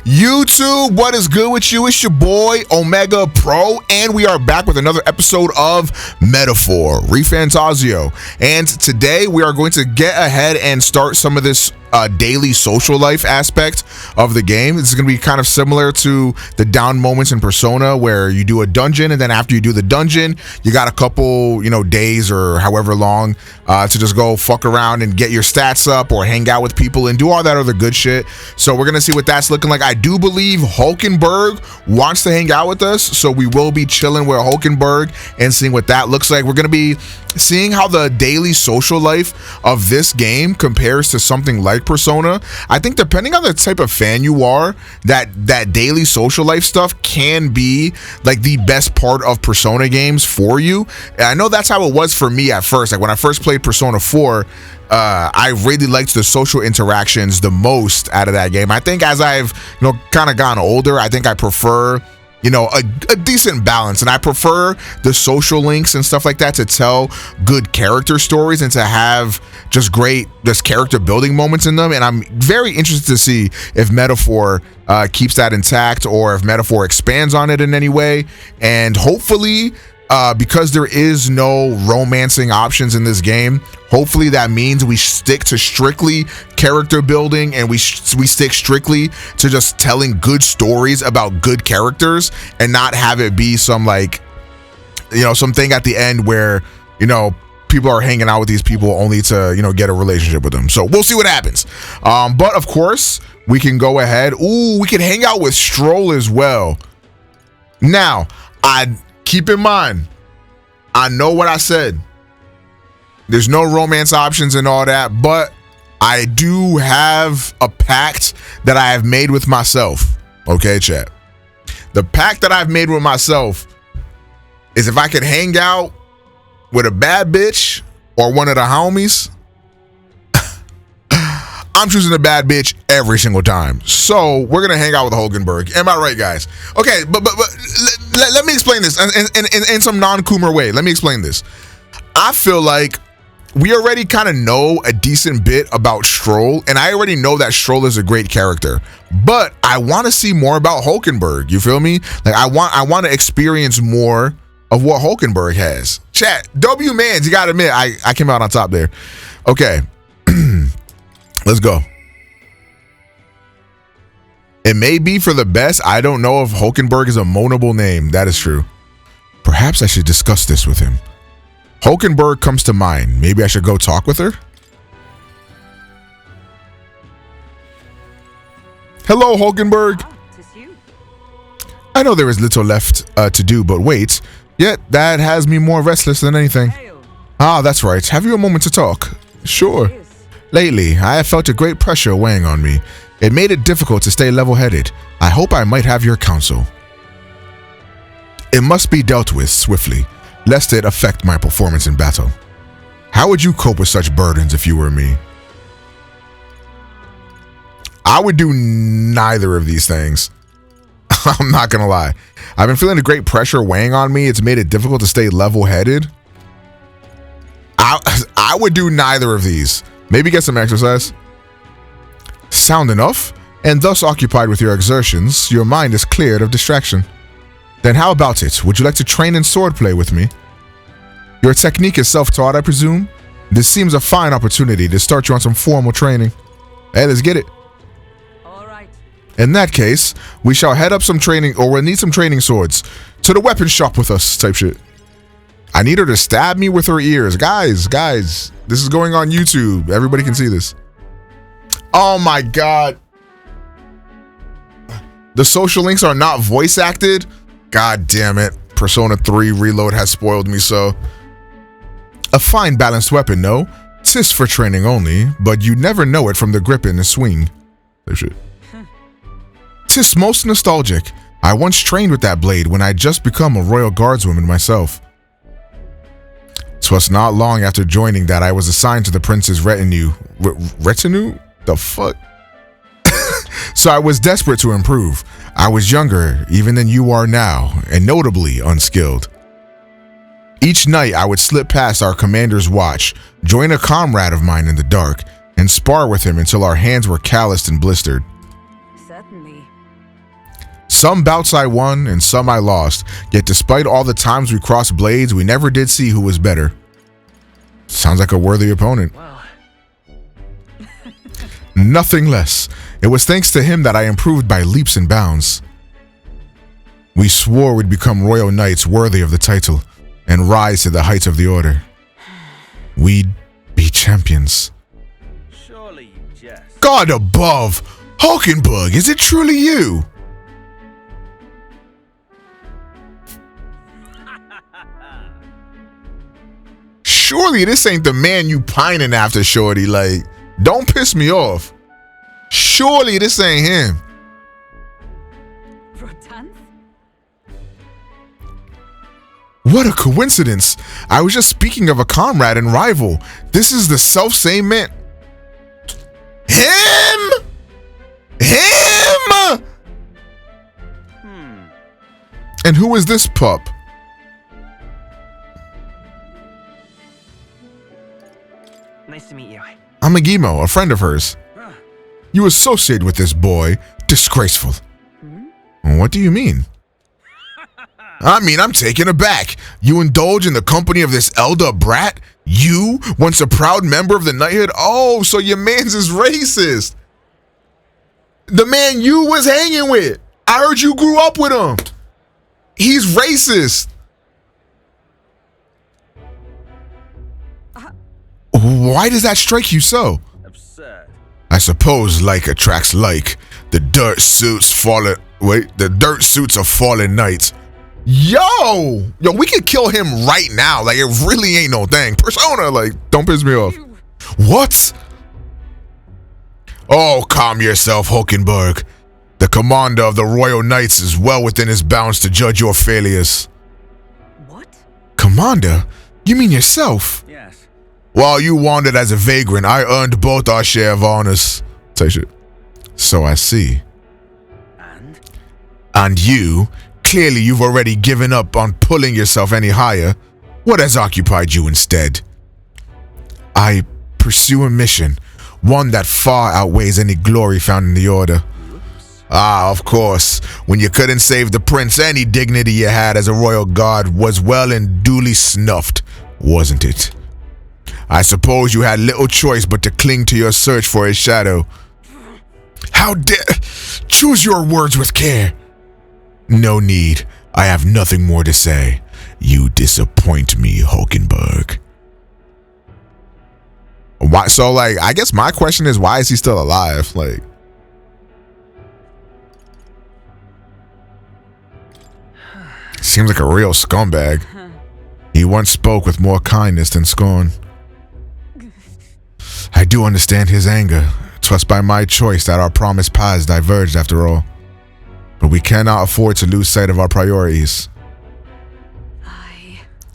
YouTube, what is good with you? It's your boy Omega Pro, and we are back with another episode of Metaphor Refantazio. And today we are going to get ahead and start some of this daily social life aspect of the game. This is going to be kind of similar to the down moments in Persona, where you do a dungeon, and then after you do the dungeon, you got a couple, days or however long to just go fuck around and get your stats up or hang out with people and do all that other good shit. So we're going to see what that's looking like. I do believe Hulkenberg wants to hang out with us, so we will be chilling with Hulkenberg and seeing what that looks like. We're going to be seeing how the daily social life of this game compares to something like Persona. I think depending on the type of fan you are, that daily social life stuff can be like the best part of Persona games for you. And I know that's how it was for me at first. Like when I first played Persona 4, I really liked the social interactions the most out of that game. I think as I've kind of gotten older, I think I prefer a decent balance, and I prefer the social links and stuff like that to tell good character stories and to have just character building moments in them. And I'm very interested to see if Metaphor keeps that intact or if Metaphor expands on it in any way. And hopefully, because there is no romancing options in this game, hopefully that means we stick to strictly character building, and we stick strictly to just telling good stories about good characters and not have it be some something at the end where people are hanging out with these people only to get a relationship with them. So we'll see what happens. But of course we can go ahead. We can hang out with Stroll as well. Now, keep in mind, I know what I said. There's no romance options and all that, but I do have a pact that I have made with myself. Okay, chat. The pact that I've made with myself is if I could hang out with a bad bitch or one of the homies, I'm choosing a bad bitch every single time. So we're gonna hang out with Hulkenberg. Am I right, guys? Okay, but let me explain this in some non-Coomer way. Let me explain this. I feel like we already kind of know a decent bit about Stroll, and I already know that Stroll is a great character, but I want to see more about Hulkenberg. You feel me? Like I want to experience more of what Hulkenberg has. Chat, W Mans, you gotta admit, I came out on top there. Okay. Let's go. It may be for the best. I don't know if Hulkenberg is a moanable name. That is true. Perhaps I should discuss this with him. Hulkenberg comes to mind. Maybe I should go talk with her? Hello, Hulkenberg. I know there is little left to do, but wait. Yet that has me more restless than anything. Ah, that's right. Have you a moment to talk? Sure. Lately, I have felt a great pressure weighing on me. It made it difficult to stay level-headed. I hope I might have your counsel. It must be dealt with swiftly, lest it affect my performance in battle. How would you cope with such burdens if you were me? I would do neither of these things. I'm not gonna lie. I've been feeling a great pressure weighing on me. It's made it difficult to stay level-headed. I would do neither of these. Maybe get some exercise. Sound enough? And thus occupied with your exertions, your mind is cleared of distraction. Then how about it? Would you like to train in swordplay with me? Your technique is self-taught, I presume? This seems a fine opportunity to start you on some formal training. Hey, let's get it. All right. In that case, we shall head up some training, or we'll need some training swords. To the weapon shop with us, type shit. I need her to stab me with her ears. Guys, this is going on YouTube. Everybody can see this. Oh my God. The social links are not voice acted. God damn it. Persona 3 Reload has spoiled me so. A fine balanced weapon, no? 'Tis for training only, but you never know it from the grip and the swing. That shit. 'Tis most nostalgic. I once trained with that blade when I'd just become a royal guardswoman myself. 'Twas not long after joining that I was assigned to the prince's retinue. Retinue? The fuck? So I was desperate to improve. I was younger even than you are now, and notably unskilled. Each night I would slip past our commander's watch, join a comrade of mine in the dark, and spar with him until our hands were calloused and blistered. Certainly. Some bouts I won and some I lost, yet despite all the times we crossed blades, we never did see who was better. Sounds like a worthy opponent. Well. Nothing less. It was thanks to him that I improved by leaps and bounds. We swore we'd become royal knights worthy of the title and rise to the heights of the order. We'd be champions. Surely you jest. God above! Hulkenberg, is it truly you? Surely this ain't the man you pining after, shorty. Like, don't piss me off. Surely this ain't him. Rhodanthe? What a coincidence. I was just speaking of a comrade and rival. This is the self-same man. Him! Him! And who is this pup? Nice to meet you. I'm Agimo, a friend of hers. You associate with this boy. Disgraceful. What do you mean? I mean, I'm taken aback. You indulge in the company of this elder brat? You, once a proud member of the knighthood? Oh, so your man's is racist. The man you was hanging with. I heard you grew up with him. He's racist. Why does that strike you so? Absurd. I suppose like attracts like. The dirt suits of fallen knights. Yo, we could kill him right now. Like, it really ain't no thing. Persona, like, don't piss me off. What? Oh, calm yourself, Hulkenberg. The commander of the Royal Knights is well within his bounds to judge your failures. What? Commander? You mean yourself? Yes. While you wandered as a vagrant, I earned both our share of honors. Say shit. So I see. And you? Clearly you've already given up on pulling yourself any higher. What has occupied you instead? I pursue a mission, one that far outweighs any glory found in the order. Ah, of course. When you couldn't save the prince, any dignity you had as a royal guard was well and duly snuffed, wasn't it? I suppose you had little choice but to cling to your search for his shadow. How dare... Choose your words with care. No need. I have nothing more to say. You disappoint me, Hulkenberg. Why? So, like, I guess my question is, why is he still alive? Like, seems like a real scumbag. He once spoke with more kindness than scorn. I do understand his anger. 'Twas by my choice that our promised paths diverged after all. But we cannot afford to lose sight of our priorities.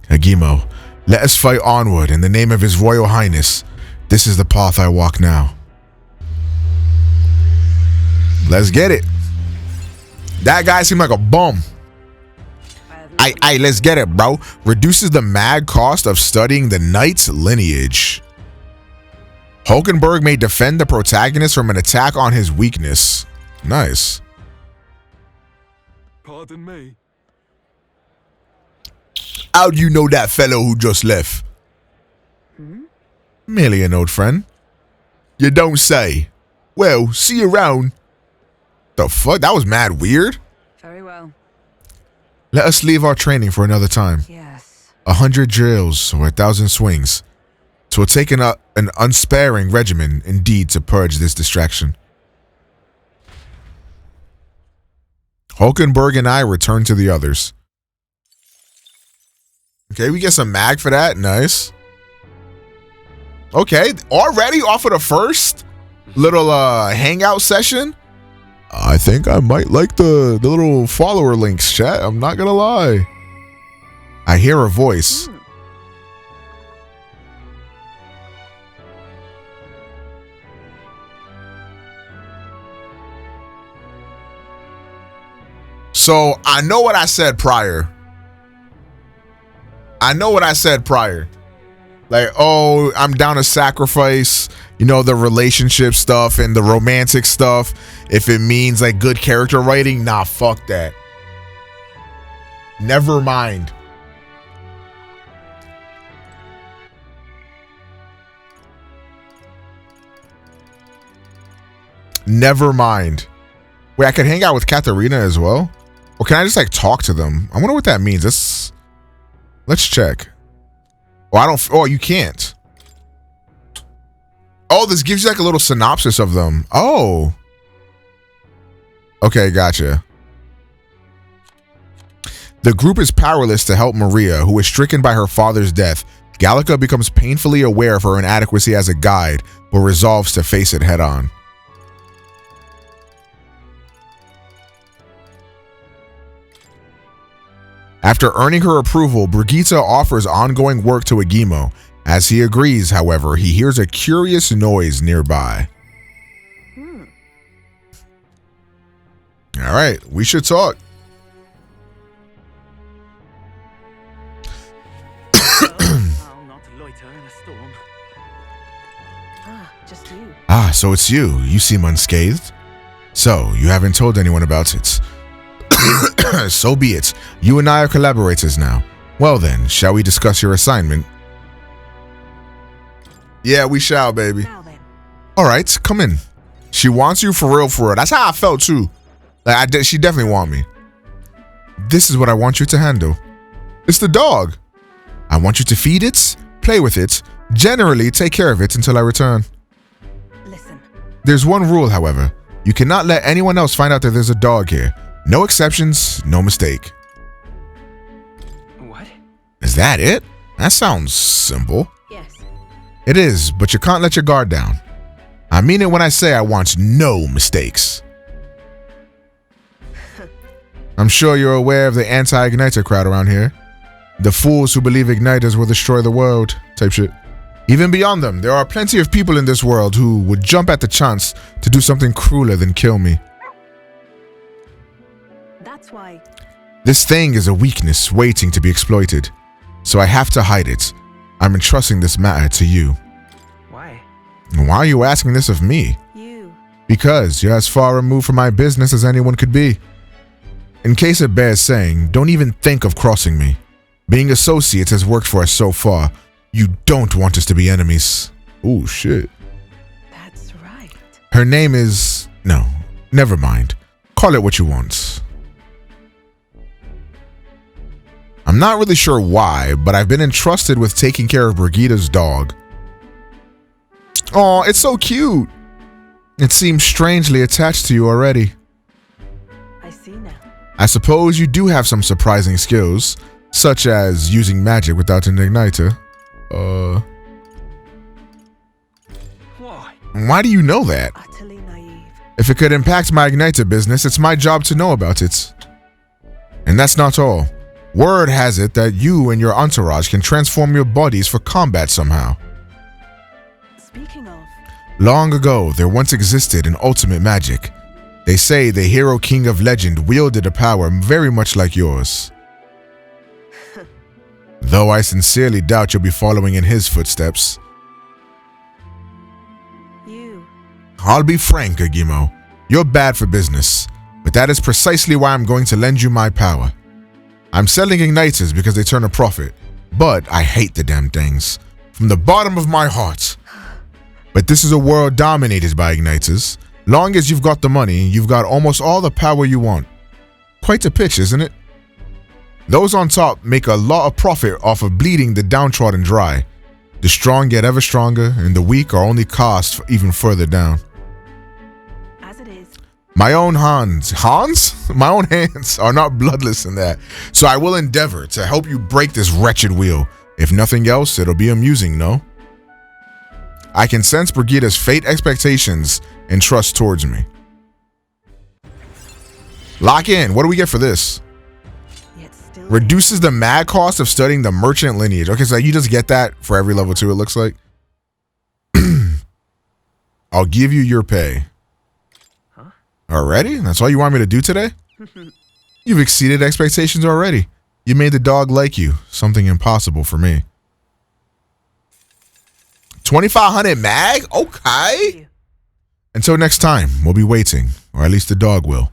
Agimo, let us fight onward in the name of His Royal Highness. This is the path I walk now. Let's get it. That guy seemed like a bum. Let's get it, bro. Reduces the mad cost of studying the knight's lineage. Hulkenberg may defend the protagonist from an attack on his weakness. Nice. Pardon me. How do you know that fellow who just left? Merely an old friend. You don't say. Well, see you around. The fuck? That was mad weird. Very well. Let us leave our training for another time. Yes. 100 drills or 1,000 swings. 'Twill take an unsparing regimen indeed to purge this distraction. Hulkenberg and I return to the others. Okay, we get some mag for that. Nice. Okay, already off of the first little hangout session. I think I might like the little follower links, chat. I'm not gonna lie. I hear a voice. So I know what I said prior. Like, oh, I'm down to sacrifice, the relationship stuff and the romantic stuff If it means like good character writing, nah, fuck that. Never mind. Never mind. Wait, I could hang out with Katharina as well? Or can I just like talk to them? I wonder what that means. Let's check. Oh, you can't. Oh, this gives you like a little synopsis of them. Oh. Okay, gotcha. The group is powerless to help Maria, who is stricken by her father's death. Gallica becomes painfully aware of her inadequacy as a guide, but resolves to face it head on. After earning her approval, Brigitta offers ongoing work to Agimo. As he agrees, however, he hears a curious noise nearby. All right, we should talk. I'll not loiter in a storm. Just you. Ah, so it's you. You seem unscathed. So, you haven't told anyone about it. So be it. You and I are collaborators now. Well then, shall we discuss your assignment? Yeah, we shall, baby. Now then. All right, come in. She wants you for real, for real. That's how I felt too. Like she definitely want me. This is what I want you to handle. It's the dog. I want you to feed it, play with it, generally take care of it until I return. Listen. There's one rule, however. You cannot let anyone else find out that there's a dog here. No exceptions, no mistake. What? Is that it? That sounds simple. Yes. It is, but you can't let your guard down. I mean it when I say I want no mistakes. I'm sure you're aware of the anti-Igniter crowd around here. The fools who believe Igniters will destroy the world, type shit. Even beyond them, there are plenty of people in this world who would jump at the chance to do something crueler than kill me. That's why. This thing is a weakness waiting to be exploited, so I have to hide it. I'm entrusting this matter to you. Why? Why are you asking this of me? You. Because you're as far removed from my business as anyone could be. In case it bears saying, don't even think of crossing me. Being associates has worked for us so far. You don't want us to be enemies. Oh, shit. That's right. Her name is... No, never mind. Call it what you want. I'm not really sure why, but I've been entrusted with taking care of Brigitta's dog. Aw, it's so cute. It seems strangely attached to you already. I see now. I suppose you do have some surprising skills, such as using magic without an igniter. Why? Why do you know that? Utterly naive. If it could impact my igniter business, it's my job to know about it. And that's not all. Word has it that you and your entourage can transform your bodies for combat somehow. Speaking of. Long ago, there once existed an ultimate magic. They say the hero king of legend wielded a power very much like yours. Though I sincerely doubt you'll be following in his footsteps. You. I'll be frank, Agimo. You're bad for business, but that is precisely why I'm going to lend you my power. I'm selling igniters because they turn a profit, but I hate the damn things from the bottom of my heart. But this is a world dominated by igniters. Long as you've got the money, you've got almost all the power you want. Quite a pitch, isn't it? Those on top make a lot of profit off of bleeding the downtrodden dry. The strong get ever stronger, and the weak are only cast even further down. As it is. My own hands are not bloodless in that, so I will endeavor to help you break this wretched wheel. If nothing else, it'll be amusing, no? I can sense Brigitta's fate expectations and trust towards me. Lock in. What do we get for this? Yet still. Reduces the mad cost of studying the merchant lineage. Okay, so you just get that for every level 2, it looks like. I'll give you your pay. Huh? Already? That's all you want me to do today? You've exceeded expectations already. You made the dog like you. Something impossible for me. 2,500 mag? Okay. You. Until next time, we'll be waiting. or at least the dog will.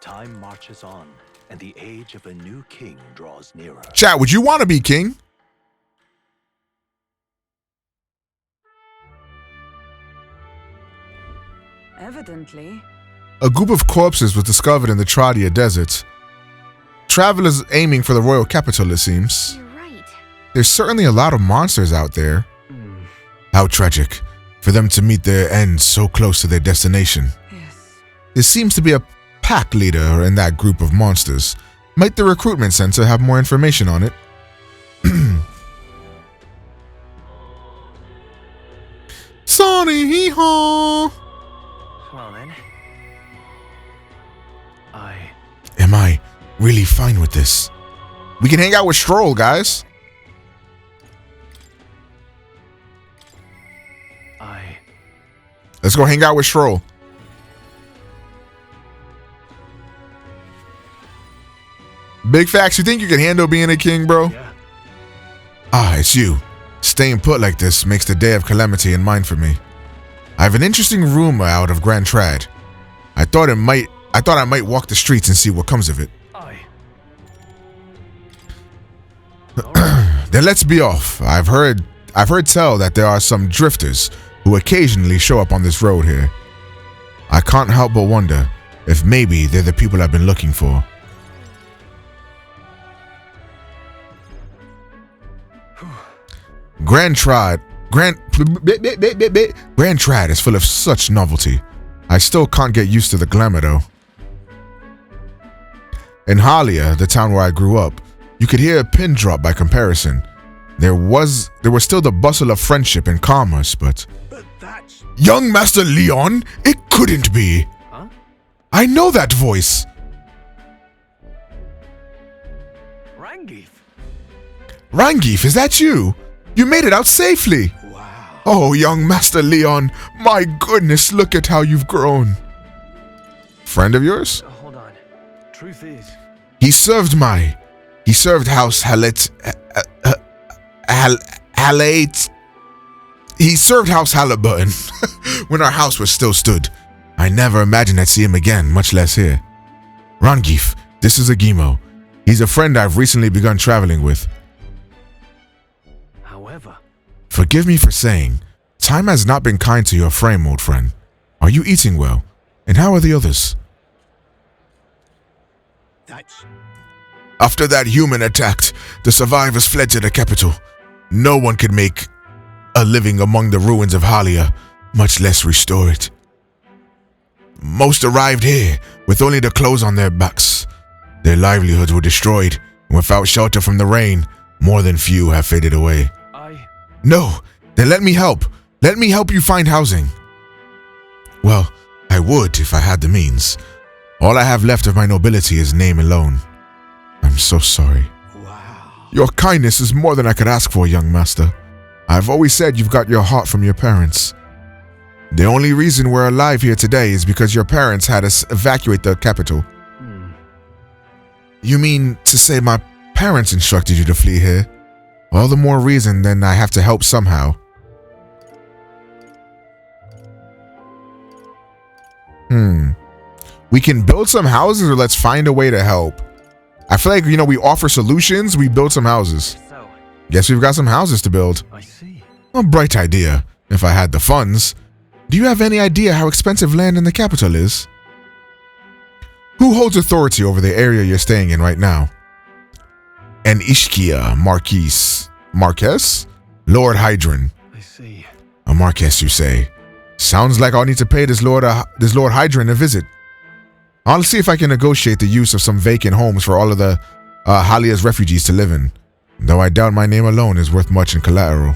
Time marches on, and the age of a new king draws nearer. Chat, would you want to be king? Evidently. A group of corpses was discovered in the Tradia Desert. Travelers aiming for the royal capital, it seems. You're right. There's certainly a lot of monsters out there. How tragic for them to meet their end so close to their destination. Yes. There seems to be a pack leader in that group of monsters. Might the recruitment center have more information on it? Sonny hee-haw! Well then. Am I really fine with this? We can hang out with Stroll, guys. Let's go hang out with Stroll. Big facts, you think you can handle being a king, bro? Yeah. Ah, it's you. Staying put like this makes the day of calamity in mind for me. I have an interesting rumor out of Grand Trad. I thought I might walk the streets and see what comes of it. Then let's be off. I've heard tell that there are some drifters who occasionally show up on this road here. I can't help but wonder if maybe they're the people I've been looking for. Grand Trad is full of such novelty. I still can't get used to the glamour though. In Halia, the town where I grew up, you could hear a pin drop by comparison. There was still the bustle of friendship and commerce, but that's... Young Master Leon, it couldn't be. Huh? I know that voice. Rangif. Rangif, is that you? You made it out safely. Wow. Oh, young Master Leon, my goodness, look at how you've grown. Friend of yours? Hold on. Truth is, He served House He served House Halliburton when our house was still stood. I never imagined I'd see him again, much less here. Rangif, this is Agimo. He's a friend I've recently begun traveling with. however, Forgive me for saying, time has not been kind to your frame, old friend. Are you eating well? And how are the others? That's... After that human attacked, the survivors fled to the capital. No one could make a living among the ruins of Halia, much less restore it. Most arrived here with only the clothes on their backs. Their livelihoods were destroyed, and without shelter from the rain, more than few have faded away. No, then let me help. Let me help you find housing. Well, I would if I had the means. All I have left of my nobility is name alone. I'm so sorry. Wow. Your kindness is more than I could ask for, young master. I've always said you've got your heart from your parents. The only reason we're alive here today is because your parents had us evacuate the capital. You mean to say my parents instructed you to flee here? All the more reason then I have to help somehow. We can build some houses or let's find a way to help. I feel like, we offer solutions, we build some houses. so Guess we've got some houses to build. I see. A bright idea, if I had the funds. Do you have any idea how expensive land in the capital is? Who holds authority over the area you're staying in right now? An Ishkia Marquess? Lord Hydran. I see. A Marquess, you say? Sounds like I'll need to pay this Lord Hydran a visit. I'll see if I can negotiate the use of some vacant homes for all of the Halia's refugees to live in, though I doubt my name alone is worth much in collateral.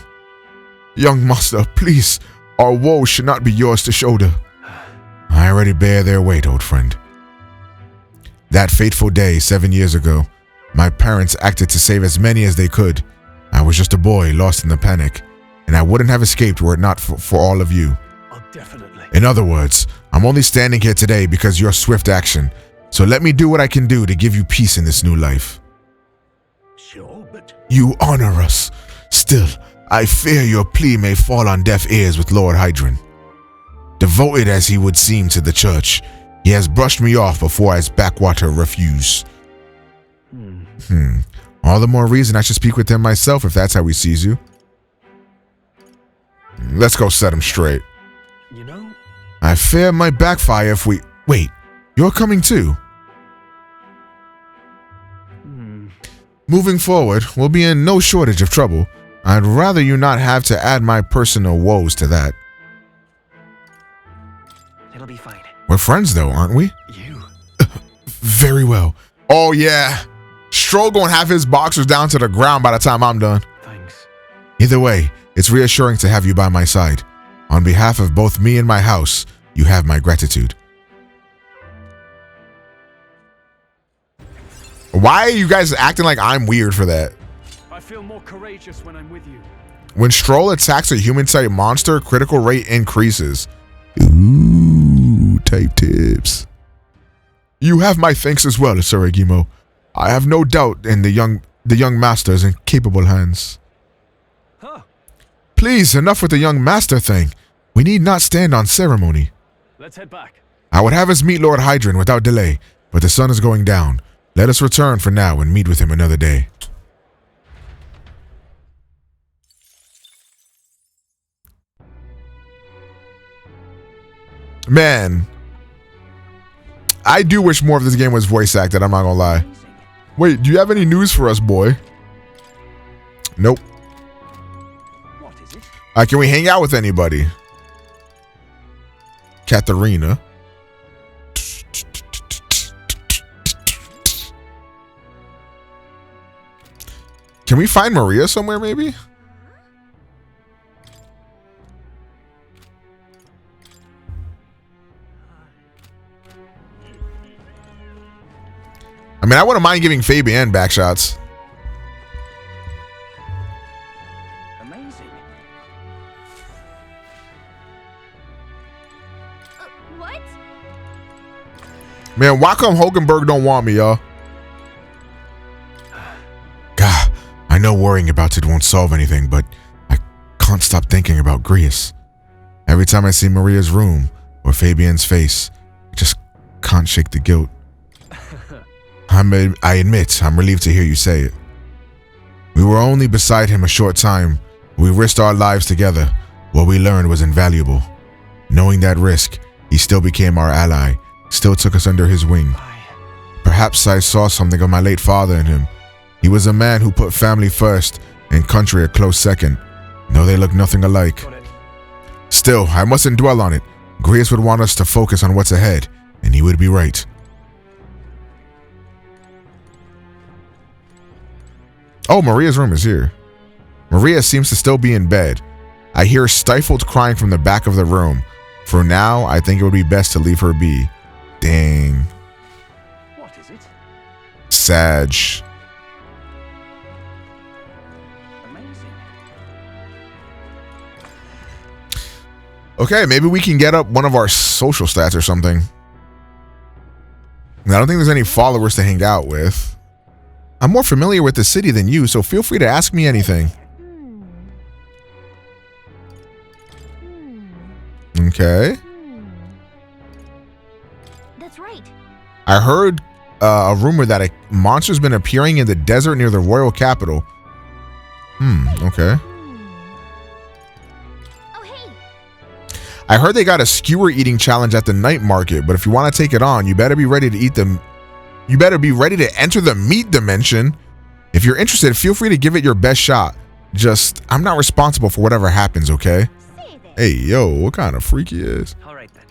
Young master, please, our woes should not be yours to shoulder. I already bear their weight, old friend. That fateful day 7 years ago, my parents acted to save as many as they could. I was just a boy lost in the panic, and I wouldn't have escaped were it not for all of you. Oh, definitely. In other words, I'm only standing here today because of your swift action, so let me do what I can do to give you peace in this new life. Sure, but... You honor us. Still, I fear your plea may fall on deaf ears with Lord Hydran. devoted as he would seem to the church, he has brushed me off before as backwater refuse. All the more reason I should speak with him myself if that's how he sees you. Let's go set him straight. You know, I fear it might backfire if we... Wait, you're coming too? Moving forward, we'll be in no shortage of trouble. I'd rather you not have to add my personal woes to that. it'll be fine. We're friends though, aren't we? You. Very well. Oh yeah. Stroll gonna have his boxers down to the ground by the time I'm done. Thanks. Either way, it's reassuring to have you by my side. On behalf of both me and my house, you have my gratitude. Why are you guys acting like I'm weird for that? I feel more courageous when I'm with you. When Stroll attacks a human-type monster, critical rate increases. Ooh, type tips. You have my thanks as well, Sir Egimo. I have no doubt in the young master's in capable hands. Huh. Please, enough with the young master thing. We need not stand on ceremony. Let's head back. I would have us meet Lord Hydran without delay, but the sun is going down. Let us return for now and meet with him another day. Man, I do wish more of this game was voice acted, I'm not gonna lie. Wait, do you have any news for us, boy? Nope. What is it? Can we hang out with anybody? Katharina. Can we find Maria somewhere, maybe? I mean, I wouldn't mind giving Fabienne back shots. Amazing. What? Man, why come Hulkenberg don't want me, y'all? God, I know worrying about it won't solve anything, but I can't stop thinking about Grius. Every time I see Maria's room or Fabienne's face, I just can't shake the guilt. I admit, I'm relieved to hear you say it. We were only beside him a short time. We risked our lives together. What we learned was invaluable. Knowing that risk, he still became our ally, still took us under his wing. Perhaps I saw something of my late father in him. He was a man who put family first and country a close second, though they look nothing alike. Got it. Still, I mustn't dwell on it. Grius would want us to focus on what's ahead, and he would be right. Oh, Maria's room is here. Maria seems to still be in bed. I hear stifled crying from the back of the room. For now, I think it would be best to leave her be. Dang. What is it? Sag. Amazing. Okay, maybe we can get up one of our social stats or something. I don't think there's any followers to hang out with. I'm more familiar with the city than you, so feel free to ask me anything. Okay. That's right. I heard a rumor that a monster's been appearing in the desert near the royal capital. Okay. Oh, hey. I heard they got a skewer eating challenge at the night market, but if you want to take it on, you better be ready to eat them. You better be ready to enter the meat dimension. If you're interested, feel free to give it your best shot. Just, I'm not responsible for whatever happens, okay? Say that. Hey, yo, what kind of freak he is? All right then.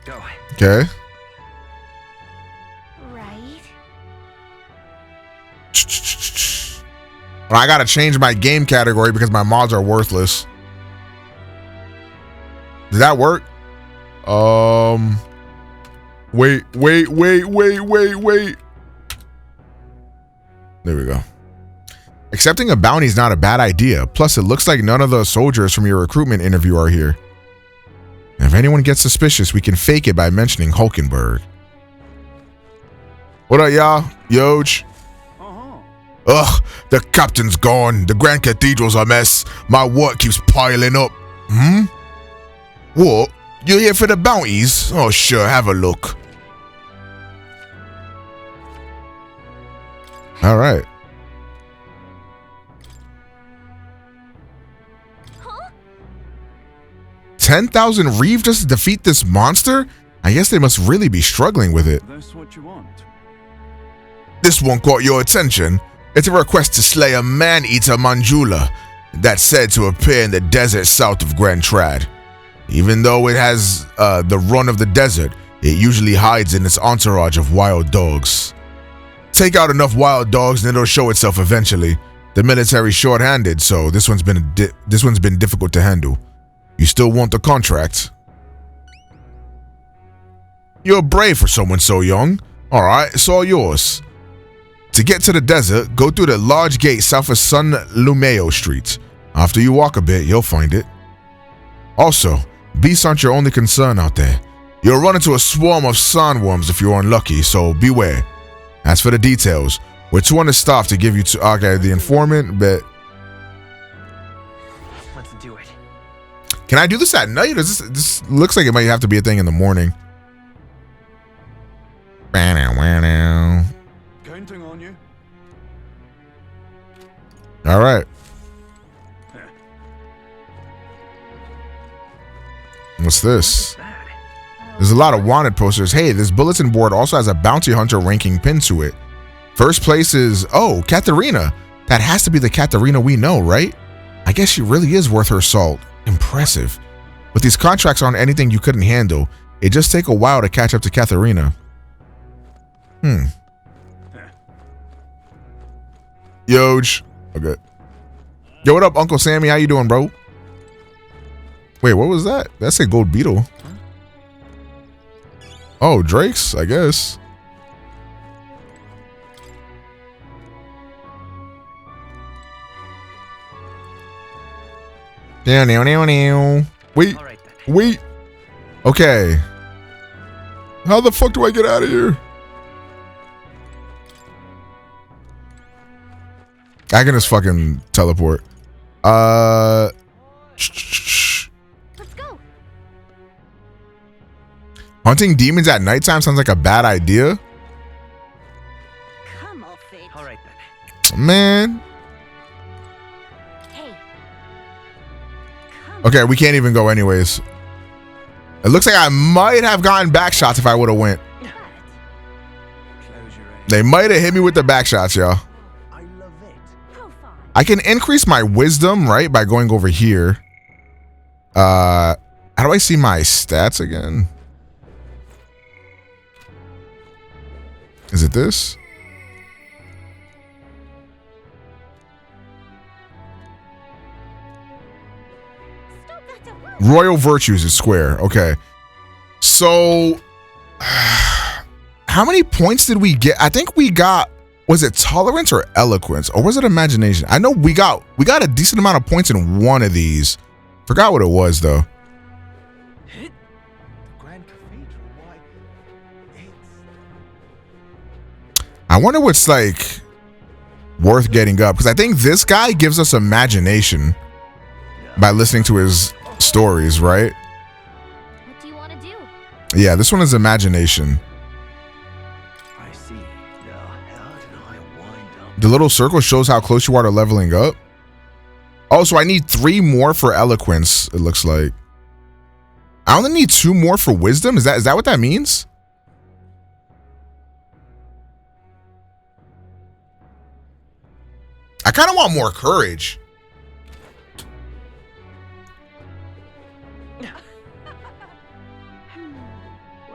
Go. Okay. Right. I gotta change my game category because my mods are worthless. Does that work? Wait. There we go. Accepting a bounty is not a bad idea. Plus, it looks like none of the soldiers from your recruitment interview are here. If anyone gets suspicious, we can fake it by mentioning Hulkenberg. What up, y'all? Yoj. Ugh, the captain's gone. The Grand Cathedral's a mess. My work keeps piling up. What? You're here for the bounties? Oh, sure, have a look. All right. Huh? 10,000 reeve just to defeat this monster? I guess they must really be struggling with it. That's what you want. This one caught your attention. It's a request to slay a man-eater Manjula that's said to appear in the desert south of Grand Trad. Even though it has the run of the desert, it usually hides in its entourage of wild dogs. Take out enough wild dogs and it'll show itself eventually. The military's short-handed, so this one's been difficult to handle. You still want the contract? You're brave for someone so young. All right, it's all yours. To get to the desert, go through the large gate south of San Lumeo Street. After you walk a bit, you'll find it. Also, beasts aren't your only concern out there. You'll run into a swarm of sandworms if you're unlucky, so beware. As for the details, we're 200 staff to give you to the informant, but... Let's do it. Can I do this at night? Or this looks like it might have to be a thing in the morning. Counting on you. All right. What's this? There's a lot of wanted posters. Hey, this bulletin board also has a bounty hunter ranking pinned to it. First place is, oh, Katharina. That has to be the Katharina we know, right? I guess she really is worth her salt. Impressive. But these contracts aren't anything you couldn't handle. It just take a while to catch up to Katharina. Yoj. Okay. Yo, what up, Uncle Sammy? How you doing, bro? Wait, what was that? That's a gold beetle. Oh, Drake's, I guess. Wait, wait. Okay. How the fuck do I get out of here? I can just fucking teleport. Let's go. Hunting demons at nighttime sounds like a bad idea. Come off it. All right then. Man. Hey. Okay, we can't even go anyways. It looks like I might have gotten back shots if I would have went. Close your eyes. They might have hit me with the back shots, y'all. I love it. Profile. I can increase my wisdom, right, by going over here. How do I see my stats again? Is it this? Stop that at once. Royal Virtues is square. Okay. So, how many points did we get? I think we got, was it tolerance or eloquence? Or was it imagination? I know we got a decent amount of points in one of these. Forgot what it was, though. The Grand Cathedral, why? It's... I wonder what's, like, worth getting up. Because I think this guy gives us imagination by listening to his stories, right? What do you want to do? Yeah, this one is imagination. I see. Now, how did I wind up? The little circle shows how close you are to leveling up. Oh, so I need 3 more for eloquence, it looks like. I only need 2 more for wisdom? Is that what that means? I kind of want more courage.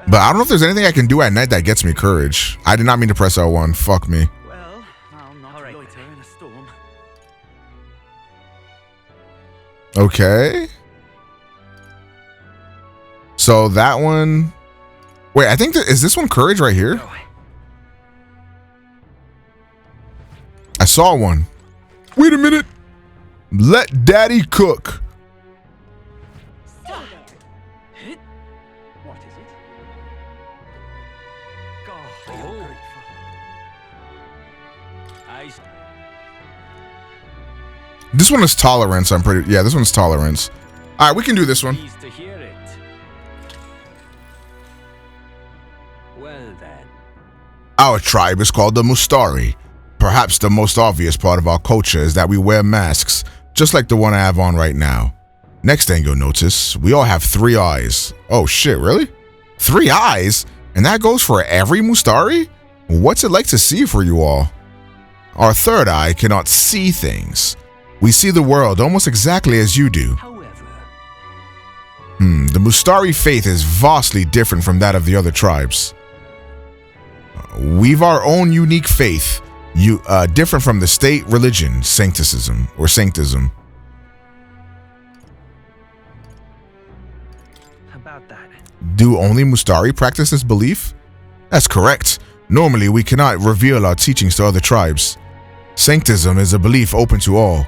But I don't know if there's anything I can do at night that gets me courage. I did not mean to press L1. Fuck me. Well, I'll not loiter in a storm. Okay. So that one... Wait, I think is this one courage right here? Go. I saw one. Wait a minute. Let daddy cook. Stay there. What is it? Go. Oh. I This one is tolerance, I'm pretty... Yeah, this one's tolerance. All right, we can do this one. Pleased to hear it. Well then. Our tribe is called the Mustari. Perhaps the most obvious part of our culture is that we wear masks, just like the one I have on right now. Next thing you'll notice, we all have 3 eyes. Oh shit, really? 3 eyes? And that goes for every Mustari? What's it like to see for you all? Our 3rd eye cannot see things. We see the world almost exactly as you do. However, The Mustari faith is vastly different from that of the other tribes. We've our own unique faith, different from the state religion, sancticism. about that. Do only Mustari practice this belief? That's correct. Normally, we cannot reveal our teachings to other tribes. Sanctism is a belief open to all.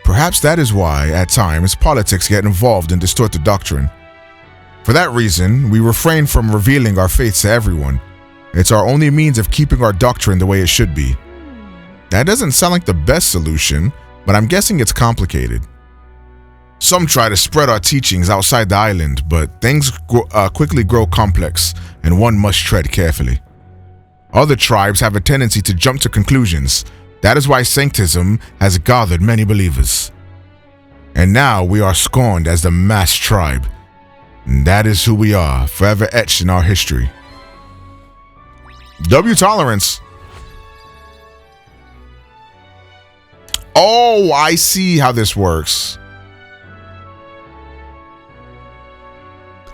Perhaps that is why, at times, politics get involved and distort the doctrine. For that reason, we refrain from revealing our faiths to everyone. It's our only means of keeping our doctrine the way it should be. That doesn't sound like the best solution, but I'm guessing it's complicated. Some try to spread our teachings outside the island, but things quickly grow complex, and one must tread carefully. Other tribes have a tendency to jump to conclusions. That is why Sanctism has gathered many believers. And now we are scorned as the mass tribe. And that is who we are, forever etched in our history. W tolerance. Oh, I see how this works.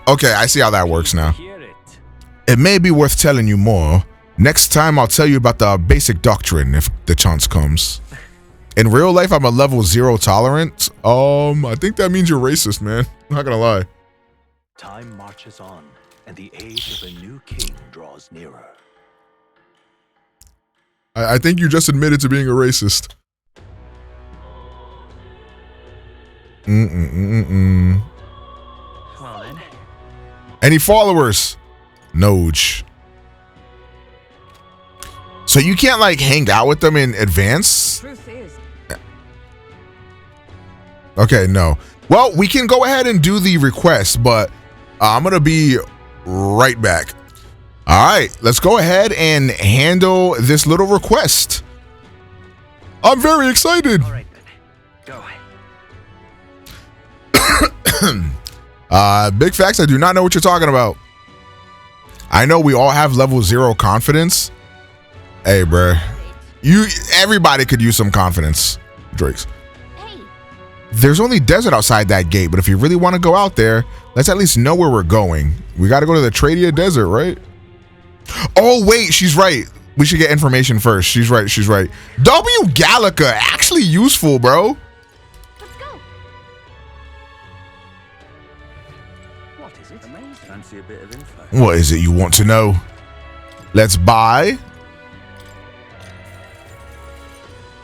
Okay, I see how that works now. Hear it. It may be worth telling you more. Next time I'll tell you about the basic doctrine if the chance comes. In real life, I'm a level 0 tolerant. I think that means you're racist, man. Not gonna lie. Time marches on, and the age of a new king draws nearer. I think you just admitted to being a racist. Well then. Any followers? Noj. So you can't like hang out with them in advance? Truth is, Okay, no. Well, we can go ahead and do the request, but I'm gonna be right back. All right, let's go ahead and handle this little request. I'm very excited. All right then. Go. Big facts, I do not know what you're talking about. I know we all have level 0 confidence. Hey, bruh. Everybody could use some confidence, Drakes. Hey, There's only desert outside that gate, but if you really want to go out there, let's at least know where we're going. We got to go to the Tradia Desert, right? Oh, wait, she's right. We should get information first. She's right. W Gallica, actually useful, bro. let's go. What is it? Amazing. Fancy a bit of info. What is it you want to know? Let's buy.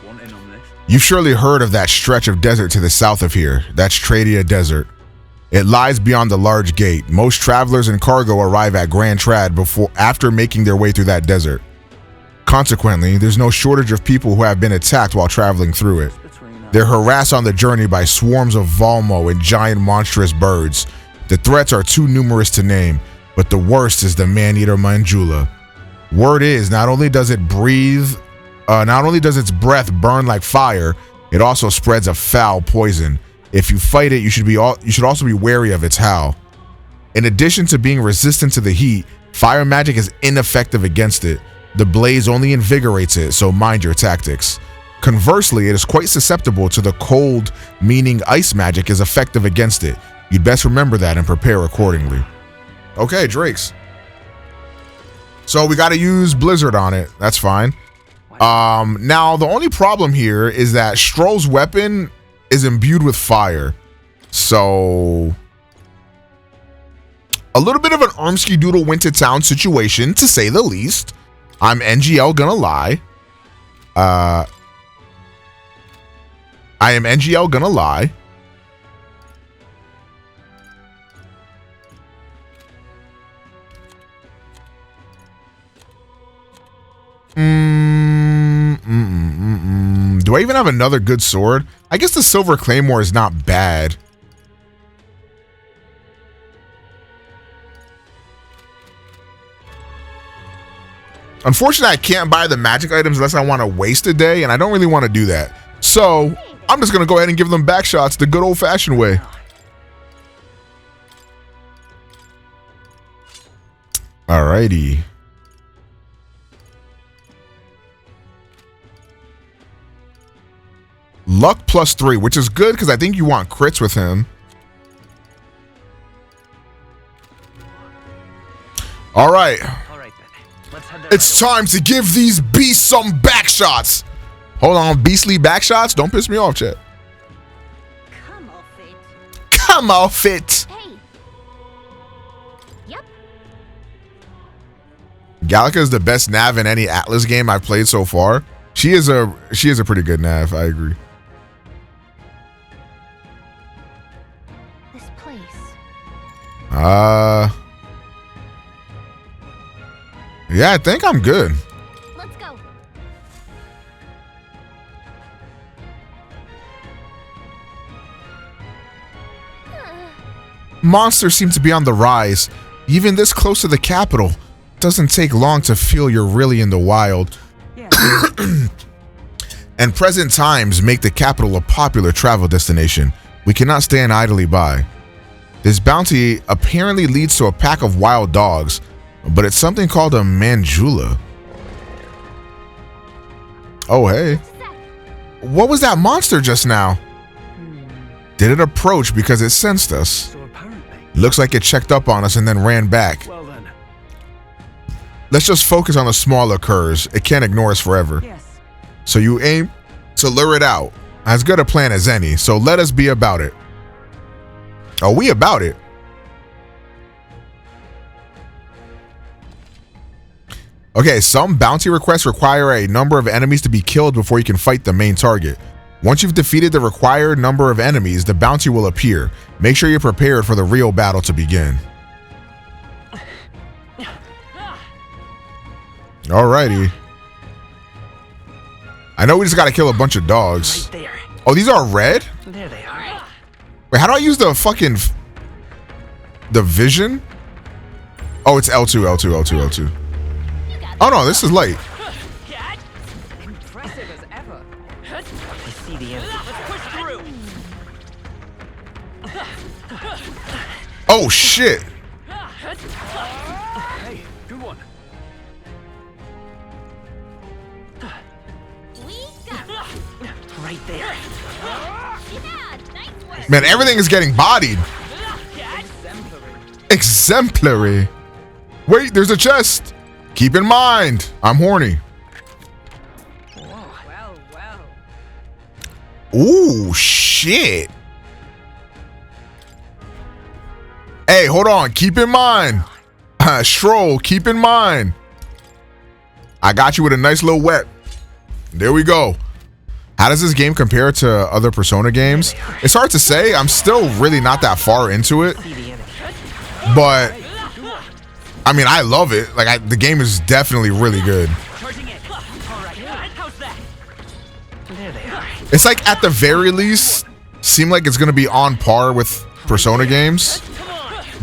Want in on this? You've surely heard of that stretch of desert to the south of here. That's Tradia Desert. It lies beyond the large gate. Most travelers and cargo arrive at Grand Trad after making their way through that desert. Consequently, there's no shortage of people who have been attacked while traveling through it. Between us. They're harassed on the journey by swarms of Valmo and giant monstrous birds. The threats are too numerous to name, but the worst is the man-eater Manjula. Word is, not only does its breath burn like fire, it also spreads a foul poison. If you fight it, you should also be wary of its howl. In addition to being resistant to the heat, fire magic is ineffective against it. The blaze only invigorates it, so mind your tactics. Conversely, it is quite susceptible to the cold, meaning ice magic is effective against it. You'd best remember that and prepare accordingly. Okay, Drakes. So we got to use Blizzard on it. That's fine. Now, the only problem here is that Stroll's weapon is imbued with fire. So a little bit of an Armsky Doodle Winter Town situation, to say the least. I'm NGL gonna lie. I am NGL gonna lie. Do Do I even have another good sword? I guess the Silver Claymore is not bad. Unfortunately, I can't buy the magic items unless I want to waste a day, and I don't really want to do that. So, I'm just going to go ahead and give them back shots the good old-fashioned way. Alrighty. Luck +3, which is good because I think you want crits with him. All right. It's time to give these beasts some back shots. Hold on, beastly back shots? Don't piss me off, chat. Come off it. Come off it. Hey. Yep. Gallica is the best nav in any Atlas game I've played so far. She is a pretty good nav, I agree. This place. Yeah, I think I'm good. Let's go. Monsters seem to be on the rise. Even this close to the capital. Doesn't take long to feel you're really in the wild. Yes. And present times make the capital a popular travel destination. We cannot stand idly by. This bounty apparently leads to a pack of wild dogs, but it's something called a Manjula. Oh, hey. What was that monster just now? Did it approach because it sensed us? So apparently. Looks like it checked up on us and then ran back. Well then. Let's just focus on the smaller curs. It can't ignore us forever. Yes. So you aim to lure it out. As good a plan as any, so let us be about it. Are we about it? Okay, some bounty requests require a number of enemies to be killed before you can fight the main target. Once you've defeated the required number of enemies, the bounty will appear. Make sure you're prepared for the real battle to begin. Alrighty. I know we just gotta kill a bunch of dogs. Right there. Oh, these are red? There they are. Wait, how do I use the fucking... the vision? Oh, it's L2, L2, L2, L2. Oh no, this is light. Impressive as ever. I see the enemy. Oh shit. Hey, good one. We got it. Right there. Yeah, nice work. Man, everything is getting bodied. Exemplary. Wait, there's a chest. Keep in mind, I'm horny. Well, well. Ooh, shit. Hey, hold on. Keep in mind. Stroll, keep in mind. I got you with a nice little wet. There we go. How does this game compare to other Persona games? It's hard to say. I'm still really not that far into it. See the enemy. But I mean, I love it. Like, the game is definitely really good. Charging it. All right. How's that? There they are. It's like, at the very least, seem like it's gonna be on par with Persona games.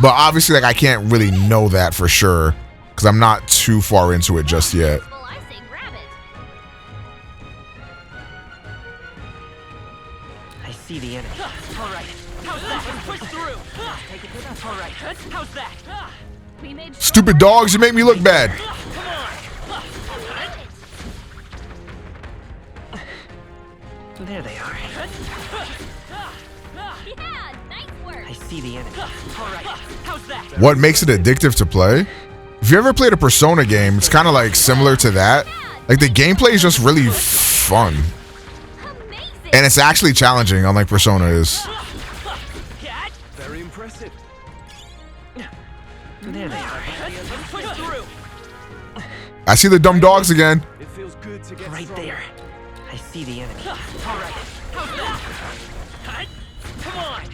But obviously, like, I can't really know that for sure because I'm not too far into it just yet. Well, I say grab it. I see the enemy. All right. How's that? Push through. Take it with us. All right. How's that? We made sure Stupid dogs, you make me look bad. There they are. Yeah, nice work. I see the enemy. All right. How's that? What makes it addictive to play? If you ever played a Persona game, it's kind of like similar to that. Like, the gameplay is just really fun. Amazing. And it's actually challenging, unlike Persona is. Very impressive. There they are. Push through. I see the dumb dogs again. It feels good to get Right stronger. there. I see the enemy. All right. How's that? Come on.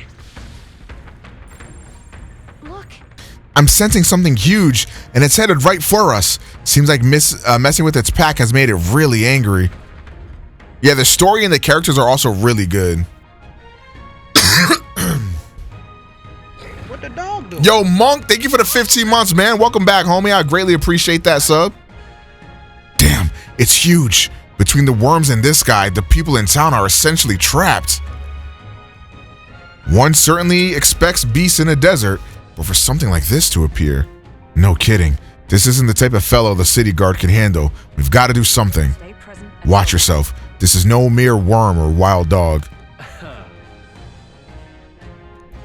Look. I'm sensing something huge, and it's headed right for us. Seems like messing with its pack has made it really angry. Yeah, the story and the characters are also really good. What the dog do? Yo, Monk, thank you for the 15 months, man. Welcome back, homie. I greatly appreciate that sub. Damn, it's huge. Between the worms and this guy, the people in town are essentially trapped. One certainly expects beasts in a desert, but for something like this to appear, no kidding. This isn't the type of fellow the city guard can handle. We've got to do something. Stay present and Watch yourself. This is no mere worm or wild dog.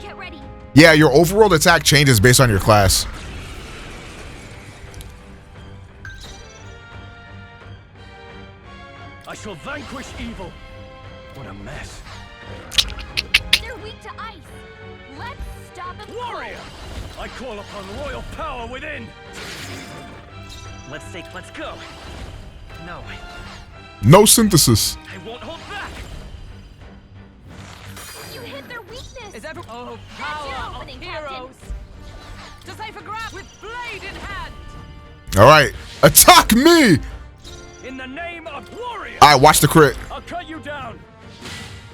Get ready. Yeah, your overworld attack changes based on your class. I shall vanquish evil. What a mess. They're weak to ice. Let's stop them. Warrior! I call upon royal power within. let's go. No, No synthesis. I won't hold back. You hit their weakness. is every your power of opening, heroes to save a grab with blade in hand. All right, attack me. In the name of warrior, All right, watch the crit. I'll cut you down.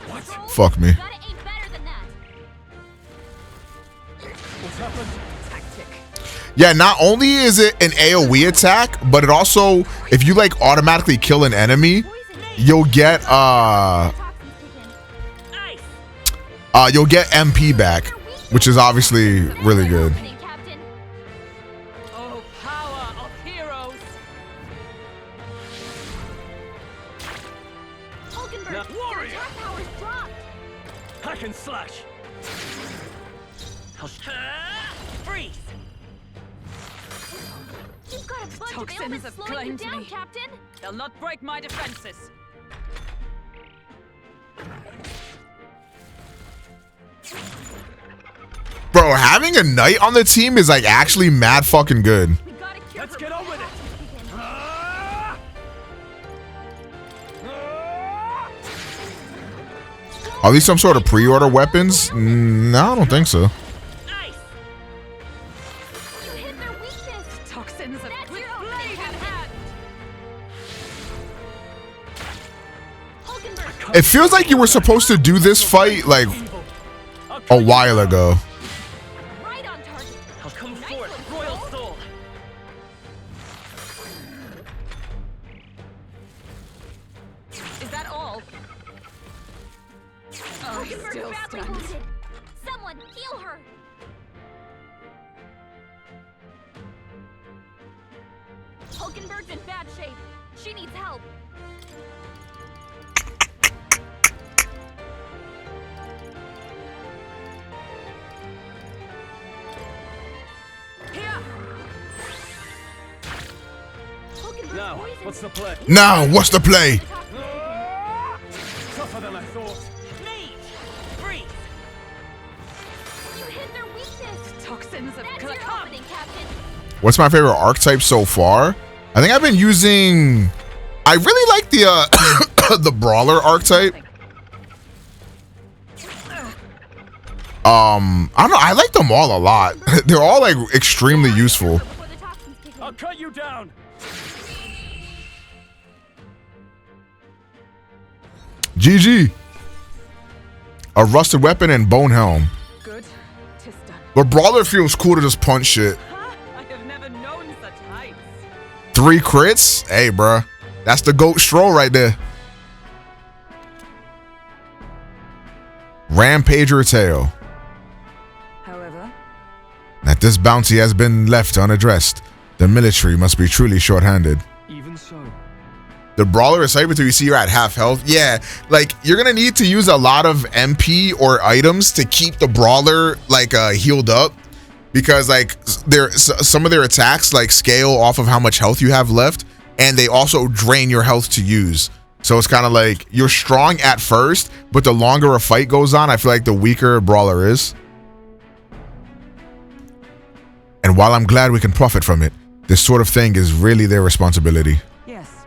What? Fuck me. You gotta aim better than that. What's happened? Tactic. Yeah, not only is it an AoE attack, but it also, if you like automatically kill an enemy, Poison. you'll get Toxins kick in. Ice. you'll get MP back, which is obviously really good. Opening, Captain. Oh, power of heroes. Hulkenberg, Now, your warrior. attack power's dropped. Hack and slash. Freeze. You've got a bunch of toxins ailments have slowing you claimed down, me. Captain. They'll not break my defenses. Bro, having a knight on the team is like actually mad fucking good. We gotta cure Let's her get on before with it. toxins kick in. Ah! Ah! Are these some sort of pre-order weapons? No, I don't think so. Ice. You hit their weakness. Toxins of That's with your opening, blade in Captain. hand. Hulkenberg, It feels like you were supposed to do this fight like Evil. I'll a cut you while down. ago. right on target. I'll come Nice forth, one, royal Soul. soul. Is that all? Oh, Hulkenberg's still badly stunned. wounded. Someone heal her. Hulkenberg's in bad shape. She needs help. Here. Hulkenberg's Now, poisoned. what's the play? Now, what's the play? Ah! Tougher than I thought. Mage. Freeze. You hit their weakness. Toxins of That's your come. opening, Captain. What's my favorite archetype so far? I think I've been using. I really like the the brawler archetype. I don't know. I like them all a lot. They're all like extremely useful. Before the toxins kick in. I'll cut you down. GG. A rusted weapon and bone helm. Good. Tis done. But brawler feels cool to just punch shit. Huh? I have never known such heights. 3 crits? Hey, bruh. That's the GOAT stroll right there. Rampager Tale. However, That this bounty has been left unaddressed. The military must be truly short-handed. Even so. The brawler is hyper till you see you're at half health. Yeah, like you're gonna need to use a lot of MP or items to keep the brawler like healed up, because like some of their attacks like scale off of how much health you have left, and they also drain your health to use. So it's kind of like you're strong at first, but the longer a fight goes on, I feel like the weaker a brawler is. And while I'm glad we can profit from it, this sort of thing is really their responsibility. yes.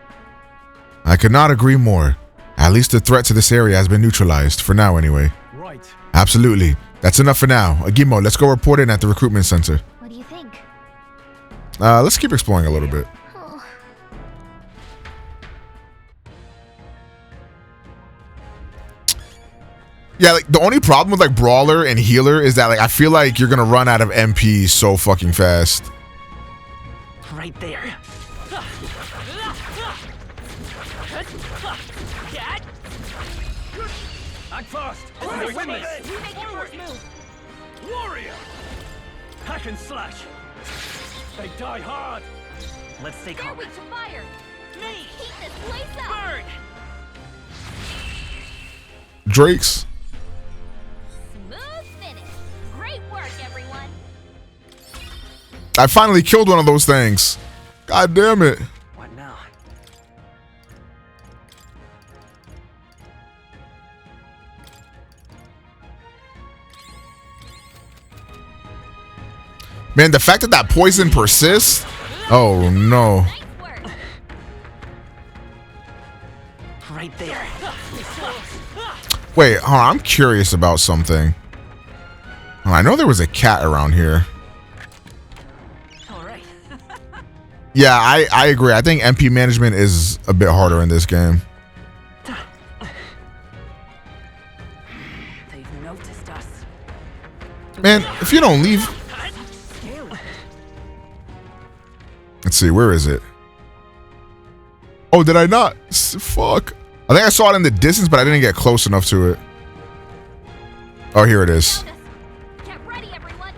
I could not agree more. At least the threat to this area has been neutralized, for now anyway. Right. Absolutely. That's enough for now. Agimo, let's go report in at the recruitment center. What do you think? Let's keep exploring a little bit. Oh. Yeah, like the only problem with like brawler and healer is that like I feel like you're gonna run out of MP so fucking fast. Right there. Act fast. Forward. Win this. You make your first move. Warrior. Hack and slash. They die hard. Let's stay They're calm. weak to fire. Me. Keep this place up. Burn. Drake's. Smooth finish. Great work, everyone. I finally killed one of those things. God damn it. What now? Man, the fact that that poison persists. Oh no. Nice work. Right there. Wait, hold on, I'm curious about something. Oh, I know there was a cat around here. All right. Yeah, I agree. I think MP management is a bit harder in this game. They've noticed us. Man, if you don't leave. Let's see, where is it? Oh, did I not? Fuck. I think I saw it in the distance, but I didn't get close enough to it. Oh, here it is. Get ready, everyone.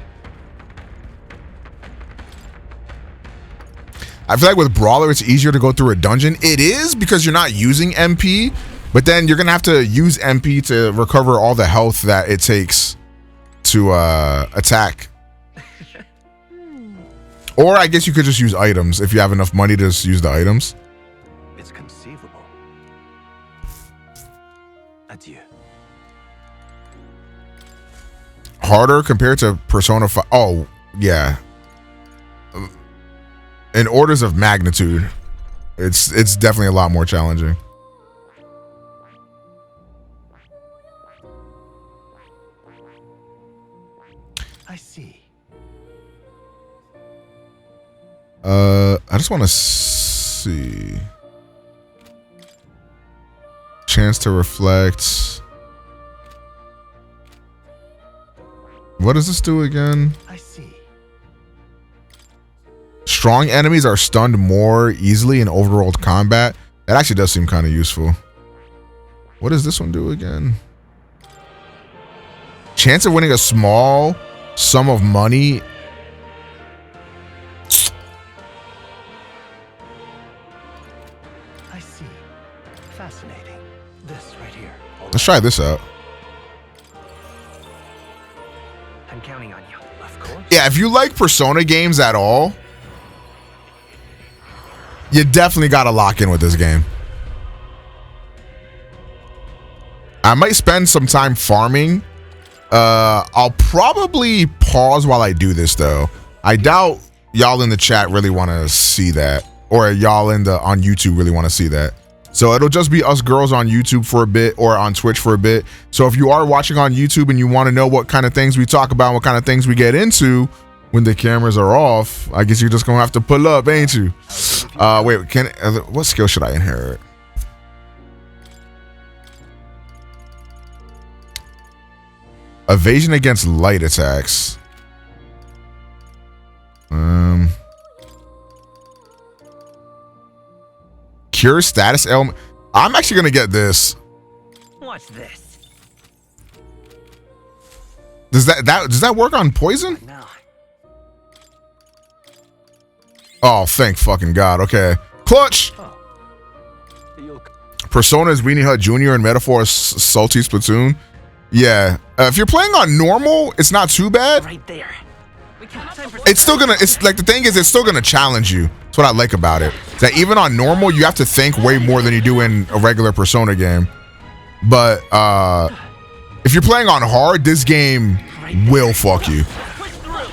I feel like with Brawler, it's easier to go through a dungeon. It is because you're not using MP, but then you're going to have to use MP to recover all the health that it takes to attack. Or I guess you could just use items if you have enough money to just use the items. It's conceivable. Adieu. Harder compared to Persona 5. Oh, yeah. In orders of magnitude, it's definitely a lot more challenging. I see. I just want to see. Chance to reflect. What does this do again? I see. Strong enemies are stunned more easily in overworld combat. That actually does seem kind of useful. What does this one do again? Chance of winning a small sum of money. I see. Fascinating. This right here. Let's try this out. I'm counting on you. Of course. Yeah, if you like Persona games at all, you definitely got to lock in with this game. I might spend some time farming. I'll probably pause while I do this though. I doubt y'all in the chat really want to see that, or y'all on YouTube really want to see that. So it'll just be us girls on YouTube for a bit, or on Twitch for a bit. So if you are watching on YouTube and you want to know what kind of things we talk about, what kind of things we get into when the cameras are off, I guess you're just gonna have to pull up, ain't you? Wait, what skill should I inherit? Evasion against light attacks. Cure status element. I'm actually gonna get this. Watch this. Does that work on poison? Now. Oh, thank fucking God. Okay. Clutch. Persona is Weenie Hut Jr. and Metaphor is Salty Splatoon. Yeah. If you're playing on normal, it's not too bad. Right there. We cannot time for It's still gonna, it's like, the thing is, it's still gonna challenge you. That's what I like about it. That even on normal, you have to think way more than you do in a regular Persona game. But if you're playing on hard, this game will fuck you. push through.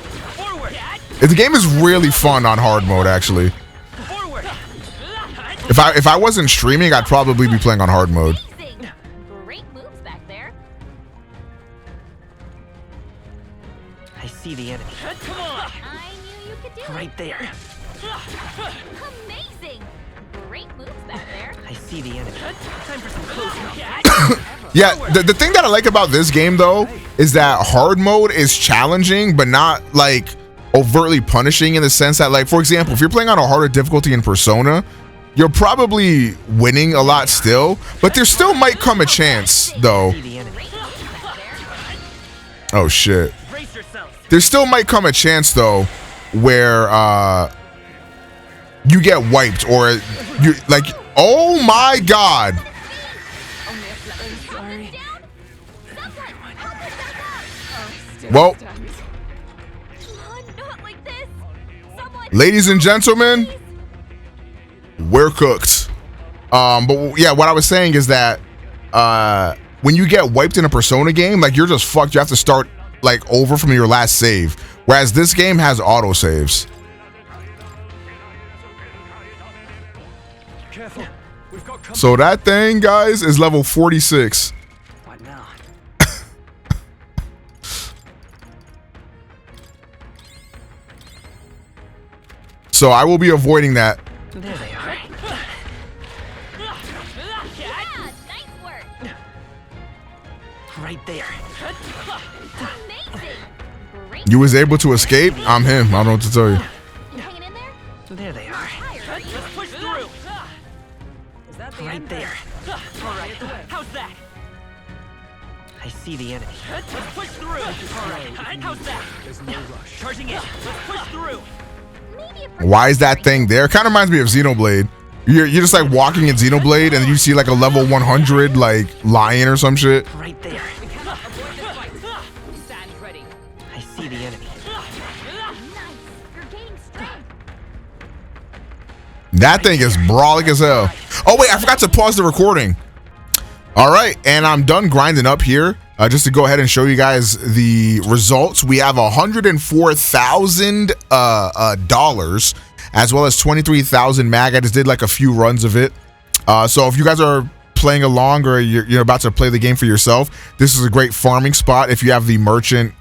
Forward. The game is really fun on hard mode, actually. Forward. If I wasn't streaming, I'd probably be playing on hard mode. Amazing. Great moves back there. I see the enemy. Come on. I knew you could do Right there. it. Amazing. Great moves back there. I see the enemy. Time for some close enough. Yeah, the thing that I like about this game though is that hard mode is challenging, but not like overtly punishing in the sense that, like, for example, if you're playing on a harder difficulty in Persona, you're probably winning a lot still, but there still might come a chance though. See the enemy. Oh shit. Brace yourselves. There still might come a chance though where you get wiped, or you like, oh my god. Well, Not like this. Someone, ladies and gentlemen, we're cooked. But yeah, what I was saying is that when you get wiped in a Persona game, like, you're just fucked. You have to start like over from your last save, whereas this game has auto saves. Careful. We've got company. So that thing, guys, is level 46. What now? So I will be avoiding that. There they are. yeah, nice work. Right there. Amazing. Great. You was able to escape? I'm him. I don't know what to tell you. You hanging in there? There they are. Tired. Let's push through. Is that the Right end? there. All right. How's that? I see the enemy. Let's push through. All right. How's that? There's no rush. Charging in. Let's push through. Maybe a Why is that thing there? Kind of reminds me of Xenoblade. You're just like walking in Xenoblade, and then you see like a level 100 like lion or some shit. Right there. We cannot avoid this fight. Stand ready. I see the enemy. nice. You're gaining strength. That thing is brawling as hell. Oh wait, I forgot to pause the recording. All right, and I'm done grinding up here. Just to go ahead and show you guys the results, we have $104,000 as well as 23,000 mag. I just did like a few runs of it. So if you guys are playing along, or you're about to play the game for yourself, this is a great farming spot if you have the merchant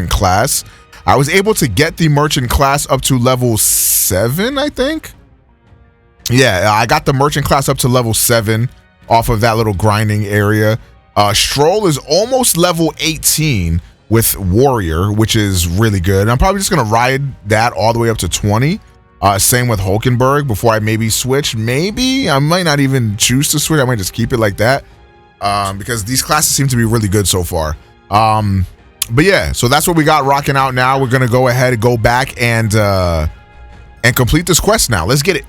class. I was able to get the merchant class up to level 7, I think. Yeah, I got the merchant class up to level 7 off of that little grinding area. Stroll is almost level 18 with Warrior, which is really good. And I'm probably just going to ride that all the way up to 20. Same with Hulkenberg before I maybe switch. Maybe I might not even choose to switch. I might just keep it like that because these classes seem to be really good so far. But yeah, so that's what we got rocking out now. We're going to go ahead and go back and complete this quest now. Let's get it.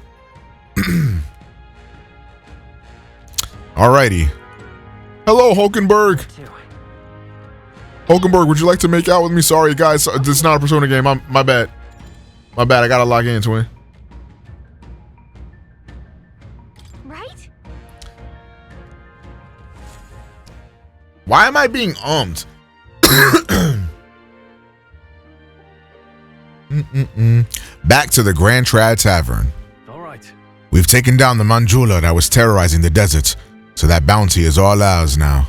Alrighty. Hello, Hulkenberg. Hulkenberg, would you like to make out with me? Sorry, guys. This is not a Persona game. My bad. My bad. I gotta log in, twin. Right? Why am I being ummed? Back to the Grand Trad Tavern. All right. We've taken down the Manjula that was terrorizing the desert, so that bounty is all ours now.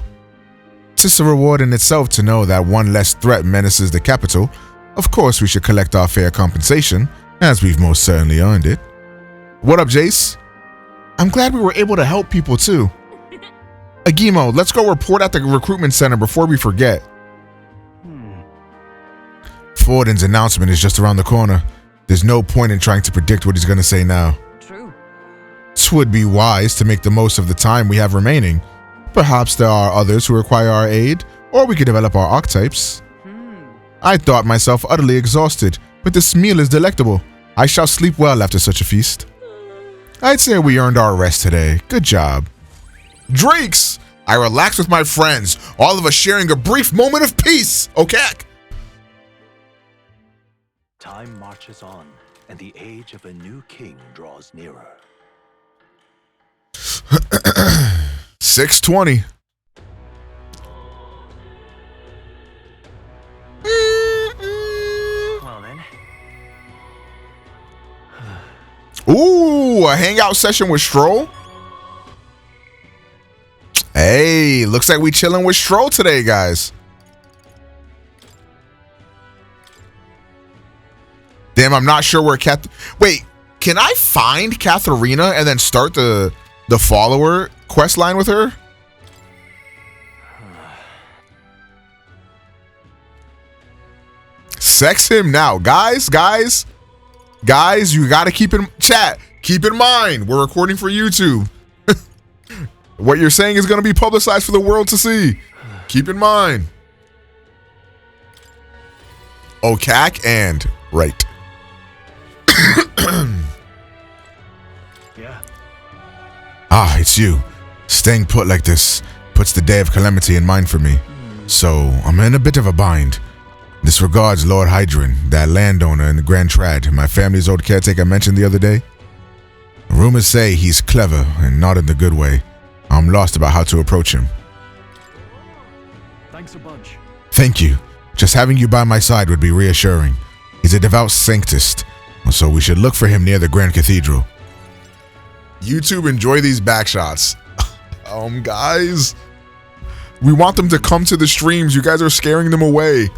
It's a reward in itself to know that one less threat menaces the capital. Of course, we should collect our fair compensation, as we've most certainly earned it. What up, Jace? I'm glad we were able to help people too. Agimo, let's go report at the recruitment center before we forget. Forden's announcement is just around the corner. There's no point in trying to predict what he's going to say now. True. Twould be wise to make the most of the time we have remaining. Perhaps there are others who require our aid, or we could develop our archetypes. I thought myself utterly exhausted, but this meal is delectable. I shall sleep well after such a feast. I'd say we earned our rest today. Good job. Drakes! I relaxed with my friends, all of us sharing a brief moment of peace. Okay. Time marches on, and the age of a new king draws nearer. 6:20. Well then. Ooh, a hangout session with Stroll. Hey, looks like we chilling with Stroll today, guys. Damn, I'm not sure where Wait, Can I find Katharina and then start the follower quest line with her? Sex him now. Guys, you gotta keep in chat. Keep in mind, we're recording for YouTube. What you're saying is gonna be publicized for the world to see. Keep in mind. Okak and right. Yeah. Ah, it's you. Staying put like this puts the day of calamity in mind for me. So I'm in a bit of a bind. This regards Lord Hydran, that landowner in the Grand Trad my family's old caretaker mentioned the other day. Rumors say he's clever and not in the good way. I'm lost about how to approach him. Thanks a bunch. Thank you. Just having you by my side would be reassuring. He's a devout sanctist, so we should look for him near the Grand Cathedral. YouTube, enjoy these backshots. Guys, we want them to come to the streams. You guys are scaring them away.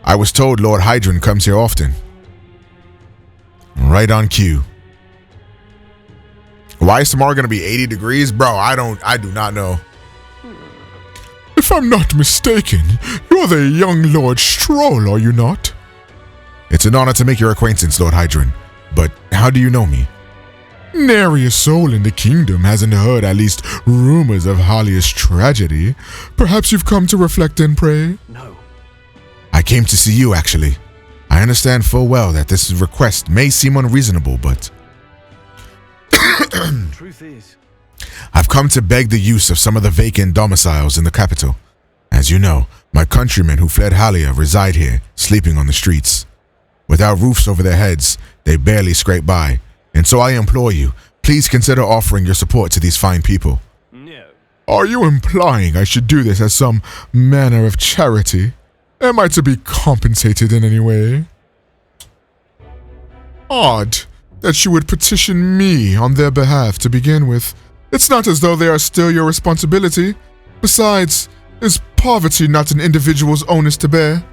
I was told Lord Hydran comes here often. Right on cue. Why is tomorrow going to be 80 degrees? Bro, I do not know. If I'm not mistaken, you're the young Lord Stroll, are you not? It's an honor to make your acquaintance, Lord Hydran. But how do you know me? Nary a soul in the kingdom hasn't heard at least rumors of Halia's tragedy. Perhaps you've come to reflect and pray? No. I came to see you, actually. I understand full well that this request may seem unreasonable, but... Truth is, I've come to beg the use of some of the vacant domiciles in the capital. As you know, my countrymen who fled Halia reside here, sleeping on the streets. Without roofs over their heads, they barely scrape by. And so I implore you, please consider offering your support to these fine people. no. Are you implying I should do this as some manner of charity? Am I to be compensated in any way? Odd that you would petition me on their behalf to begin with. It's not as though they are still your responsibility. Besides, is poverty not an individual's onus to bear?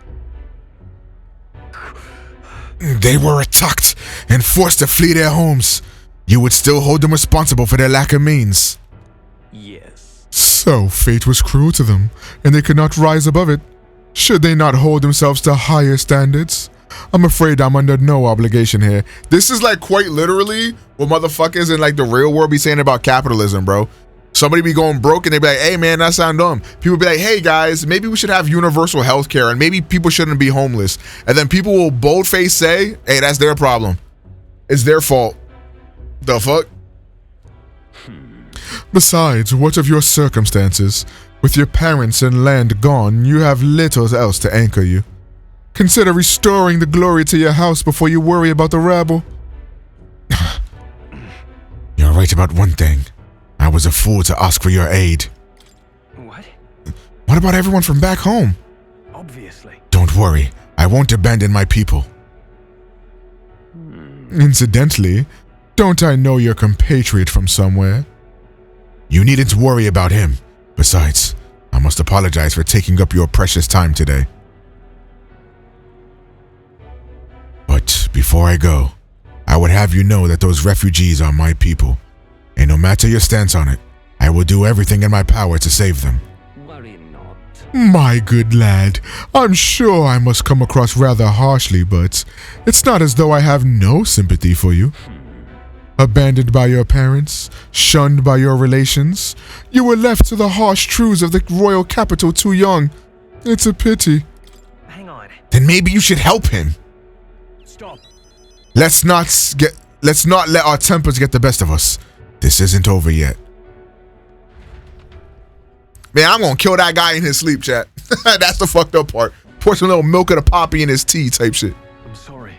They were attacked and forced to flee their homes. You would still hold them responsible for their lack of means. Yes. So fate was cruel to them, and they could not rise above it. Should they not hold themselves to higher standards? I'm afraid I'm under no obligation here. This is like quite literally what motherfuckers in like the real world be saying about capitalism, bro. Somebody be going broke and they be like, hey man, that sound dumb. People be like, hey guys, maybe we should have universal health care and maybe people shouldn't be homeless. And then people will bold-faced say, hey, that's their problem. It's their fault. The fuck? Besides, what of your circumstances? With your parents and land gone, you have little else to anchor you. Consider restoring the glory to your house before you worry about the rabble. You're right about one thing. I was a fool to ask for your aid. What? What about everyone from back home? Obviously. Don't worry, I won't abandon my people. Incidentally, don't I know your compatriot from somewhere? You needn't worry about him. Besides, I must apologize for taking up your precious time today. But before I go, I would have you know that those refugees are my people. And no matter your stance on it, I will do everything in my power to save them. Worry not. My good lad, I'm sure I must come across rather harshly, but it's not as though I have no sympathy for you. Abandoned by your parents, shunned by your relations, you were left to the harsh truths of the royal capital too young. It's a pity. Hang on. Then maybe you should help him. Stop. Let's not let our tempers get the best of us. This isn't over yet. Man, I'm gonna kill that guy in his sleep, chat. That's the fucked up part. Pour some little milk of the poppy in his tea type shit. I'm sorry.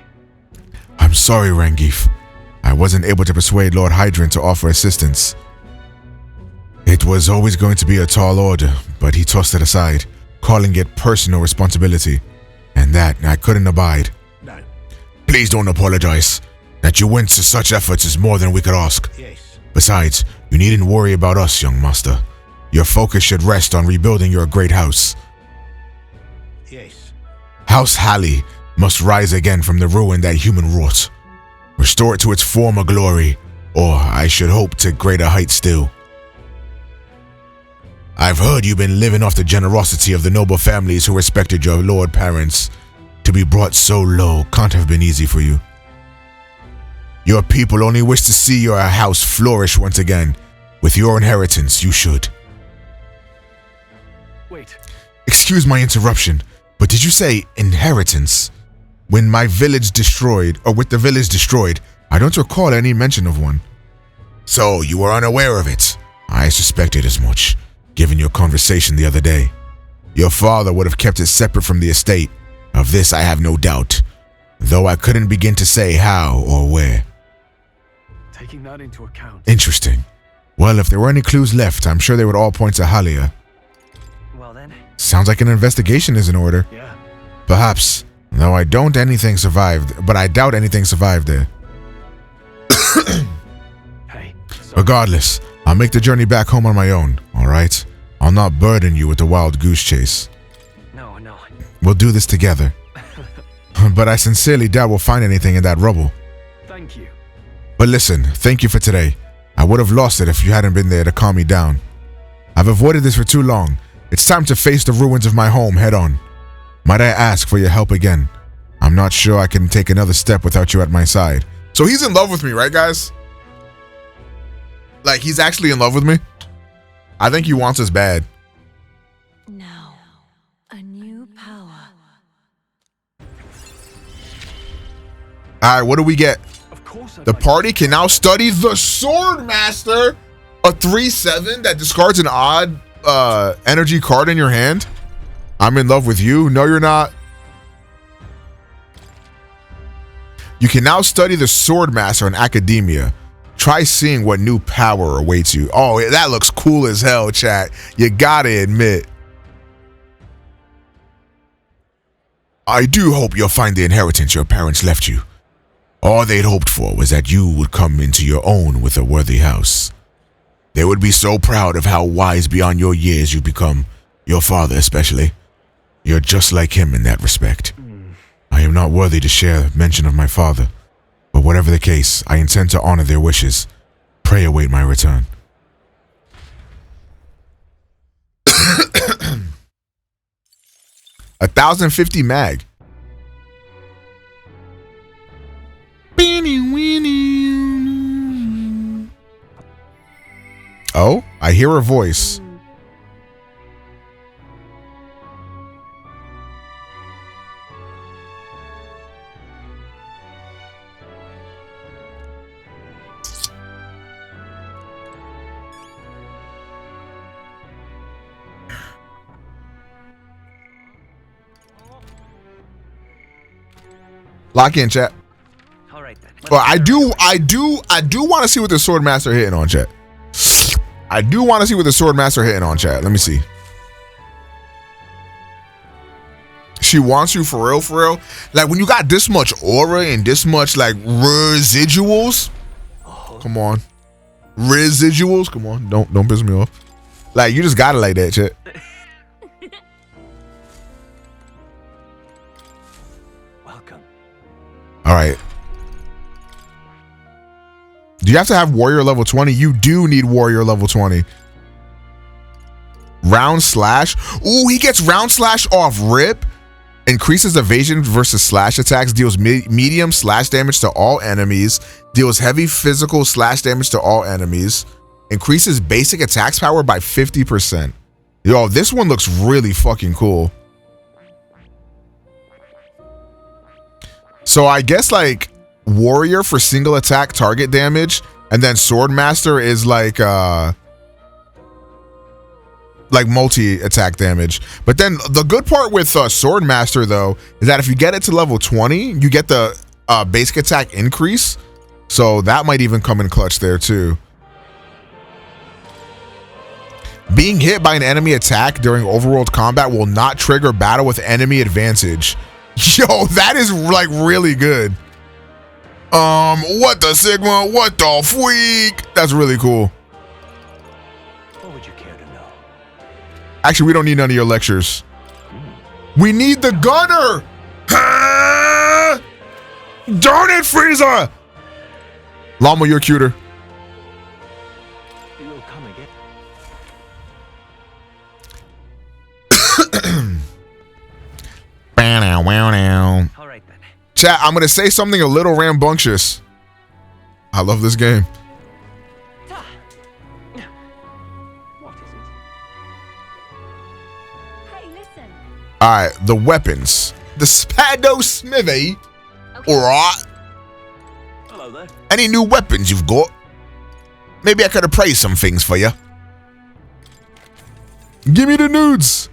I'm sorry, Rangif. I wasn't able to persuade Lord Hydran to offer assistance. It was always going to be a tall order, but he tossed it aside, calling it personal responsibility. And that I couldn't abide. No. Please don't apologize. That you went to such efforts is more than we could ask. Yes. Besides, you needn't worry about us, young master. Your focus should rest on rebuilding your great house. Yes. House Halia must rise again from the ruin that human wrought. Restore it to its former glory, or I should hope to greater heights still. I've heard you've been living off the generosity of the noble families who respected your lord parents. To be brought so low can't have been easy for you. Your people only wish to see your house flourish once again. With your inheritance, you should. Wait. Excuse my interruption, but did you say inheritance? When my village destroyed, or with the village destroyed, I don't recall any mention of one. So you were unaware of it. I suspected as much, given your conversation the other day. Your father would have kept it separate from the estate. Of this I have no doubt, though I couldn't begin to say how or where. Taking that into account. Interesting. Well, if there were any clues left, I'm sure they would all point to Halia. Well then. Sounds like an investigation is in order. Yeah. Perhaps, though I doubt anything survived there. Hey. Regardless, I'll make the journey back home on my own, alright? I'll not burden you with the wild goose chase. No. We'll do this together. But I sincerely doubt we'll find anything in that rubble. Thank you. But listen, thank you for today. I would have lost it if you hadn't been there to calm me down. I've avoided this for too long. It's time to face the ruins of my home head on. Might I ask for your help again? I'm not sure I can take another step without you at my side. So he's in love with me, right, guys? Like, he's actually in love with me? I think he wants us bad. Now, a new power. All right, what do we get? Of course. The party can now study the Sword Master, a 3/7 that discards an odd energy card in your hand. I'm in love with you. No, you're not. You can now study the Sword Master in academia. Try seeing what new power awaits you. Oh, that looks cool as hell, chat. You gotta admit. I do hope you'll find the inheritance your parents left you. All they'd hoped for was that you would come into your own with a worthy house. They would be so proud of how wise beyond your years you've become, your father especially. You're just like him in that respect. I am not worthy to share mention of my father, but whatever the case, I intend to honor their wishes. Pray await my return. $1,050 mag. Oh, I hear a voice. Lock in, chat. All right then. Well, I do want to see what the Sword Master hitting on, chat. I do want to see what the Sword Master hitting on, chat. Let me see. She wants you for real, for real. Like when you got this much aura and this much like residuals. Come on, residuals. Come on, don't piss me off. Like you just got it like that, chat. All right. Do you have to have warrior level 20? You do need warrior level 20. Round slash. Ooh, he gets round slash off rip. Increases evasion versus slash attacks. Deals medium slash damage to all enemies. Deals heavy physical slash damage to all enemies. Increases basic attacks power by 50%. Yo, this one looks really fucking cool. So I guess like warrior for single attack target damage, and then sword master is like multi attack damage. But then the good part with sword master though is that if you get it to level 20, you get the basic attack increase. So that might even come in clutch there too. Being hit by an enemy attack during overworld combat will not trigger battle with enemy advantage. Yo, that is like really good. What the Sigma? What the freak? That's really cool. What would you care to know? Actually, we don't need none of your lectures. We need the gunner. Darn it, Frieza! Llama, you're cuter. You'll come again. All right then. Chat, I'm going to say something a little rambunctious. I love this game. What is it? Hey, listen. All right, the weapons. The Spado Smithy. Okay. All right. Hello there. Any new weapons you've got? Maybe I could appraise some things for you. Give me the nudes.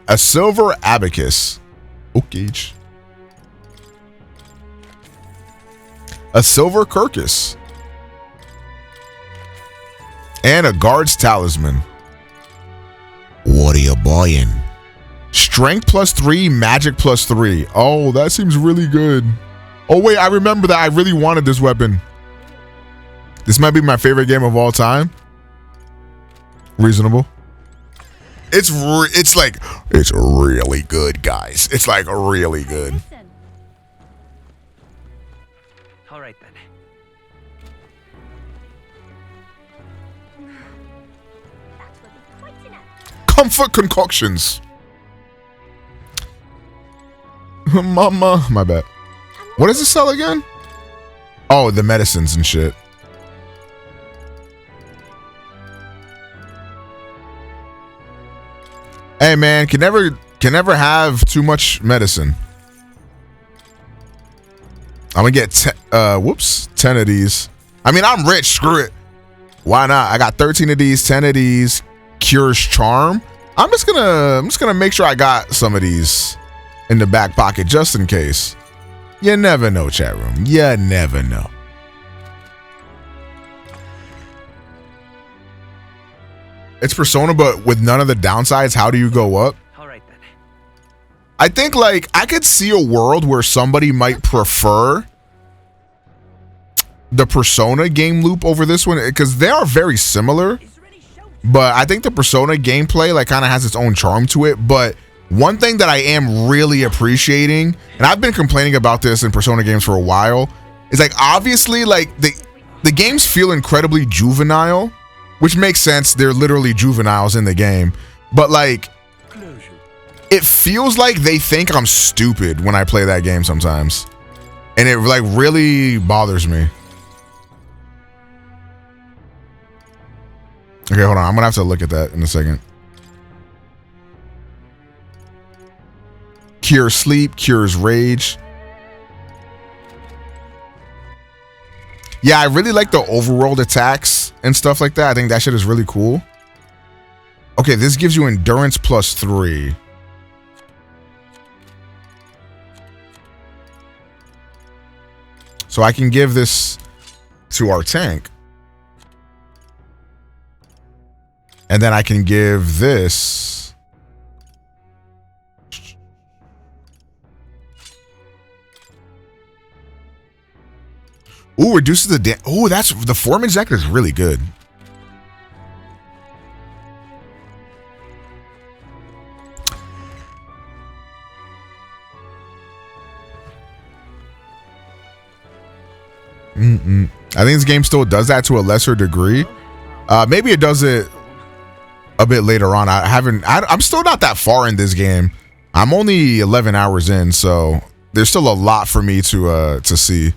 A silver abacus. Okay. A silver Kirkus. And a guard's talisman. What are you buying? Strength +3, magic +3. Oh, that seems really good. Oh, wait, I remember that. I really wanted this weapon. This might be my favorite game of all time. Reasonable. It's really good, guys. It's like really good. Listen. All right then. That will be quite enough. Comfort concoctions. Mama, my bad. What does it sell again? Oh, the medicines and shit. Hey man, can never have too much medicine. I'm gonna get 10 of these. I mean, I'm rich, screw it. Why not? I got 13 of these, 10 of these. Cures charm. I'm just gonna make sure I got some of these in the back pocket just in case. You never know, chat room. You never know. It's Persona, but with none of the downsides. How do you go up? All right then. I think like I could see a world where somebody might prefer the Persona game loop over this one because they are very similar. But I think the Persona gameplay like kind of has its own charm to it. But one thing that I am really appreciating, and I've been complaining about this in Persona games for a while, is like obviously like the games feel incredibly juvenile. Which makes sense. They're literally juveniles in the game. But like, it feels like they think I'm stupid when I play that game sometimes. And it like really bothers me. Okay, hold on. I'm going to have to look at that in a second. Cures sleep, cures rage. Yeah, I really like the overworld attacks and stuff like that. I think that shit is really cool. Okay, this gives you endurance +3. So I can give this to our tank. And then I can give this. Ooh, reduces the oh, that's the form executor is really good. I think this game still does that to a lesser degree. Maybe it does it a bit later on. I'm still not that far in this game. I'm only 11 hours in, so there's still a lot for me to see.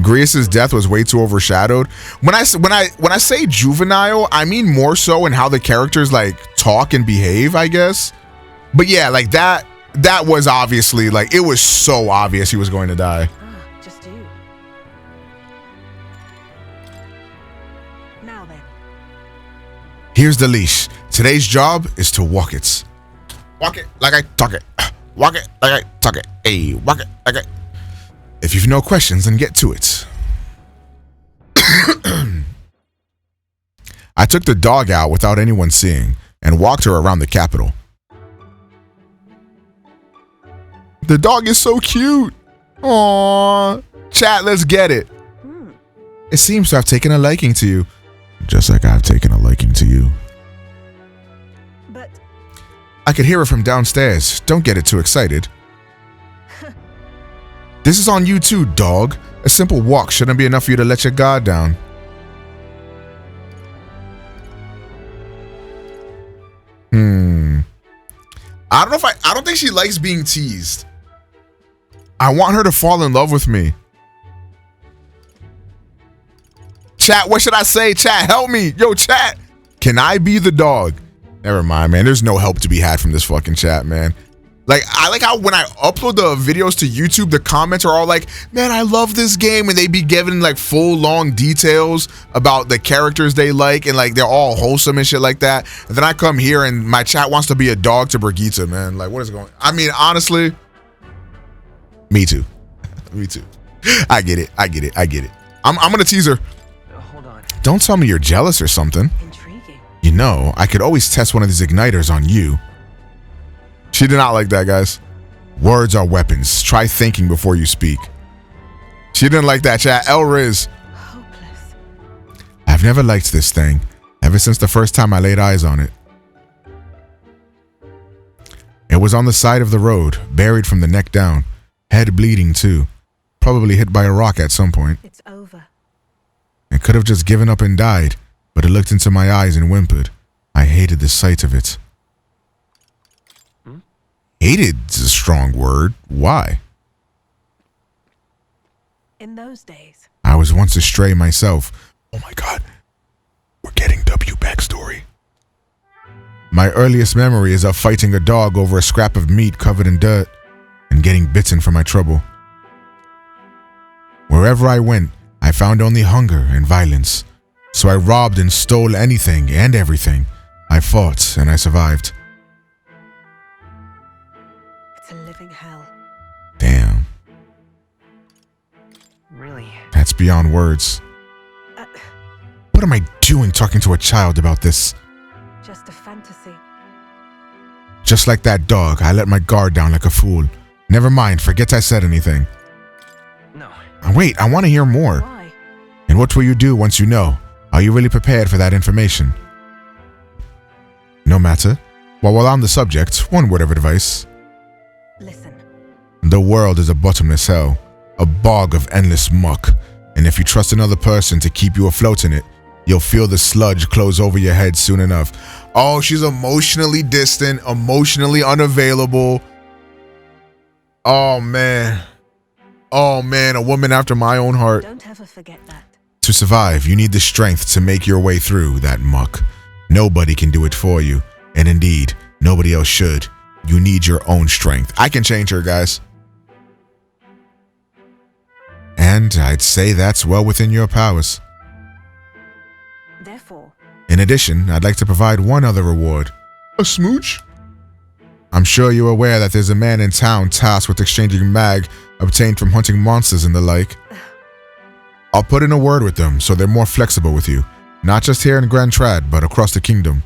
Grievous' death was way too overshadowed. When I say juvenile, I mean more so in how the characters like talk and behave, I guess. But yeah, like that was obviously like it was so obvious he was going to die. Just you. Now then. Here's the leash. Today's job is to walk it. Walk it like I talk it. Walk it like I talk it. Hey, walk it like I. If you've no questions, then get to it. I took the dog out without anyone seeing and walked her around the capital. The dog is so cute. Aww. Chat, let's get it. It seems to have taken a liking to you. Just like I've taken a liking to you. But I could hear it from downstairs. Don't get it too excited. This is on you too, dog. A simple walk shouldn't be enough for you to let your guard down. I don't know if I don't think she likes being teased. I want her to fall in love with me. Chat, what should I say? Chat, help me. Yo, chat. Can I be the dog? Never mind, man. There's no help to be had from this fucking chat, man. Like, I like how when I upload the videos to YouTube, the comments are all like, man, I love this game. And they be giving like full long details about the characters they like. And like, they're all wholesome and shit like that. And then I come here and my chat wants to be a dog to Brigitta, man. Like, what is going on? I mean, honestly, me too. Me too. I get it. I get it. I get it. I'm going to tease her. Hold on. Don't tell me you're jealous or something. Intriguing. You know, I could always test one of these igniters on you. She did not like that, guys. Words are weapons. Try thinking before you speak. She didn't like that, chat. Elriz. Hopeless. I've never liked this thing, ever since the first time I laid eyes on it. It was on the side of the road, buried from the neck down. Head bleeding, too. Probably hit by a rock at some point. It's over. It could have just given up and died, but it looked into my eyes and whimpered. I hated the sight of it. Hated's a strong word. Why? In those days. I was once a stray myself. Oh my god. We're getting W backstory. My earliest memory is of fighting a dog over a scrap of meat covered in dirt and getting bitten for my trouble. Wherever I went, I found only hunger and violence. So I robbed and stole anything and everything. I fought and I survived. It's a living hell. Damn. Really? That's beyond words. What am I doing talking to a child about this? Just a fantasy. Just like that dog, I let my guard down like a fool. Never mind, forget I said anything. No. Wait, I want to hear more. Why? And what will you do once you know? Are you really prepared for that information? No matter. Well, while on the subject, one word of advice. Listen. The world is a bottomless hell, a bog of endless muck, and if you trust another person to keep you afloat in it, you'll feel the sludge close over your head soon enough. Oh, she's emotionally distant, emotionally unavailable. Oh man, a woman after my own heart. Don't ever forget that. To survive, you need the strength to make your way through that muck. Nobody can do it for you, and indeed, nobody else should. You need your own strength. I can change her, guys. And I'd say that's well within your powers. Therefore, In addition, I'd like to provide one other reward. A smooch? I'm sure you're aware that there's a man in town tasked with exchanging mag obtained from hunting monsters and the like. I'll put in a word with them so they're more flexible with you, not just here in Grand Trad, but across the kingdom.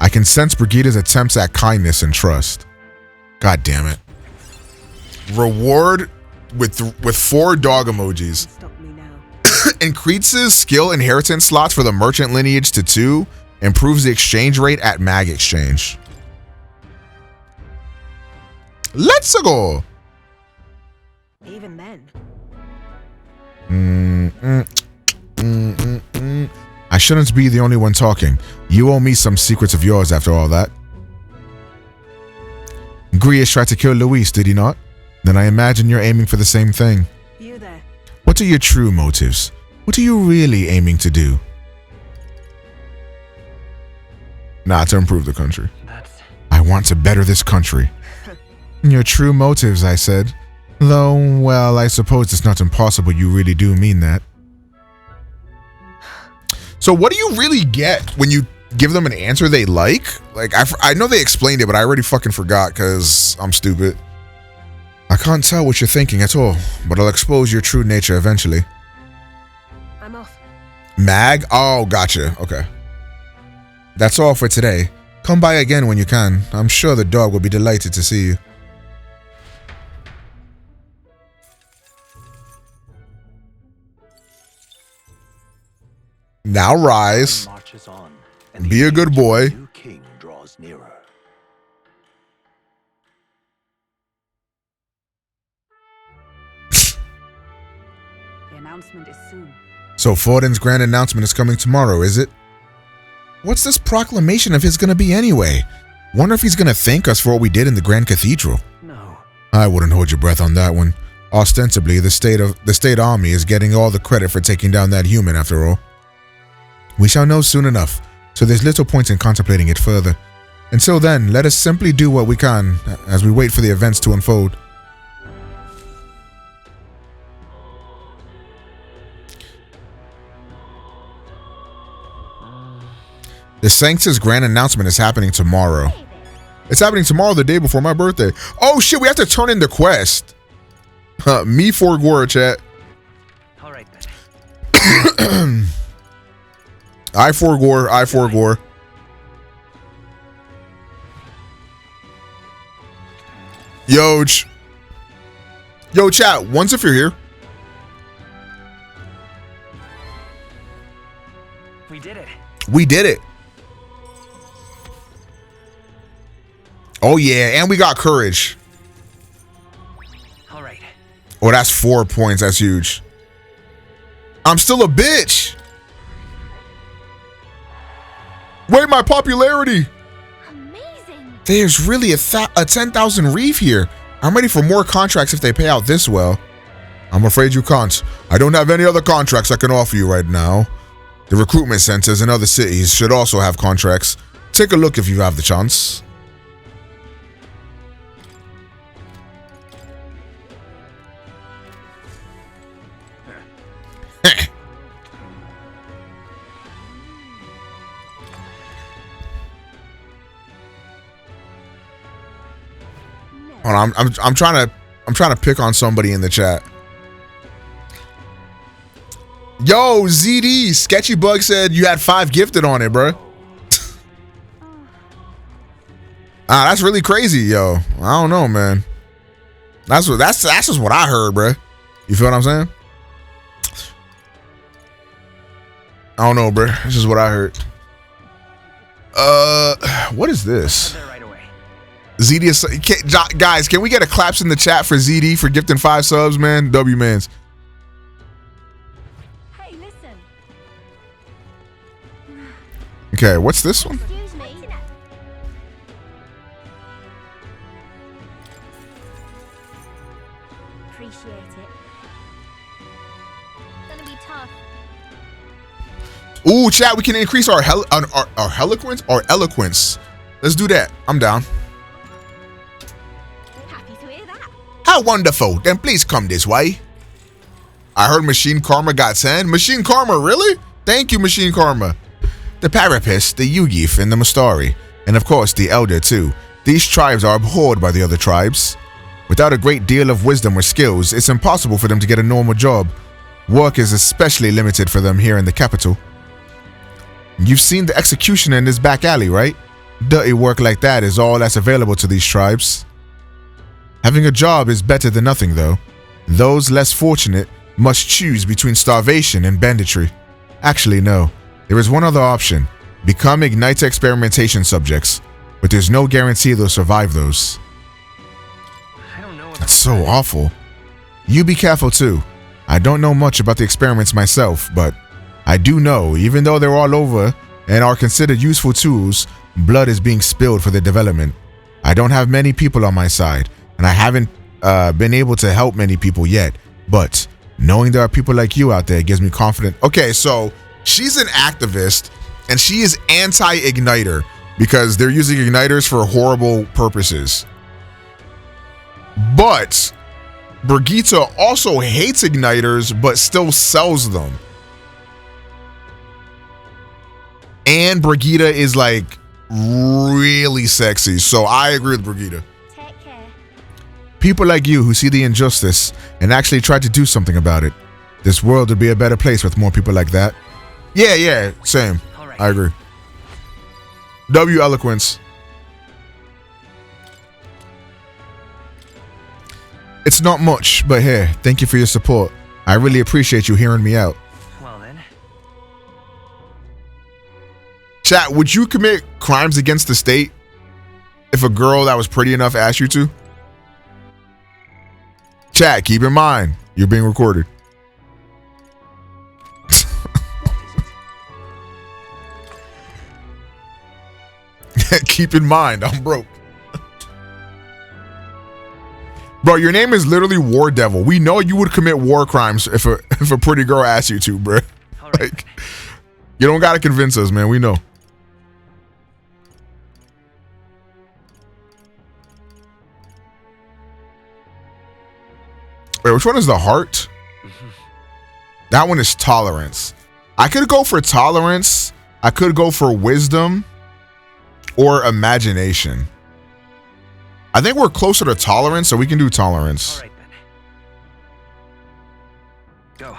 I can sense Brigitta's attempts at kindness and trust. God damn it. Reward with 4 dog emojis. stop me now. Increases skill inheritance slots for the merchant lineage to 2. Improves the exchange rate at mag exchange. Let's go. Even then. I shouldn't be the only one talking. You owe me some secrets of yours after all that. Grius tried to kill Luis, did he not? Then I imagine you're aiming for the same thing. You there. What are your true motives? What are you really aiming to do? Not to improve the country. I want to better this country. Your true motives, I said. Though, well, I suppose it's not impossible you really do mean that. So what do you really get when you give them an answer they like? Like, I know they explained it, but I already fucking forgot because I'm stupid. I can't tell what you're thinking at all, but I'll expose your true nature eventually. I'm off. Mag? Oh, gotcha. Okay. That's all for today. Come by again when you can. I'm sure the dog will be delighted to see you. Now rise. Marches on, and Be the a good age of boy. the new king draws nearer. announcement is soon. So Forden's grand announcement is coming tomorrow, is it? What's this proclamation of his gonna be anyway? Wonder if he's gonna thank us for what we did in the Grand Cathedral. No. I wouldn't hold your breath on that one. Ostensibly, the state army is getting all the credit for taking down that human after all. We shall know soon enough, so there's little point in contemplating it further. Until then, let us simply do what we can as we wait for the events to unfold. The Sanctus grand announcement is happening tomorrow. It's happening tomorrow, the day before my birthday. Oh shit, we have to turn in the quest. Me for Gora, chat. All right then. I for Gore. Yo, chat, once if you're here. We did it. We did it. Oh yeah, and we got courage. All right. Oh, that's 4 points. That's huge. I'm still a bitch. Wait, my popularity. Amazing. There's really a 10,000 reef here. I'm ready for more contracts if they pay out this well. I'm afraid you can't. I don't have any other contracts I can offer you right now. The recruitment centers in other cities should also have contracts. Take a look if you have the chance. Hold on, I'm trying to pick on somebody in the chat. Yo, ZD, Sketchy Bug said you had 5 gifted on it, bro. That's really crazy, yo. I don't know, man. That's just what I heard, bro. You feel what I'm saying? I don't know, bro. This is what I heard. What is this? ZD, guys, can we get a claps in the chat for ZD for gifting 5 subs, man? W mans. Hey, listen. Okay, what's this one? Excuse me. Appreciate it. Gonna be tough. Ooh, chat, we can increase our eloquence. Let's do that. I'm down. Happy to hear that. How wonderful. Then please come this way. I heard Machine Karma got 10. Machine Karma, really? Thank you, Machine Karma. The Parapist, the Yugif, and the Mustari. And of course, the Elder, too. These tribes are abhorred by the other tribes. Without a great deal of wisdom or skills, it's impossible for them to get a normal job. Work is especially limited for them here in the capital. You've seen the executioner in this back alley, right? Dirty work like that is all that's available to these tribes. Having a job is better than nothing, though. Those less fortunate must choose between starvation and banditry. Actually, no. There is one other option. Become Igniter experimentation subjects. But there's no guarantee they'll survive those. I don't know. That's so awful. You be careful, too. I don't know much about the experiments myself, but I do know, even though they're all over and are considered useful tools, blood is being spilled for their development. I don't have many people on my side, and I haven't been able to help many people yet, but knowing there are people like you out there gives me confidence. Okay, so she's an activist, and she is anti-Igniter because they're using Igniters for horrible purposes. But Brigita also hates Igniters, but still sells them. And Brigita is like really sexy, so I agree with Brigita. Take care. People like you who see the injustice and actually try to do something about it. This world would be a better place with more people like that. Yeah, same. All right. I agree. W eloquence. It's not much, but here, thank you for your support. I really appreciate you hearing me out. Well then. Chat, would you commit crimes against the state if a girl that was pretty enough asked you to? Chat, keep in mind, you're being recorded. Keep in mind, I'm broke. Bro, your name is literally War Devil. We know you would commit war crimes if a pretty girl asked you to, bro. Like, you don't gotta convince us, man. We know. Wait, which one is the heart? That one is tolerance. I could go for tolerance. I could go for wisdom or imagination. I think we're closer to tolerance, so we can do tolerance. All right, then. Go.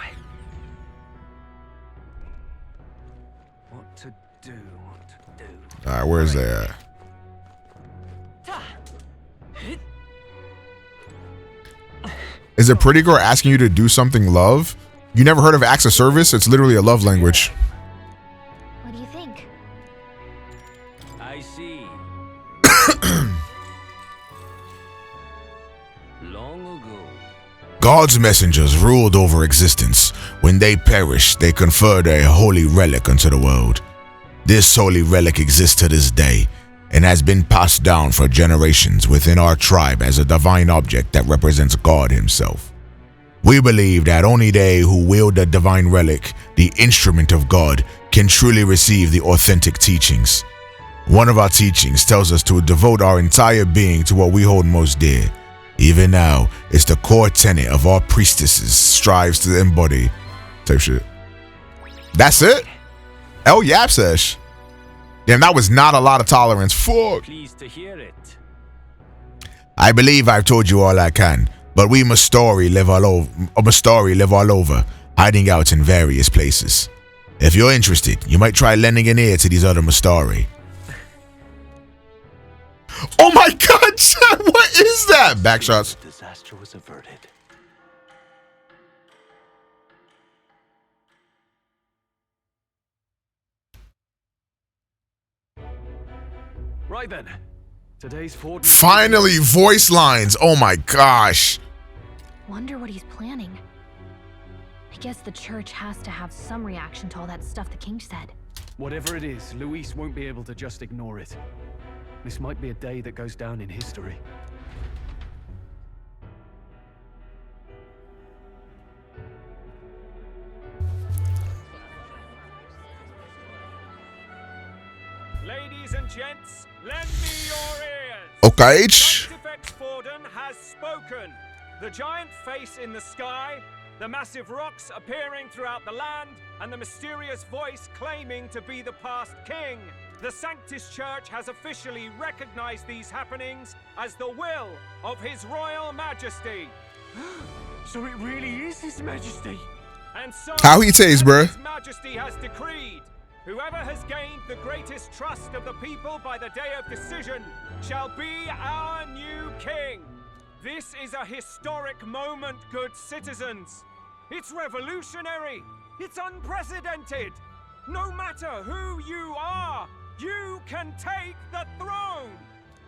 What to do? What to do? All right, where's that at? Is a pretty girl asking you to do something love? You never heard of acts of service? It's literally a love language. What do you think? I see. Long ago. God's messengers ruled over existence. When they perished, they conferred a holy relic unto the world. This holy relic exists to this day and has been passed down for generations within our tribe as a divine object that represents God himself. We believe that only they who wield the divine relic, the instrument of God, can truly receive the authentic teachings. One of our teachings tells us to devote our entire being to what we hold most dear. Even now, it's the core tenet of our priestesses strives to embody. Type shit. That's it? El Yapsesh. Damn, that was not a lot of tolerance. Fuck. Pleased to hear it. I believe I've told you all I can, but we Mastori live all over, hiding out in various places. If you're interested, you might try lending an ear to these other Mastori. Oh my God, Chad, what is that? Backshots. Disaster was averted. Right then. Today's Ford. Finally, voice lines. Oh my gosh. Wonder what he's planning. I guess the church has to have some reaction to all that stuff the king said. Whatever it is, Luis won't be able to just ignore it. This might be a day that goes down in history. Ladies and gents, lend me your ears. Okay. Pontifex Forden has spoken. The giant face in the sky, the massive rocks appearing throughout the land, and the mysterious voice claiming to be the past king. The Sanctus Church has officially recognized these happenings as the will of His Royal Majesty. So it really is His Majesty. And so, How he tastes, bruh. His Majesty has decreed, whoever has gained the greatest trust of the people by the day of decision shall be our new king. This is a historic moment, good citizens. It's revolutionary. It's unprecedented. No matter who you are, you can take the throne.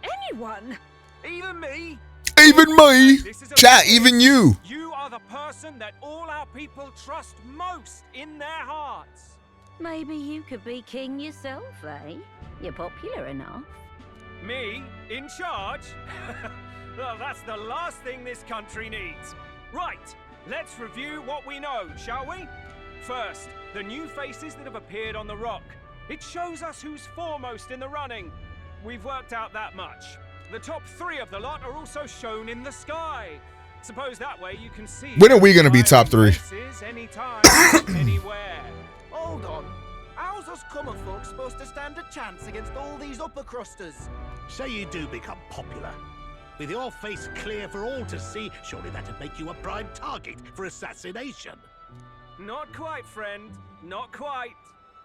Anyone? Even me. Even me. This is a Chat, beginning. even you. You are the person that all our people trust most in their hearts. Maybe you could be king yourself, eh? You're popular enough. Me? In charge? Well, that's the last thing this country needs. Right, let's review what we know, shall we? First, the new faces that have appeared on the rock. It shows us who's foremost in the running. We've worked out that much. The top 3 of the lot are also shown in the sky. Suppose that way you can see. When are we gonna be top 3? Faces anytime, anywhere. Hold on. How's us common folk supposed to stand a chance against all these upper crusters? Say you do become popular. With your face clear for all to see, surely that'd make you a prime target for assassination. Not quite, friend. Not quite.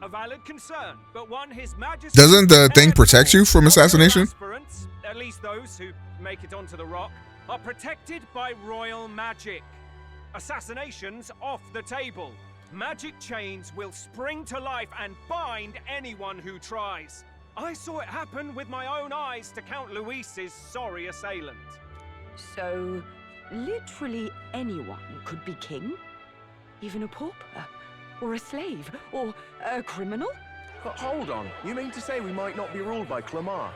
A valid concern, but one His Majesty... Doesn't the thing protect you from assassination? Aspirants, at least those who make it onto the rock, are protected by royal magic. Assassinations off the table. Magic chains will spring to life and bind anyone who tries. I saw it happen with my own eyes to Count Luis's sorry assailant. So, literally anyone could be king? Even a pauper? Or a slave? Or a criminal? Hold on. You mean to say we might not be ruled by Clamar?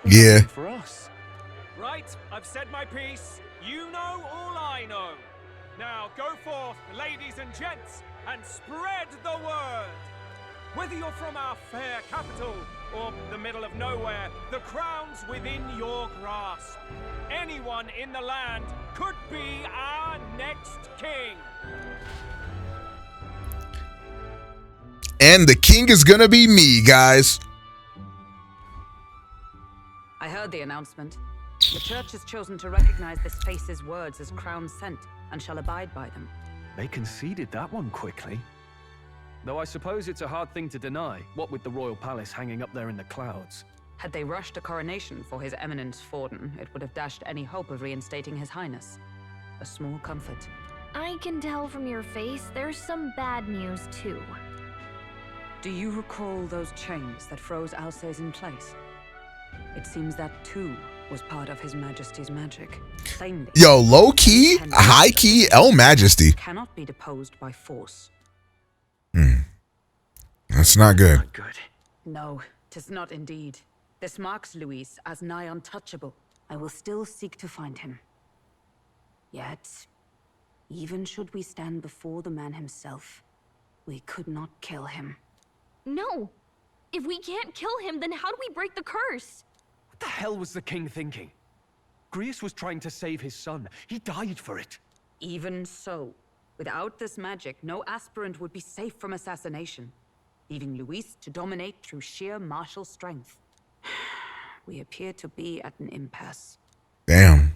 Yeah. For us. Right, I've said my piece. You know all I know. Now go forth, ladies and gents, and spread the word. Whether you're from our fair capital or the middle of nowhere, the crown's within your grasp. Anyone in the land could be our next king. And the king is gonna be me, guys. I heard the announcement. The church has chosen to recognize this face's words as crown sent and shall abide by them. They conceded that one quickly. Though I suppose it's a hard thing to deny, what with the royal palace hanging up there in the clouds. Had they rushed a coronation for His Eminence Forden, it would have dashed any hope of reinstating His Highness. A small comfort. I can tell from your face there's some bad news too. Do you recall those chains that froze Alsace in place? It seems that too was part of His Majesty's magic. Plainly, Yo, low key, high key, El Majesty. Cannot be deposed by force. That's not good. Not good. No, 'tis not indeed. This marks Luis as nigh untouchable. I will still seek to find him. Yet, even should we stand before the man himself, we could not kill him. No! If we can't kill him, then how do we break the curse? What the hell was the king thinking? Grius was trying to save his son. He died for it. Even so, without this magic, no aspirant would be safe from assassination, leaving Luis to dominate through sheer martial strength. We appear to be at an impasse. Damn.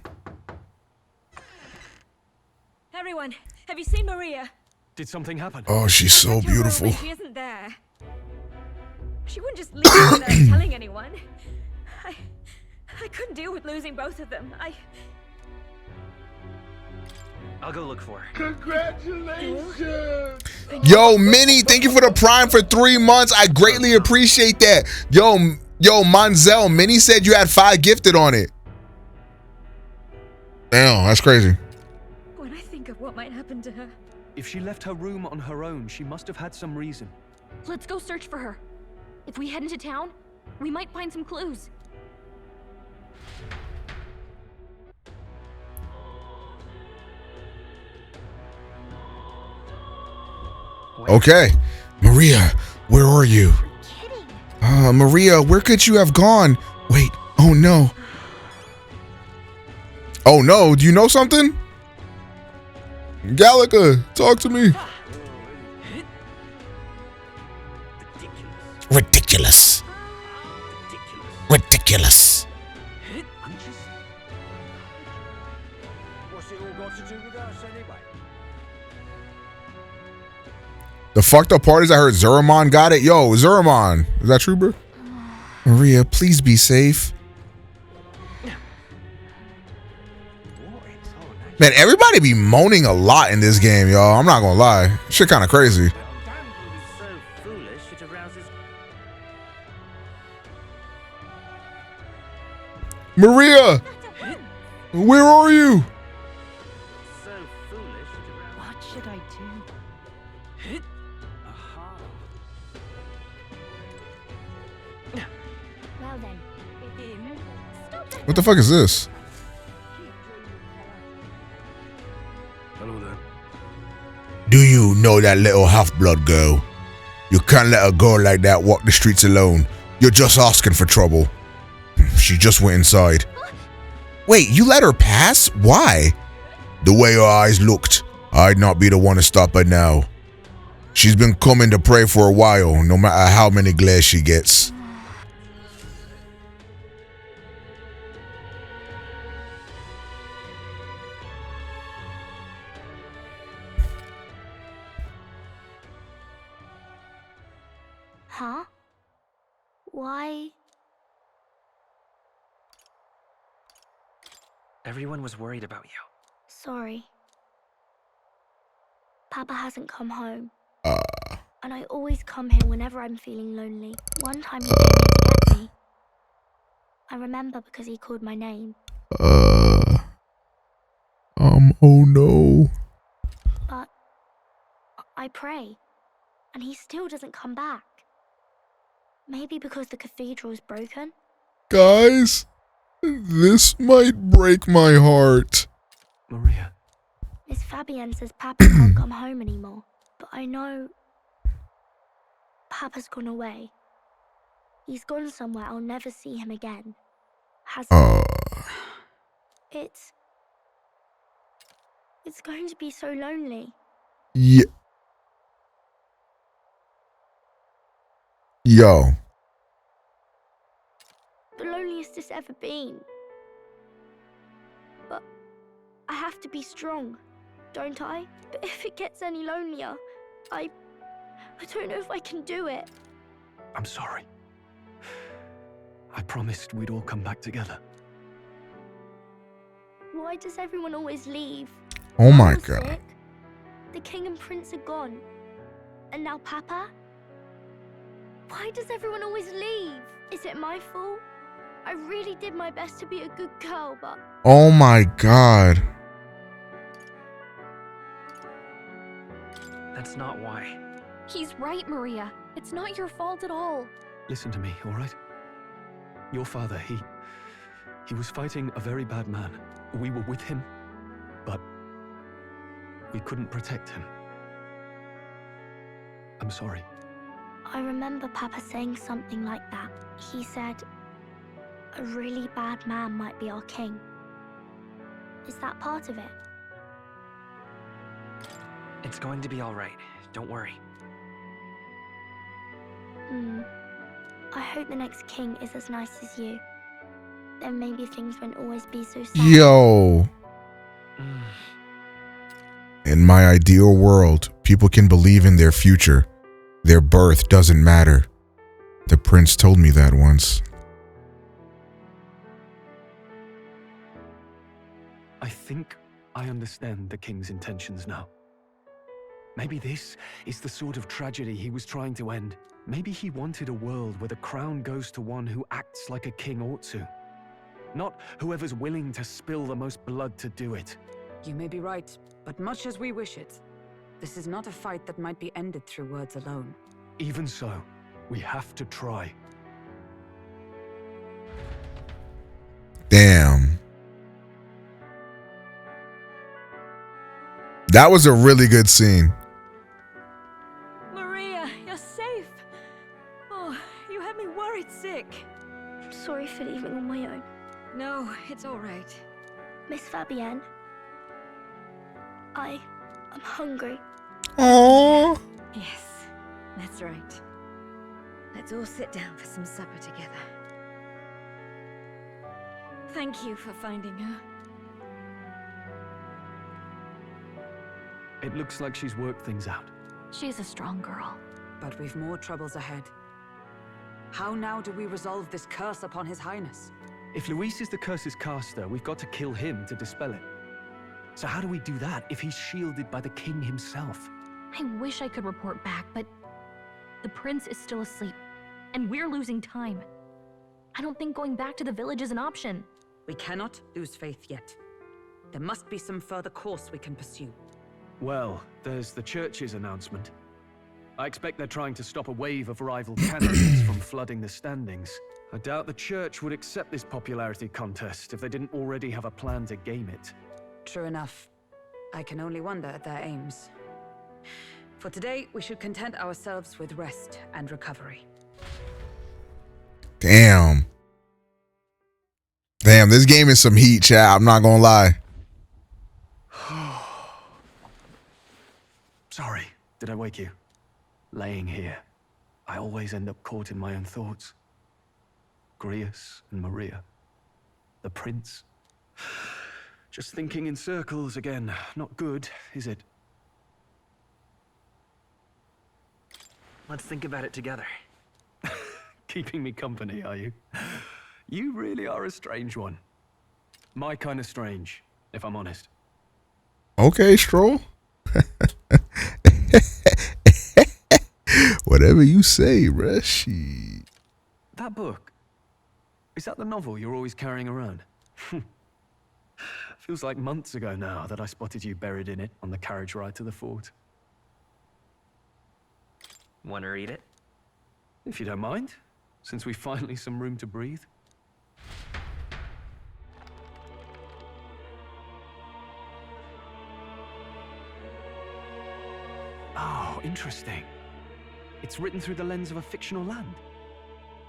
Everyone, have you seen Maria? Did something happen? Oh, she's so beautiful. She isn't there. She wouldn't just leave me without telling anyone. I couldn't deal with losing both of them. I'll go look for her. Congratulations! Yo, Minnie, thank you for the Prime for 3 months. I greatly appreciate that. Yo, Monzel, Minnie said you had 5 gifted on it. Damn, that's crazy. When I think of what might happen to her. If she left her room on her own, she must have had some reason. Let's go search for her. If we head into town, we might find some clues. Okay. Maria, where are you? Maria, where could you have gone? Wait, oh no. Oh no, do you know something? Gallica, talk to me. Ridiculous. Ridiculous. What's it all got to do with us anyway? The fucked up part is I heard Zuramon got it. Yo, Zuramon, is that true, bro? Maria, please be safe. Man, everybody be moaning a lot in this game, y'all. I'm not gonna lie. Shit kind of crazy. So foolish it arouses. Maria, where are you? So foolish it arouses. What should I do? Aha. Well then. What the fuck is this? Hello there. Do you know that little half-blood girl? You can't let a girl like that walk the streets alone. You're just asking for trouble. She just went inside. Wait, you let her pass? Why? The way her eyes looked, I'd not be the one to stop her now. She's been coming to pray for a while, no matter how many glares she gets. Huh? Why? Everyone was worried about you. Sorry. Papa hasn't come home. And I always come here whenever I'm feeling lonely. One time he came here to get me. I remember because he called my name. Oh no. But I pray, and he still doesn't come back. Maybe because the cathedral is broken? Guys, this might break my heart. Maria. Miss Fabienne says Papa can't come home anymore, but I know Papa's gone away. He's gone somewhere I'll never see him again. It's going to be so lonely. Yeah. Yo. The loneliest it's ever been. But I have to be strong, don't I? But if it gets any lonelier, I don't know if I can do it. I'm sorry. I promised we'd all come back together. Why does everyone always leave? Oh my I'm God. sick. The king and prince are gone. And now Papa? Why does everyone always leave? Is it my fault? I really did my best to be a good girl, but... Oh my God. That's not why. He's right, Maria. It's not your fault at all. Listen to me, all right? Your father, he was fighting a very bad man. We were with him, but we couldn't protect him. I'm sorry. I remember Papa saying something like that. He said, a really bad man might be our king. Is that part of it? It's going to be all right. Don't worry. I hope the next king is as nice as you. Then maybe things won't always be so sad. Yo. In my ideal world, people can believe in their future. Their birth doesn't matter. The prince told me that once. I think I understand the king's intentions now. Maybe this is the sort of tragedy he was trying to end. Maybe he wanted a world where the crown goes to one who acts like a king ought to. Not whoever's willing to spill the most blood to do it. You may be right, but much as we wish it, this is not a fight that might be ended through words alone. Even so, we have to try. Damn. That was a really good scene. Maria, you're safe. Oh, you had me worried sick. I'm sorry for leaving on my own. No, it's all right. Miss Fabienne, I'm hungry. Aww. Yes, that's right. Let's all sit down for some supper together. Thank you for finding her. It looks like she's worked things out. She's a strong girl. But we've more troubles ahead. How now do we resolve this curse upon His Highness? If Luis is the curse's caster, we've got to kill him to dispel it. So how do we do that if he's shielded by the king himself? I wish I could report back, but the prince is still asleep, and we're losing time. I don't think going back to the village is an option. We cannot lose faith yet. There must be some further course we can pursue. Well, there's the church's announcement. I expect they're trying to stop a wave of rival candidates from flooding the standings. I doubt the church would accept this popularity contest if they didn't already have a plan to game it. True enough. I can only wonder at their aims. For today, we should content ourselves with rest and recovery. Damn. Damn, this game is some heat, chat. I'm not gonna lie. Sorry, did I wake you? Laying here, I always end up caught in my own thoughts. Grius and Maria. The prince. Just thinking in circles again. Not good, is it? Let's think about it together. Keeping me company, are you? You really are a strange one. My kind of strange, if I'm honest. Okay, Stroll. Whatever you say, bruh. Shit. That book, is that the novel you're always carrying around? Feels like months ago now that I spotted you buried in it on the carriage ride to the fort. Want to read it? If you don't mind. since we finally some room to breathe. Oh, interesting. It's written through the lens of a fictional land.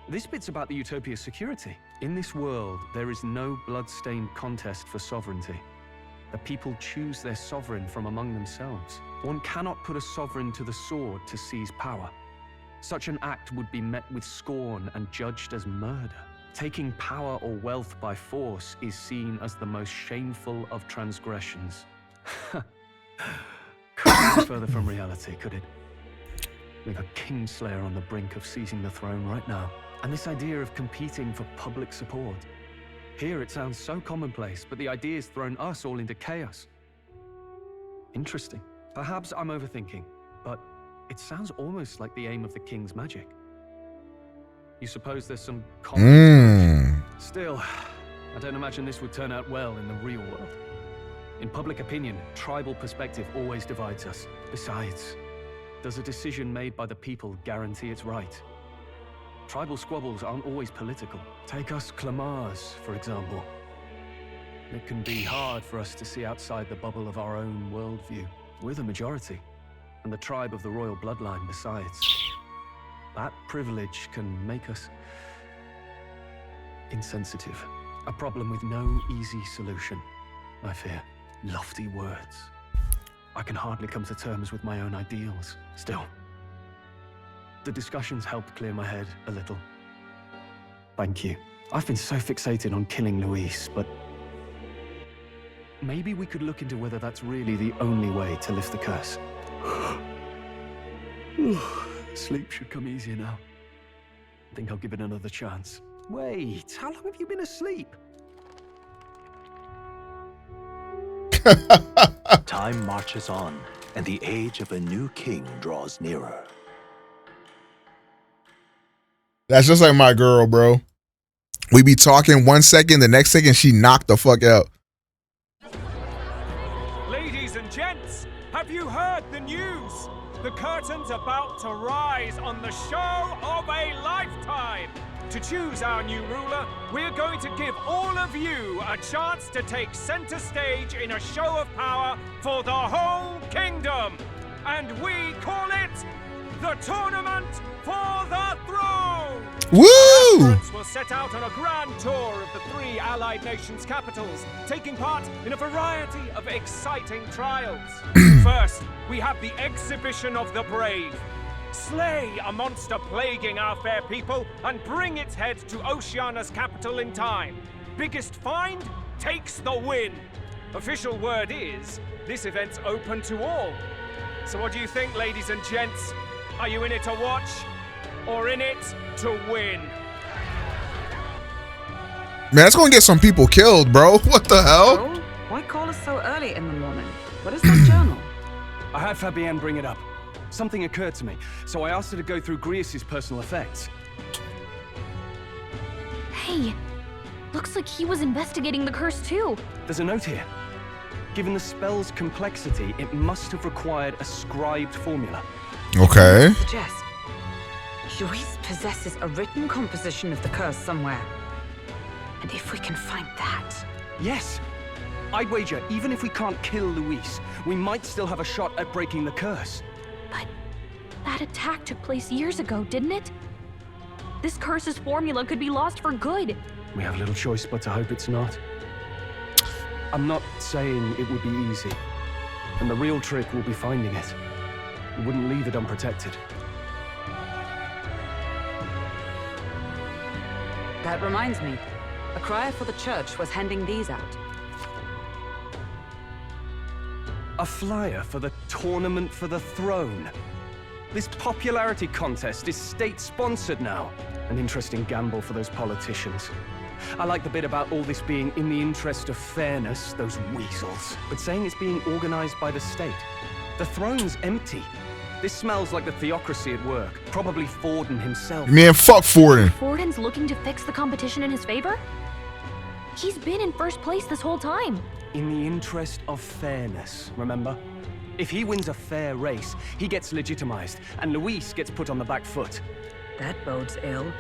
This bit's about the Utopia's security. In this world, there is no blood-stained contest for sovereignty. The people choose their sovereign from among themselves. One cannot put a sovereign to the sword to seize power. Such an act would be met with scorn and judged as murder. Taking power or wealth by force is seen as the most shameful of transgressions. Couldn't be further from reality, could it? We've a Kingslayer on the brink of seizing the throne right now. And this idea of competing for public support. Here it sounds so commonplace, but the idea's thrown us all into chaos. Interesting. Perhaps I'm overthinking, but it sounds almost like the aim of the king's magic. You suppose there's some common Still, I don't imagine this would turn out well in the real world. In public opinion, tribal perspective always divides us. Besides, does a decision made by the people guarantee it's right? Tribal squabbles aren't always political. Take us Clamars, for example. It can be hard for us to see outside the bubble of our own worldview. We're the majority, and the tribe of the royal bloodline besides. That privilege can make us insensitive. A problem with no easy solution, I fear. Lofty words. I can hardly come to terms with my own ideals. Still, the discussions helped clear my head a little. Thank you. I've been so fixated on killing Luis, but maybe we could look into whether that's really the only way to lift the curse. Sleep should come easier now. I think I'll give it another chance. Wait, how long have you been asleep? Time marches on, and the age of a new king draws nearer. That's just like my girl, bro. We be talking 1 second, the next second she knocked the fuck out. Ladies and gents, have you heard the news? The curtain's about to rise on the show of a lifetime. To choose our new ruler, we're going to give all of you a chance to take center stage in a show of power for the whole kingdom. And we call it the Tournament for the Throne! Woo! Our will set out on a grand tour of the 3 allied nations' capitals, taking part in a variety of exciting trials. First, we have the Exhibition of the Brave. Slay a monster plaguing our fair people and bring its head to Oceania's capital in time. Biggest find takes the win. Official word is, this event's open to all. So what do you think, ladies and gents? Are you in it to watch, or in it to win? Man, that's gonna get some people killed, bro. What the hell? Oh, why call us so early in the morning? What is that journal? I had Fabienne bring it up. Something occurred to me, so I asked her to go through Grius' personal effects. Hey, looks like he was investigating the curse too. There's a note here. Given the spell's complexity, it must have required a scribed formula. Okay. Suggest Luis possesses a written composition of the curse somewhere. And if we can find that... Yes. I'd wager, even if we can't kill Luis, we might still have a shot at breaking the curse. But that attack took place years ago, didn't it? This curse's formula could be lost for good. We have little choice but to hope it's not. I'm not saying it would be easy. And the real trick will be finding it. We wouldn't leave it unprotected. That reminds me. A crier for the church was handing these out. A flyer for the Tournament for the Throne. This popularity contest is state-sponsored now. An interesting gamble for those politicians. I like the bit about all this being in the interest of fairness, those weasels. But saying it's being organized by the state. The throne's empty. This smells like the theocracy at work. Probably Forden himself. Man, fuck Forden. Forden's looking to fix the competition in his favor? He's been in first place this whole time. In the interest of fairness, remember? If he wins a fair race, he gets legitimized, and Luis gets put on the back foot. That bodes ill.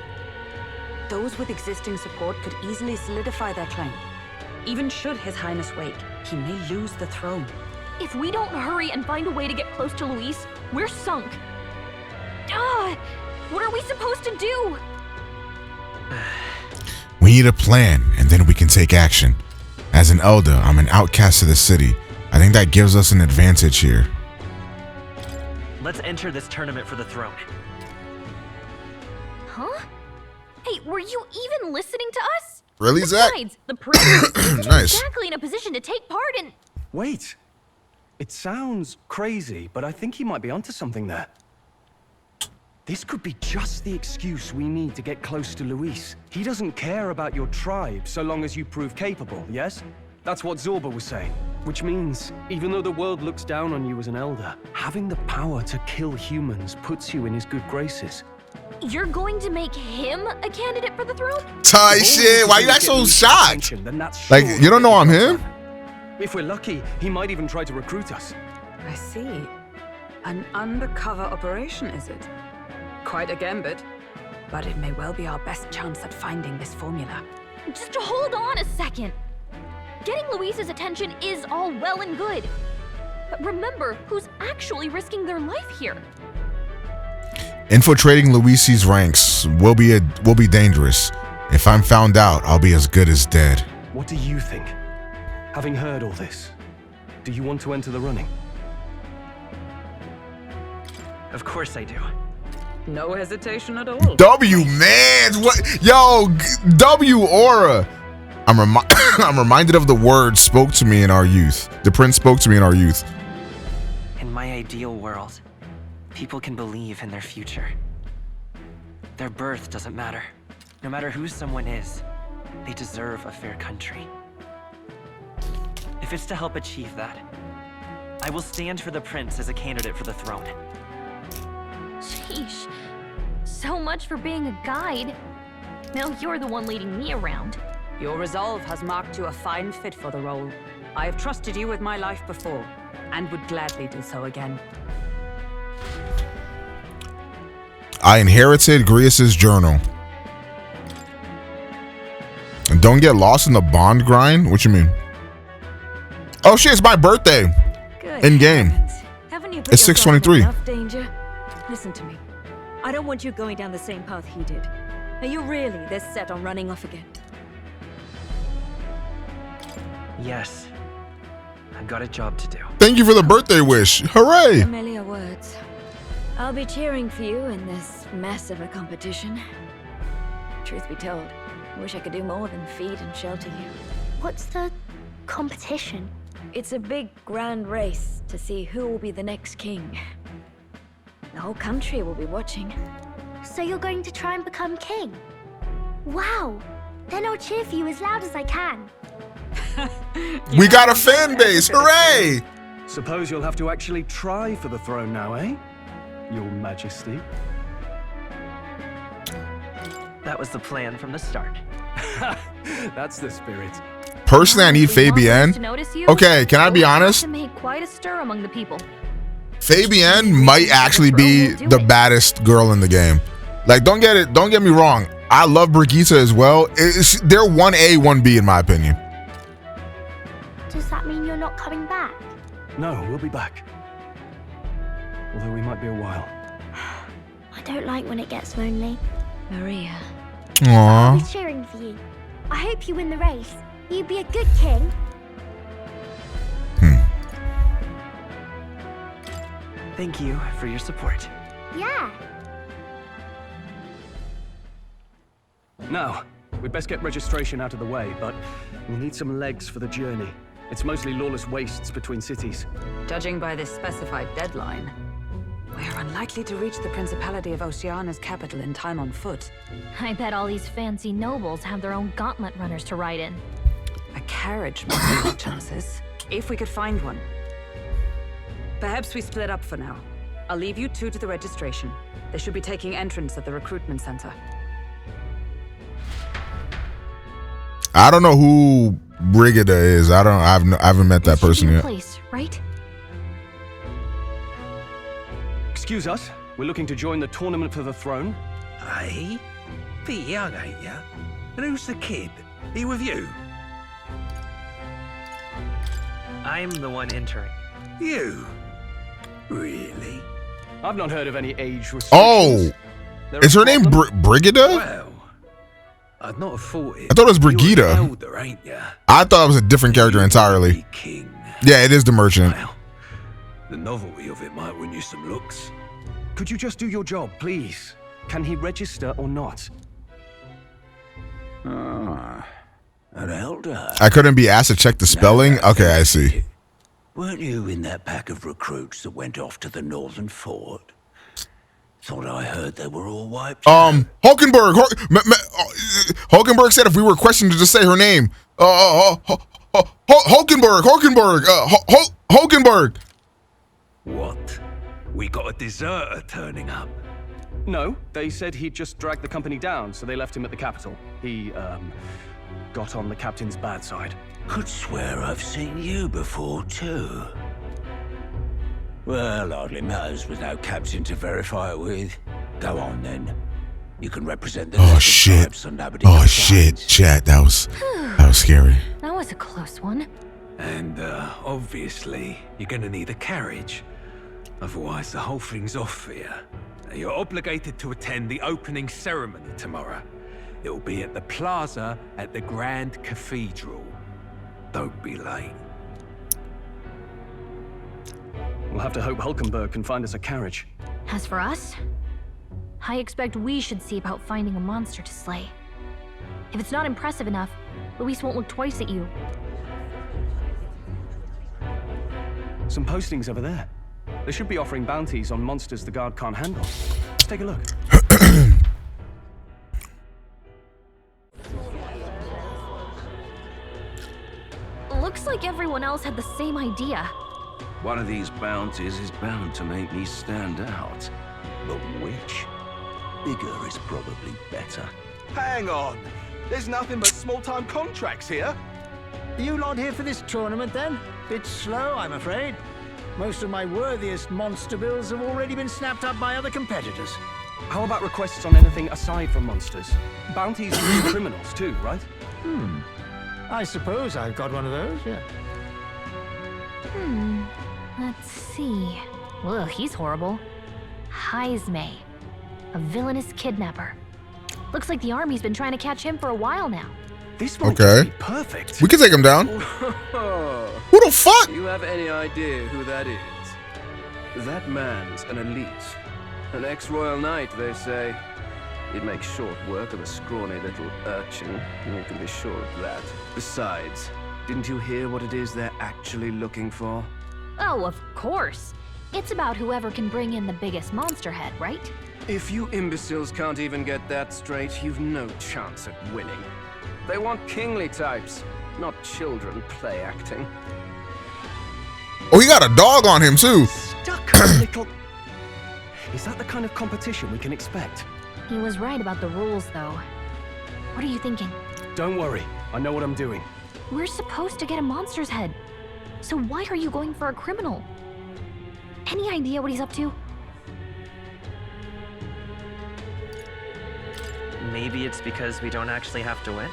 Those with existing support could easily solidify their claim. Even should His Highness wake, he may lose the throne. If we don't hurry and find a way to get close to Luis, we're sunk. What are we supposed to do? We need a plan, and then we can take action. As an elder, I'm an outcast of the city. I think that gives us an advantage here. Let's enter this tournament for the throne. Huh? Hey, were you even listening to us? Really, Zach? Besides, the prince isn't Nice. exactly in a position to take part in... Wait. It sounds crazy, but I think he might be onto something there. This could be just the excuse we need to get close to Luis. He doesn't care about your tribe so long as you prove capable, yes? That's what Zorba was saying. Which means, even though the world looks down on you as an elder, having the power to kill humans puts you in his good graces. You're going to make him a candidate for the throne? Tight shit. Why you act so shocked? Like, you don't know I'm him? If we're lucky, he might even try to recruit us. I see. An undercover operation, is it? Quite a gambit, but it may well be our best chance at finding this formula. Just hold on a second. Getting Luis's attention is all well and good. But remember who's actually risking their life here. Infiltrating Luisi's ranks will be dangerous. If I'm found out, I'll be as good as dead. What do you think? Having heard all this, do you want to enter the running? Of course I do. No hesitation at all. W man, what? Yo, W aura. I'm reminded of the words spoke to me in our youth. The prince spoke to me in our youth. In my ideal world, people can believe in their future. Their birth doesn't matter. No matter who someone is, they deserve a fair country. If it's to help achieve that, I will stand for the prince as a candidate for the throne. Sheesh. So much for being a guide. Now you're the one leading me around. Your resolve has marked you a fine fit for the role. I have trusted you with my life before, and would gladly do so again. I inherited Grius's journal. And don't get lost in the bond grind? What you mean? Oh shit, it's my birthday. Good In game. Haven't you put It's yourself in 6:23. enough danger? Listen to me. I don't want you going down the same path he did. Are you really this set on running off again? Yes. I've got a job to do. Thank you for the birthday wish. Hooray! Familiar words. I'll be cheering for you in this mess of a competition. Truth be told, I wish I could do more than feed and shelter you. What's the competition? It's a big, grand race to see who will be the next king. The whole country will be watching. So you're going to try and become king? Wow! Then I'll cheer for you as loud as I can. We got a fan base. Hooray! Suppose you'll have to actually try for the throne now, eh? Your Majesty. That was the plan from the start. That's the spirit. Personally, I need Fabienne. To notice you, Okay, can I be we'll have honest? to make quite a stir among the people. Fabienne might actually be the baddest girl in the game. Like, don't get me wrong. I love Brigita as well. They're 1A, 1B in my opinion. Does that mean you're not coming back? No, we'll be back. Although we might be a while. I don't like when it gets lonely. Maria. I'll Aww. be cheering for you. I hope you win the race. You'd be a good king. Thank you for your support. Yeah. Now, we'd best get registration out of the way, but we'll need some legs for the journey. It's mostly lawless wastes between cities. Judging by this specified deadline, we're unlikely to reach the Principality of Oceana's capital in time on foot. I bet all these fancy nobles have their own gauntlet runners to ride in. A carriage might be our chances, if we could find one. Perhaps we split up for now. I'll leave you two to the registration. They should be taking entrance at the recruitment center. I don't know who Brigida is. I haven't met that person yet. Place, right? Excuse us, we're looking to join the tournament for the throne. Aye? Bit young, ain't ya? And who's the kid? He with you? I'm the one entering. You? Really? I've not heard of any age restrictions. Oh, is her name Brigitta? Well, I'd not have thought it. I thought it was Brigita. You're elder, ain't ya? I thought it was a different character entirely. King. Yeah, it is the merchant. Well, the novelty of it might win you some looks. Could you just do your job, please? Can he register or not? Ah, an elder. I couldn't be asked to check the spelling? Okay, I see. Weren't you in that pack of recruits that went off to the northern fort? Thought I heard they were all wiped. Hulkenberg. Hulkenberg said if we were questioned to just say her name. Hulkenberg. Hulkenberg. What? We got a deserter turning up. No, they said he'd just dragged the company down, so they left him at the capital. He, got on the captain's bad side. Could swear I've seen you before, too. Well, hardly matters with no captain to verify it with. Go on, then. You can represent the tribes so nobody complains. Chat, that was scary. That was a close one. And, obviously, you're gonna need a carriage. Otherwise, the whole thing's off for you. You're obligated to attend the opening ceremony tomorrow. It'll be at the plaza at the Grand Cathedral. Don't be late. We'll have to hope Hulkenberg can find us a carriage. As for us, I expect we should see about finding a monster to slay. If it's not impressive enough, Luis won't look twice at you. Some postings over there. They should be offering bounties on monsters the guard can't handle. Let's take a look. Looks like everyone else had the same idea. One of these bounties is bound to make me stand out. But which? Bigger is probably better. Hang on. There's nothing but small-time contracts here. You lot here for this tournament, then? Bit slow, I'm afraid. Most of my worthiest monster bills have already been snapped up by other competitors. How about requests on anything aside from monsters? Bounties for criminals too, right? I suppose I've got one of those, yeah. Let's see. Ugh, he's horrible. Heisme, a villainous kidnapper. Looks like the army's been trying to catch him for a while now. This might be perfect. We can take him down. Who the fuck? Do you have any idea who that is? That man's an elite. An ex-royal knight, they say. He'd make short work of a scrawny little urchin. You can be sure of that. Besides, didn't you hear what it is they're actually looking for? Oh, of course. It's about whoever can bring in the biggest monster head, right? If you imbeciles can't even get that straight, you've no chance at winning. They want kingly types, not children play acting. Oh, he got a dog on him too. Stuck a little. Is that the kind of competition we can expect? He was right about the rules, though. What are you thinking? Don't worry, I know what I'm doing. We're supposed to get a monster's head. So why are you going for a criminal? Any idea what he's up to? Maybe it's because we don't actually have to win.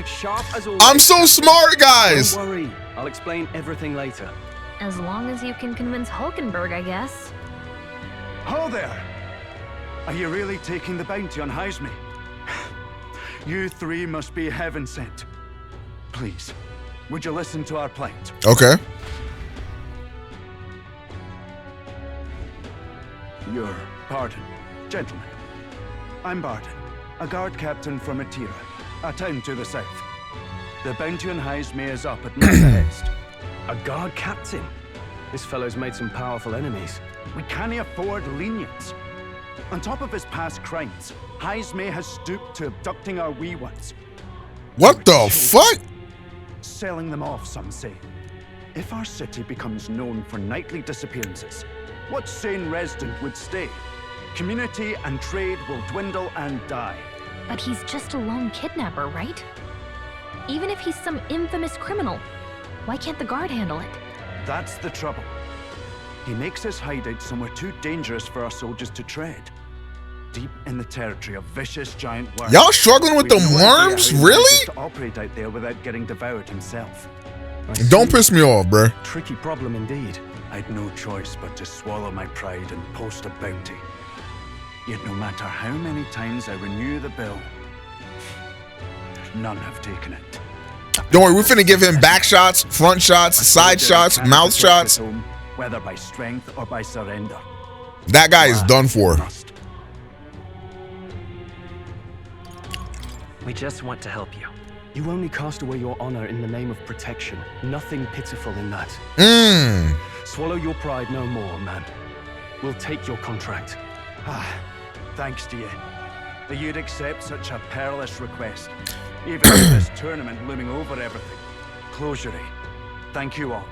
Sharp as always. I'm so smart, guys. Don't worry, I'll explain everything later. As long as you can convince Hulkenberg, I guess. Ho there! Are you really taking the bounty on Heisme? You three must be heaven sent. Please, would you listen to our plight? Okay. Your pardon, gentlemen. I'm Barton, a guard captain from Atira, a town to the south. The bounty on Heisme is up at Northwest. A guard captain? This fellow's made some powerful enemies. We can't afford lenience. On top of his past crimes, Heisme has stooped to abducting our wee ones. What the fuck? Selling them off, some say. If our city becomes known for nightly disappearances, what sane resident would stay? Community and trade will dwindle and die. But he's just a lone kidnapper, right? Even if he's some infamous criminal, why can't the guard handle it? That's the trouble. He makes his hideout somewhere too dangerous for our soldiers to tread. deep in the territory of vicious giant worms. Y'all struggling with We've them no idea worms? how he Really? manages to operate out there without getting devoured himself. Don't piss me off, bruh. Tricky problem indeed. I'd no choice but to swallow my pride and post a bounty. Yet no matter how many times I renew the bill, none have taken it. Don't worry, we're finna give him back shots, front shots, side shots, mouth shots. Home, whether by strength or by surrender. That guy is done for. We just want to help you. You only cast away your honor in the name of protection. Nothing pitiful in that. Swallow your pride no more, man. We'll take your contract. Thanks to you. That you'd accept such a perilous request. Even with this tournament looming over everything. Closure. Thank you all.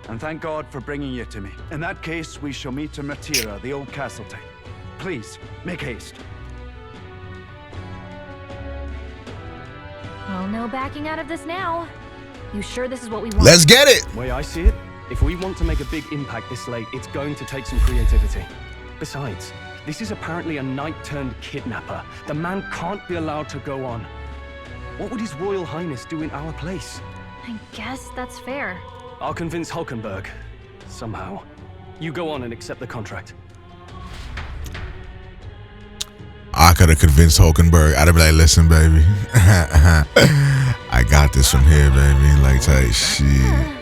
And thank God for bringing you to me. In that case, we shall meet in Matira, the old castle town. Please, make haste. Well, no backing out of this now. You sure this is what we want? Let's get it! The way I see it, if we want to make a big impact this late, it's going to take some creativity. Besides, this is apparently a knight-turned-kidnapper. The man can't be allowed to go on. What would His Royal Highness do in our place? I guess that's fair. I'll convince Hulkenberg. Somehow. You go on and accept the contract. I could have convinced Hulkenberg. I'd have been like, listen, baby. I got this from here, baby. Like, tight shit.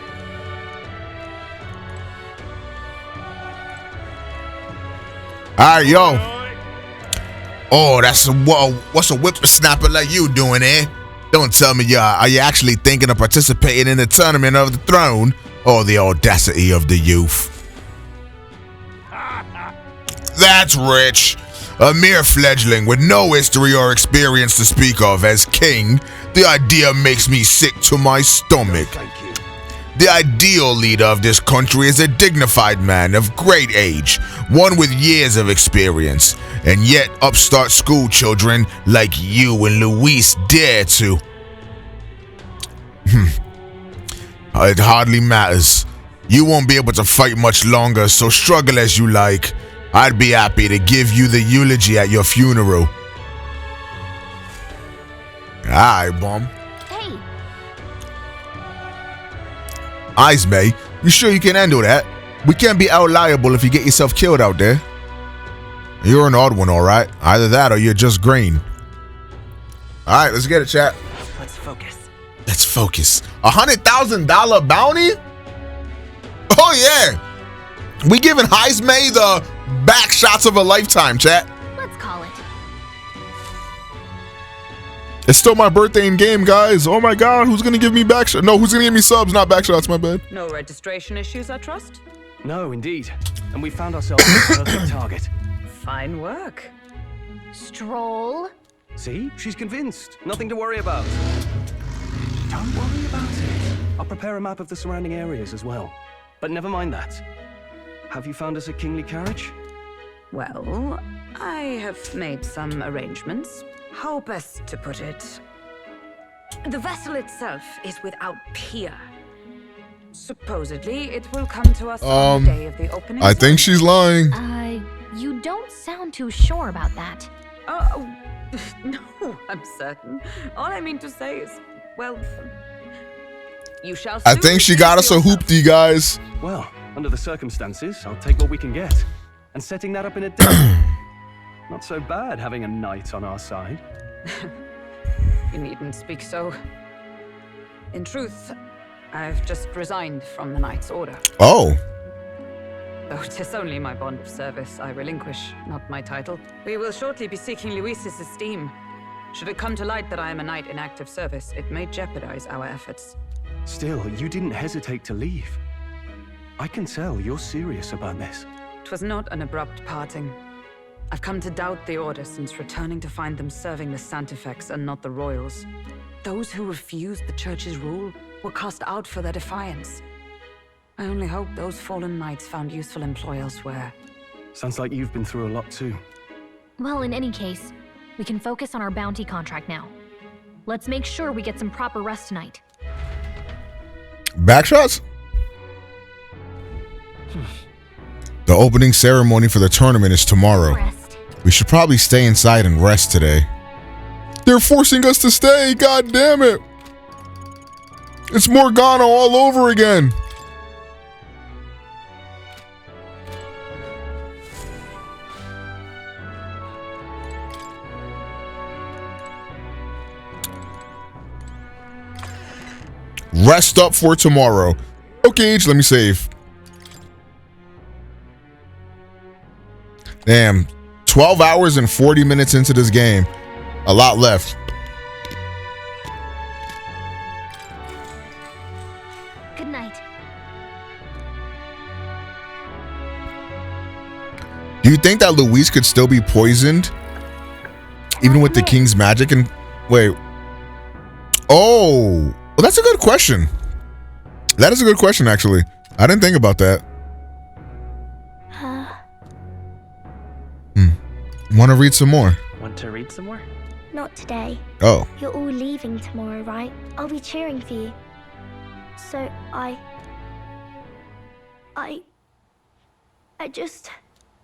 All right, yo. Oh, what's a whippersnapper like you doing, eh? Don't tell me are you actually thinking of participating in the tournament of the throne? Oh, the audacity of the youth. That's rich. A mere fledgling with no history or experience to speak of as king, the idea makes me sick to my stomach. The ideal leader of this country is a dignified man of great age, one with years of experience, and yet upstart school children like you and Luis dare to. It hardly matters. You won't be able to fight much longer, so struggle as you like. I'd be happy to give you the eulogy at your funeral. Alright, bum. Hey. Eyes, May. You sure you can handle that? We can't be out liable if you get yourself killed out there. You're an odd one, alright? Either that or you're just green. Alright, let's get it, chat. Let's focus. Let's focus. $100,000 bounty? Oh, yeah. We giving Heismay the back shots of a lifetime, chat. Let's call it. It's still my birthday in game, guys. Oh my god, who's gonna give me back shots? No, who's gonna give me subs, not back shots, my bad. No registration issues, I trust? No, indeed. And we found ourselves a perfect target. Fine work. Stroll. See? She's convinced. Nothing to worry about. Don't worry about it. I'll prepare a map of the surrounding areas as well. But never mind that. Have you found us a kingly carriage? Well, I have made some arrangements. How best to put it? The vessel itself is without peer. Supposedly, it will come to us on the day of the opening. I think she's lying. You don't sound too sure about that. Oh, no, I'm certain. All I mean to say is, well, you shall. I think she got us a hoopty, guys. Well, under the circumstances, I'll take what we can get. And setting that up in a day. Not so bad having a knight on our side. You needn't speak so. In truth, I've just resigned from the Knight's Order. Oh. Though 'tis only my bond of service I relinquish, not my title. We will shortly be seeking Luis's esteem. Should it come to light that I am a knight in active service, it may jeopardize our efforts. Still, you didn't hesitate to leave. I can tell you're serious about this. 'Twas not an abrupt parting. I've come to doubt the Order since returning to find them serving the Santifex and not the Royals. Those who refused the Church's rule were cast out for their defiance. I only hope those fallen knights found useful employ elsewhere. Sounds like you've been through a lot too. Well, in any case, we can focus on our bounty contract now. Let's make sure we get some proper rest tonight. Backshots? The opening ceremony for the tournament is tomorrow. We should probably stay inside and rest today. They're forcing us to stay, god damn it. It's Morgana all over again. Rest up for tomorrow. Okay, let me save. Damn, 12 hours and 40 minutes into this game. A lot left. Good night. Do you think that Louise could still be poisoned? Even with the king's magic and... Wait. Oh. Well, that's a good question. That is a good question, actually. I didn't think about that. Want to read some more? Want to read some more? Not today. Oh. You're all leaving tomorrow, right? I'll be cheering for you. So I just...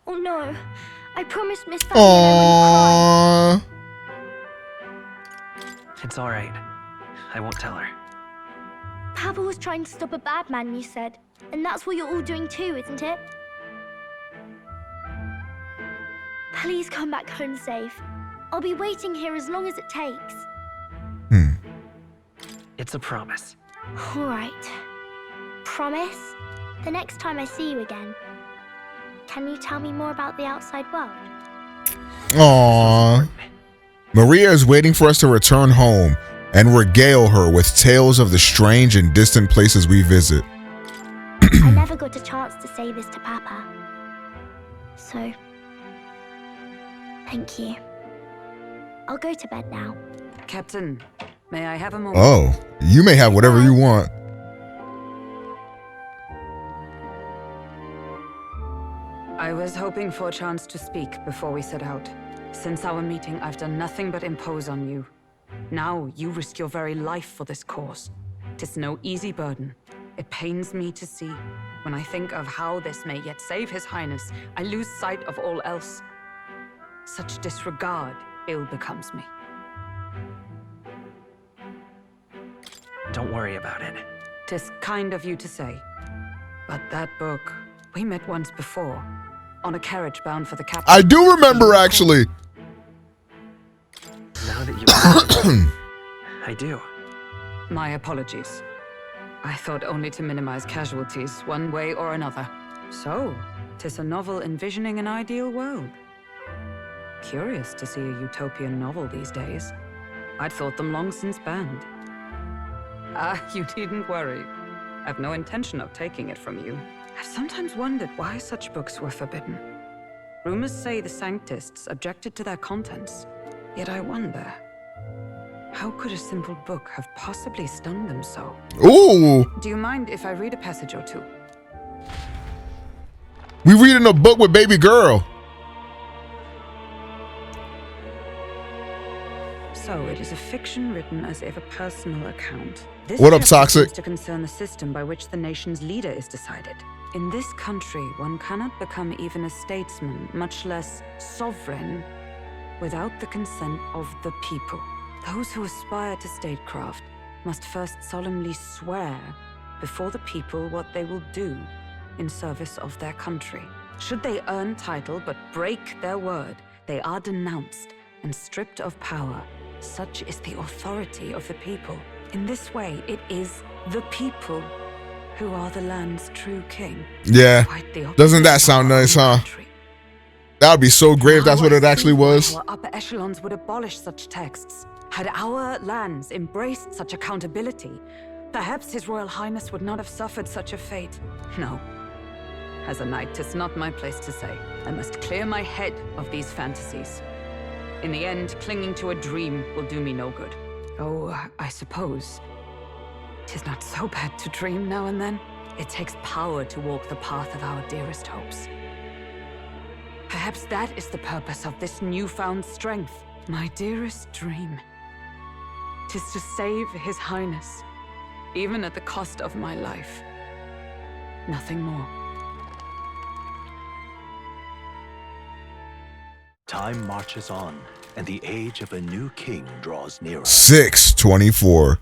Oh no. I promised Miss Fanny I wouldn't cry. It's all right. I won't tell her. Papa was trying to stop a bad man, you said. And that's what you're all doing too, isn't it? Please come back home safe. I'll be waiting here as long as it takes. It's a promise. All right. Promise? The next time I see you again, can you tell me more about the outside world? Aww. Maria is waiting for us to return home and regale her with tales of the strange and distant places we visit. I never got a chance to say this to Papa. So, thank you. I'll go to bed now. Captain, may I have a moment? Oh, you may have whatever you want. I was hoping for a chance to speak before we set out. Since our meeting, I've done nothing but impose on you. Now you risk your very life for this cause. 'Tis no easy burden. It pains me to see. When I think of how this may yet save His Highness, I lose sight of all else. Such disregard ill becomes me. Don't worry about it. 'Tis kind of you to say. But that book, we met once before, on a carriage bound for the capital. I do remember, actually. Now that you I do. My apologies. I thought only to minimize casualties, one way or another. So, 'tis a novel envisioning an ideal world. Curious to see a utopian novel these days. I'd thought them long since banned. You needn't worry. I've no intention of taking it from you. I've sometimes wondered why such books were forbidden. Rumors say the Sanctists objected to their contents. Yet I wonder, how could a simple book have possibly stunned them so? Ooh. Do you mind if I read a passage or two? We reading a book with baby girl. So it is a fiction written as if a personal account. This What up, chapter Toxic? seems to concern the system by which the nation's leader is decided. In this country, one cannot become even a statesman, much less sovereign, without the consent of the people. Those who aspire to statecraft must first solemnly swear before the people what they will do in service of their country. Should they earn title but break their word, they are denounced and stripped of power. Such is the authority of the people. In this way, it is the people who are the land's true king. Yeah. Doesn't that sound nice, huh? That would be so great if that's what it actually was. Our upper echelons would abolish such texts. Had our lands embraced such accountability, perhaps His Royal Highness would not have suffered such a fate. No. As a knight, 'tis not my place to say. I must clear my head of these fantasies. In the end, clinging to a dream will do me no good. Oh, I suppose 'tis not so bad to dream now and then. It takes power to walk the path of our dearest hopes. Perhaps that is the purpose of this newfound strength. My dearest dream. 'Tis to save His Highness, even at the cost of my life. Nothing more. Time marches on, and the age of a new king draws nearer. 6:24.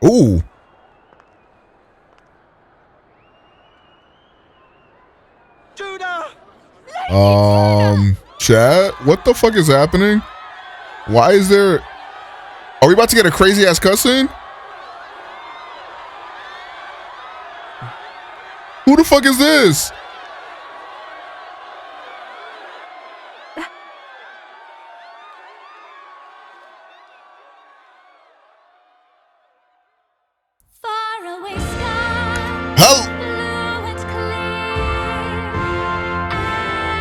Ooh. Chat, what the fuck is happening? Why is there... Are we about to get a crazy ass cutscene? Who the fuck is this? Faraway sky. Help! Blue and clear.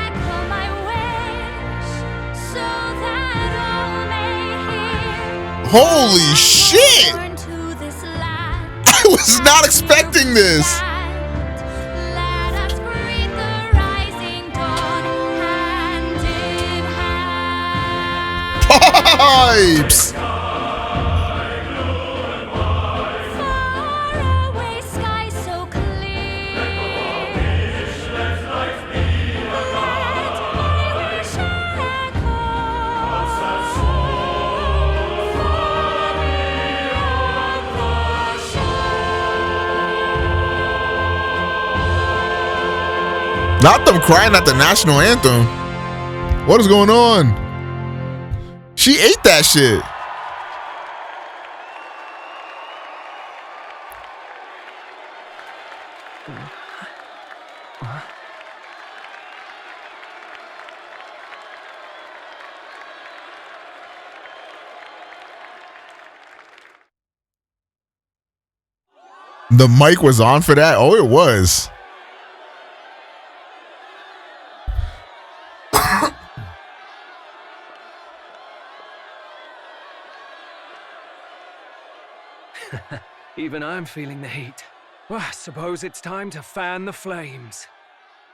Echo my wish, so that all may hear. Holy shit! Turn to this land. I was not expecting this. Let us greet the rising dawn, hand in hand. Pipes! Faraway sky so clear. Let my wish echo far beyond the shore. Not them crying at the national anthem. What is going on? She ate that shit. The mic was on for that? Oh, it was. Even I'm feeling the heat. Well, I suppose it's time to fan the flames.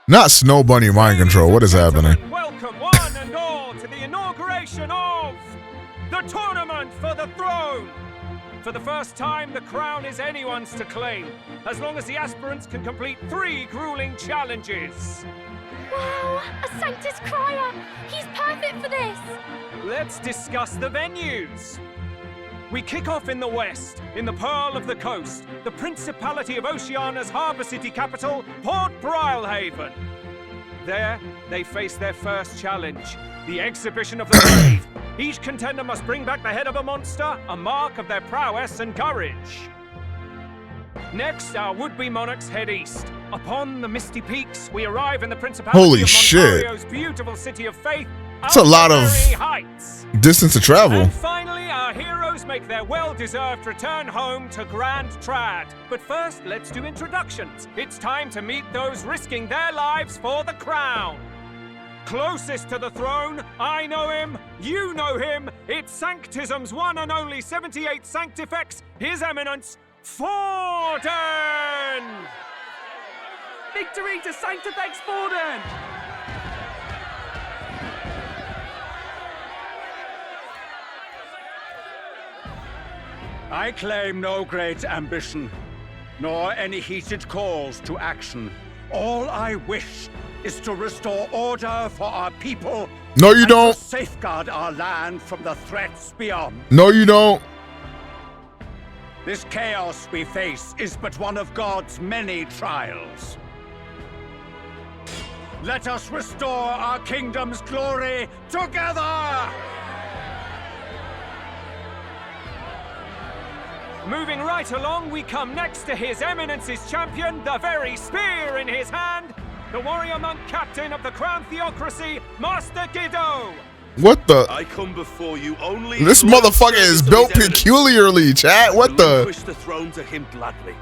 Not Snow Bunny mind control. What is happening? Welcome one and all to the inauguration of the Tournament for the Throne. For the first time, the crown is anyone's to claim, as long as the aspirants can complete 3 grueling challenges. Wow, a Sanctus Crier! He's perfect for this! Let's discuss the venues. We kick off in the west, in the Pearl of the Coast, the Principality of Oceania's harbour city capital, Port Brilehaven. There, they face their first challenge, the exhibition of the brave. Each contender must bring back the head of a monster, a mark of their prowess and courage. Next, our would-be monarchs head east. Upon the misty peaks, we arrive in the Principality Holy of shit. Montario's beautiful city of faith. It's a lot of Heights. distance to travel. And finally, our heroes make their well-deserved return home to Grand Trad. But first, let's do introductions. It's time to meet those risking their lives for the crown. Closest to the throne, I know him, you know him. It's Sanctism's one and only 78th Sanctifex, His Eminence, Forden! Victory to Sanctifex Forden! I claim no great ambition, nor any heated calls to action. All I wish is to restore order for our people. No, you don't. To safeguard our land from the threats beyond. No, you don't. This chaos we face is but one of God's many trials. Let us restore our kingdom's glory together! Moving right along, we come next to His Eminence's champion, the very spear in his hand, the warrior monk captain of the Crown Theocracy, Master Guido. What the? I come before you only. This motherfucker is built peculiarly, chat. What the? Push the throne to him gladly.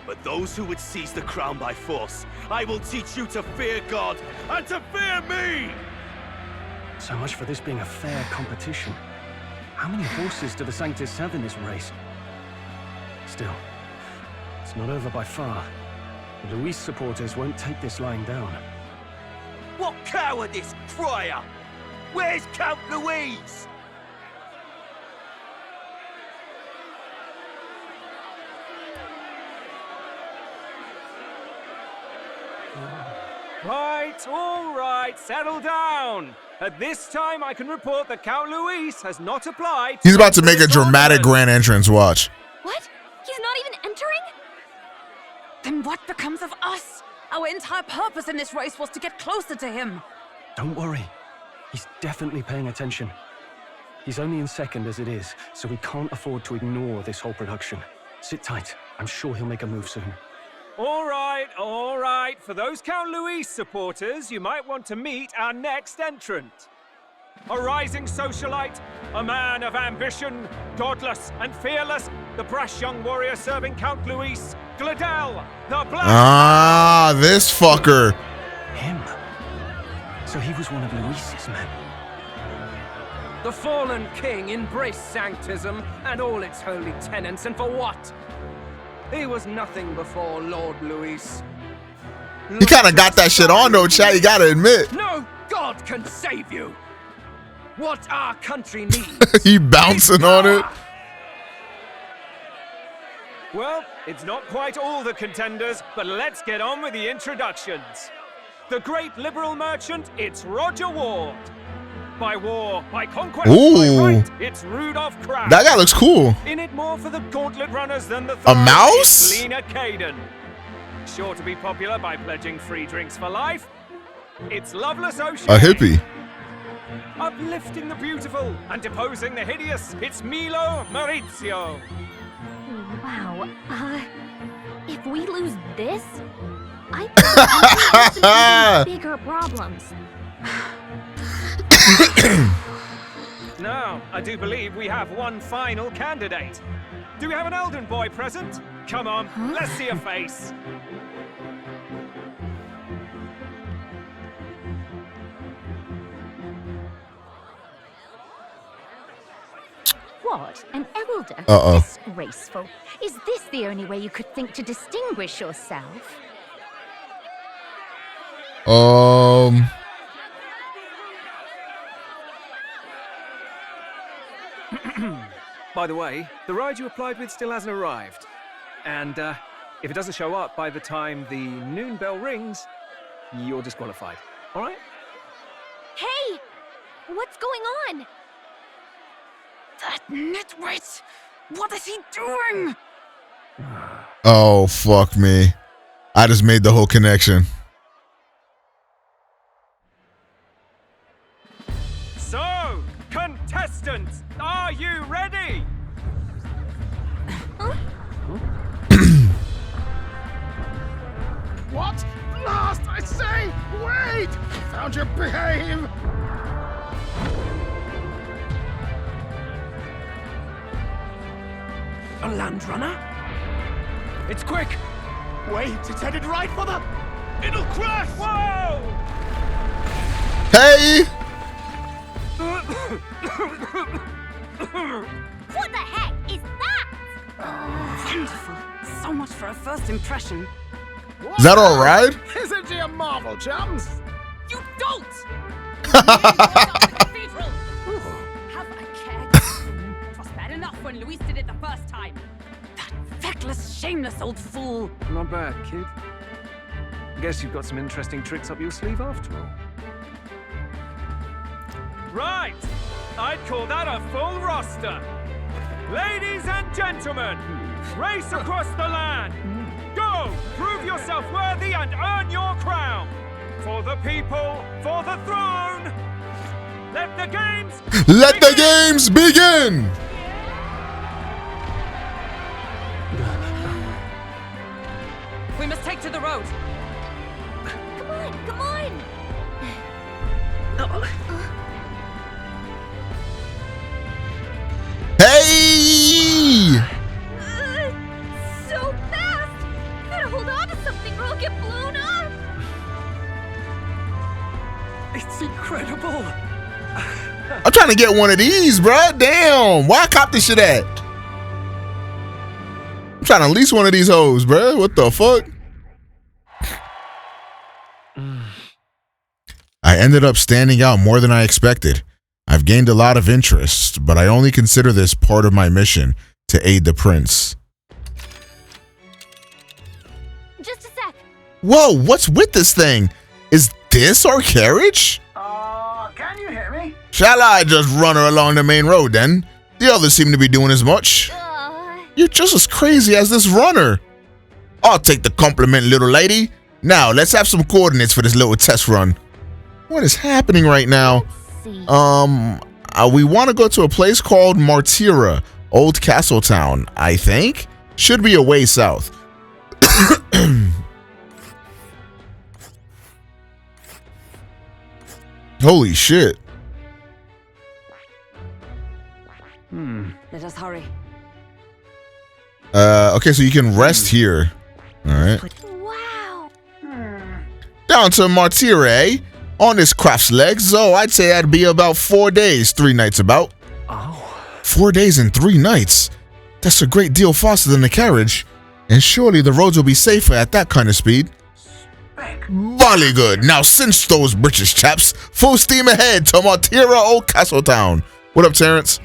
But those who would seize the crown by force, I will teach you to fear God and to fear me. So much for this being a fair competition. How many horses do the Sanctists have in this race? Still, it's not over by far. The Luis supporters won't take this lying down. What cowardice, Crier! Where's Count Louise? right, settle down. At this time, I can report that Count Luis has not applied. He's about to make a dramatic grand entrance. Watch. What? He's not even entering? Then what becomes of us? Our entire purpose in this race was to get closer to him. Don't worry. He's definitely paying attention. He's only in second as it is, so we can't afford to ignore this whole production. Sit tight. I'm sure he'll make a move soon. All right. For those Count Luis supporters, you might want to meet our next entrant. A rising socialite, a man of ambition, godless and fearless, the brash young warrior serving Count Luis, Gladel, the Black. Ah, this fucker. Him? So he was one of Luis's men. The fallen king embraced sanctism and all its holy tenets, and for what? He was nothing before Lord Luis. He kind of got that shit on though, chat. You gotta admit. No god can save you. What our country needs. He bouncing on it. Well, it's not quite all the contenders, but let's get on with the introductions. The great liberal merchant, it's Roger Ward. By war, by conquest, Ooh. by right, it's Rudolph Kraft. That guy looks cool. In it more for the Gauntlet runners than the A mouse? it's Lena Caden. Sure to be popular by pledging free drinks for life. It's Loveless Ocean. A hippie. Uplifting the beautiful and deposing the hideous, it's Milo Maurizio. Wow. If we lose this, I think we're have bigger problems. Now, I do believe we have one final candidate. Do we have an Elden boy present? Come on, let's see a face. What? An elder? Uh-oh. Disgraceful. Is this the only way you could think to distinguish yourself? By the way, the ride you applied with still hasn't arrived. And if it doesn't show up by the time the noon bell rings, you're disqualified. All right? Hey! What's going on? That nitwit! What is he doing? Oh, fuck me. I just made the whole connection. So, contestants, are you ready? What? Last, I say! Wait! Found your behave! A land runner? It's quick! Wait, it's headed right for them! It'll crash! Whoa! Hey! What the heck is that? Wonderful. So much for a first impression. Is that all right? Isn't he a marvel, chums? You don't! Cathedral! Have a care. It was bad enough when Luis did it the first time. That feckless, shameless old fool. Not bad, kid. Guess you've got some interesting tricks up your sleeve after all. Right! I'd call that a full roster. Ladies and gentlemen, race across the land. Go! Prove yourself worthy and earn your crown. For the people, for the throne. Let the games Let the games begin! We must take to the road. Come on, come on! Hey! So fast! Gotta hold on to something or I'll get blown up! It's incredible! I'm trying to get one of these, bruh. Damn. Why I cop this shit at? I'm trying to lease one of these hoes, bruh. What the fuck? I ended up standing out more than I expected. I've gained a lot of interest, but I only consider this part of my mission to aid the prince. Just a sec. Whoa, what's with this thing? Is this our carriage? Can you hear me? Shall I just run her along the main road then? The others seem to be doing as much. You're just as crazy as this runner. I'll take the compliment, little lady. Now, let's have some coordinates for this little test run. What is happening right now? We want to go to a place called Martira, Old Castle Town, I think. Should be a way south. Holy shit. Let us hurry. Okay, so you can rest here. All right. Wow. Down to Martire on this craft's legs. So I'd say that'd be about 4 days, 3 nights about. Oh. 4 days and 3 nights. That's a great deal faster than the carriage. And surely the roads will be safer at that kind of speed. Volley good. Now cinch those British chaps. Full steam ahead to Martira, Old Castle Town. What up, Terrence?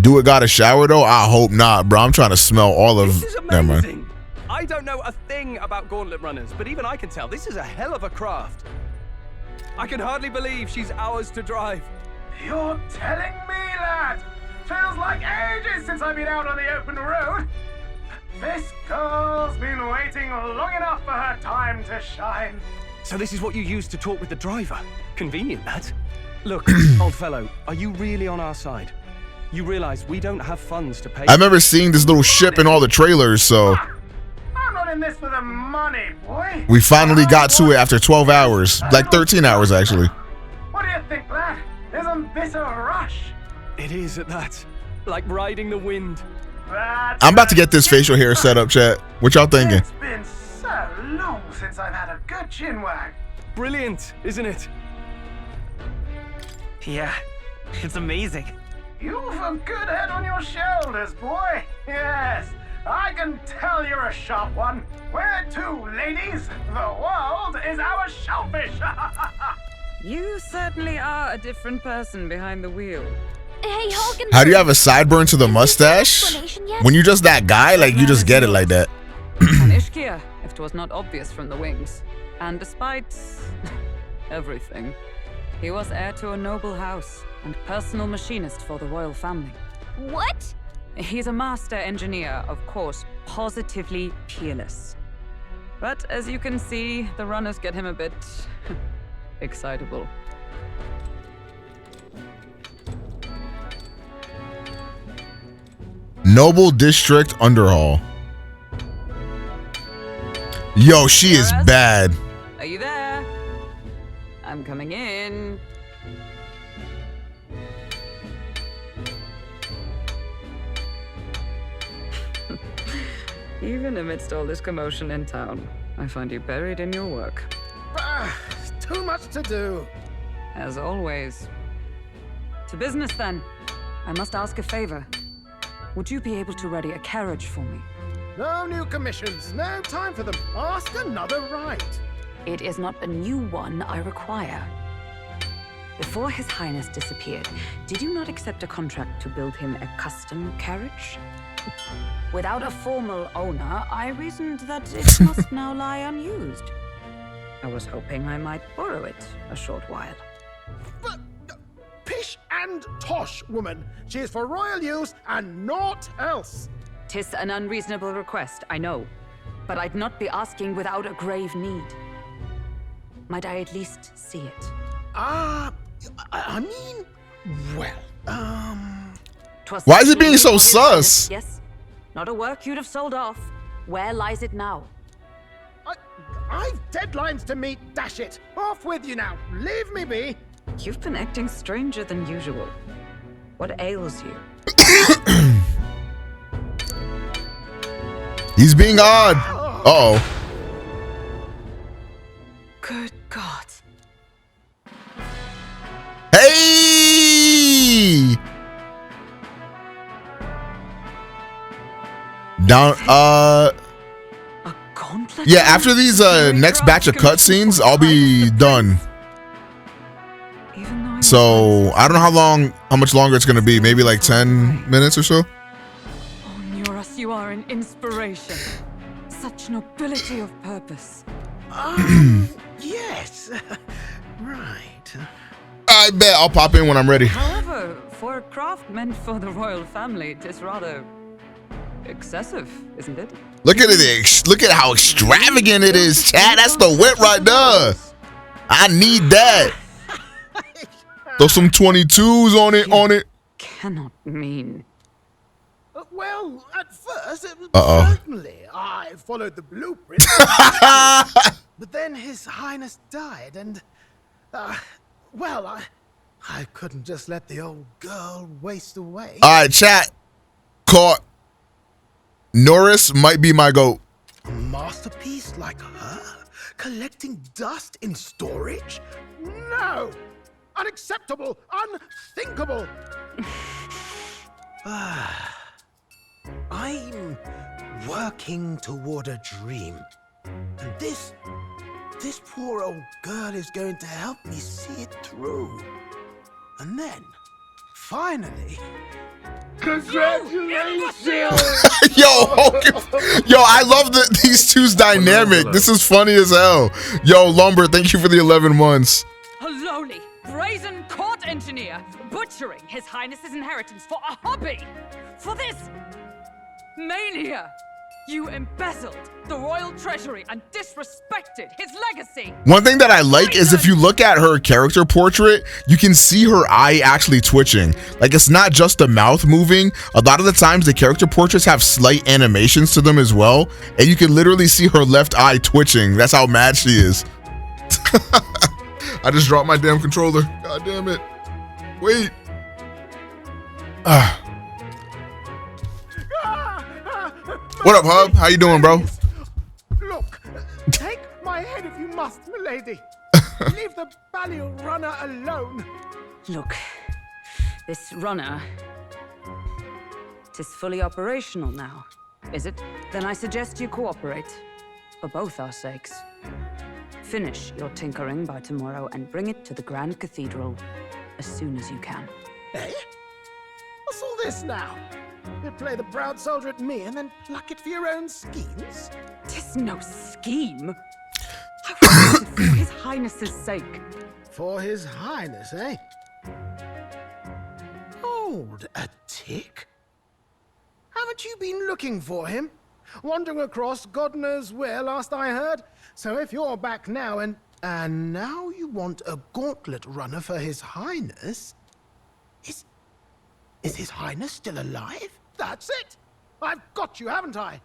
Do it got a shower though? I hope not, bro. I'm trying to smell all of. This is Never mind. amazing. I don't know a thing about gauntlet runners, but even I can tell this is a hell of a craft. I can hardly believe she's ours to drive. You're telling me, lad? Feels like ages since I've been out on the open road. This girl's been waiting long enough for her time to shine. So this is what you use to talk with the driver. Convenient, that. Look, old fellow, are you really on our side? You realize we don't have funds to pay. I remember seeing this little ship in all the trailers, so I'm not in this for the money, boy. we finally got to it after 12 hours. Like 13 hours, actually. What do you think, lad? Isn't this a rush? It is at that. Like riding the wind. I'm about to get this facial hair set up, chat. What y'all thinking? It's been so long since I've had a good chin wag. Brilliant, isn't it? Yeah, it's amazing. You've a good head on your shoulders, boy. Yes, I can tell you're a sharp one. Where to, ladies? The world is our shellfish. You certainly are a different person behind the wheel. Hey, Hulkenberg. How do you have a sideburn to the mustache? When you're just that guy, like you just get it like that. An Ishkia, if it was not obvious from the wings. And despite everything, he was heir to a noble house and personal machinist for the royal family. What? He's a master engineer, of course, positively peerless. But as you can see, the runners get him a bit excitable. Noble District Underhall. Yo, she is bad. Are you there? I'm coming in. Even amidst all this commotion in town, I find you buried in your work. Too much to do. As always. To business then. I must ask a favor. Would you be able to ready a carriage for me? No new commissions. No time for them. Ask another right. It is not a new one I require. Before His Highness disappeared, did you not accept a contract to build him a custom carriage? Without a formal owner, I reasoned that it must now lie unused. I was hoping I might borrow it a short while. But pish and tosh, woman. She is for royal use and naught else. 'Tis an unreasonable request, I know. But I'd not be asking without a grave need. Might I at least see it? I mean, well, Why is it being so sus? Yes. Not a work you'd have sold off. Where lies it now? I've deadlines to meet, dash it. Off with you now. Leave me be. You've been acting stranger than usual. What ails you? He's being odd. Uh-oh. Good God. Hey! Down, Gauntlet? yeah, after these next batch of cutscenes, I'll be done. So I don't know how much longer it's gonna be. Maybe like 10 minutes or so. Nuras, you are an inspiration. Such nobility of purpose. Yes. Right. I bet I'll pop in when I'm ready. However, for a craft meant for the royal family, it is rather excessive, isn't it? Look at it. Look at how extravagant it is, chat. That's the whip right there. I need that. Throw some 22s on it. Cannot mean. Well, at first, Uh-oh. certainly I followed the blueprint. But then His Highness died, and, well, I couldn't just let the old girl waste away. All right, chat. Caught. Norris might be my GOAT. A masterpiece like her? Collecting dust in storage? No! Unacceptable! Unthinkable! I'm working toward a dream. And this poor old girl is going to help me see it through. And then, finally... Congratulations! Yo, I love these two's dynamic. This is funny as hell. Yo, Lumber, thank you for the 11 months. A lowly, brazen court engineer butchering His Highness's inheritance for a hobby! For this mania! You embezzled the royal treasury and disrespected his legacy! One thing that I like is if you look at her character portrait, you can see her eye actually twitching. Like, it's not just the mouth moving. A lot of the times the character portraits have slight animations to them as well, and you can literally see her left eye twitching. That's how mad she is. I just dropped my damn controller. God damn it. Wait. What up, Hub? How you doing, bro? Look, take my head if you must, milady. Leave the Balliol runner alone. Look, this runner... Tis fully operational now, is it? Then I suggest you cooperate, for both our sakes. Finish your tinkering by tomorrow and bring it to the Grand Cathedral as soon as you can. Eh? What's all this now? You play the proud soldier at me and then pluck it for your own schemes? Tis no scheme. I want it for His Highness's sake. For His Highness, eh? Hold a tick. Haven't you been looking for him? Wandering across God knows where last I heard? So if you're back now and now you want a gauntlet runner for His Highness? Is His Highness still alive? That's it! I've got you, haven't I?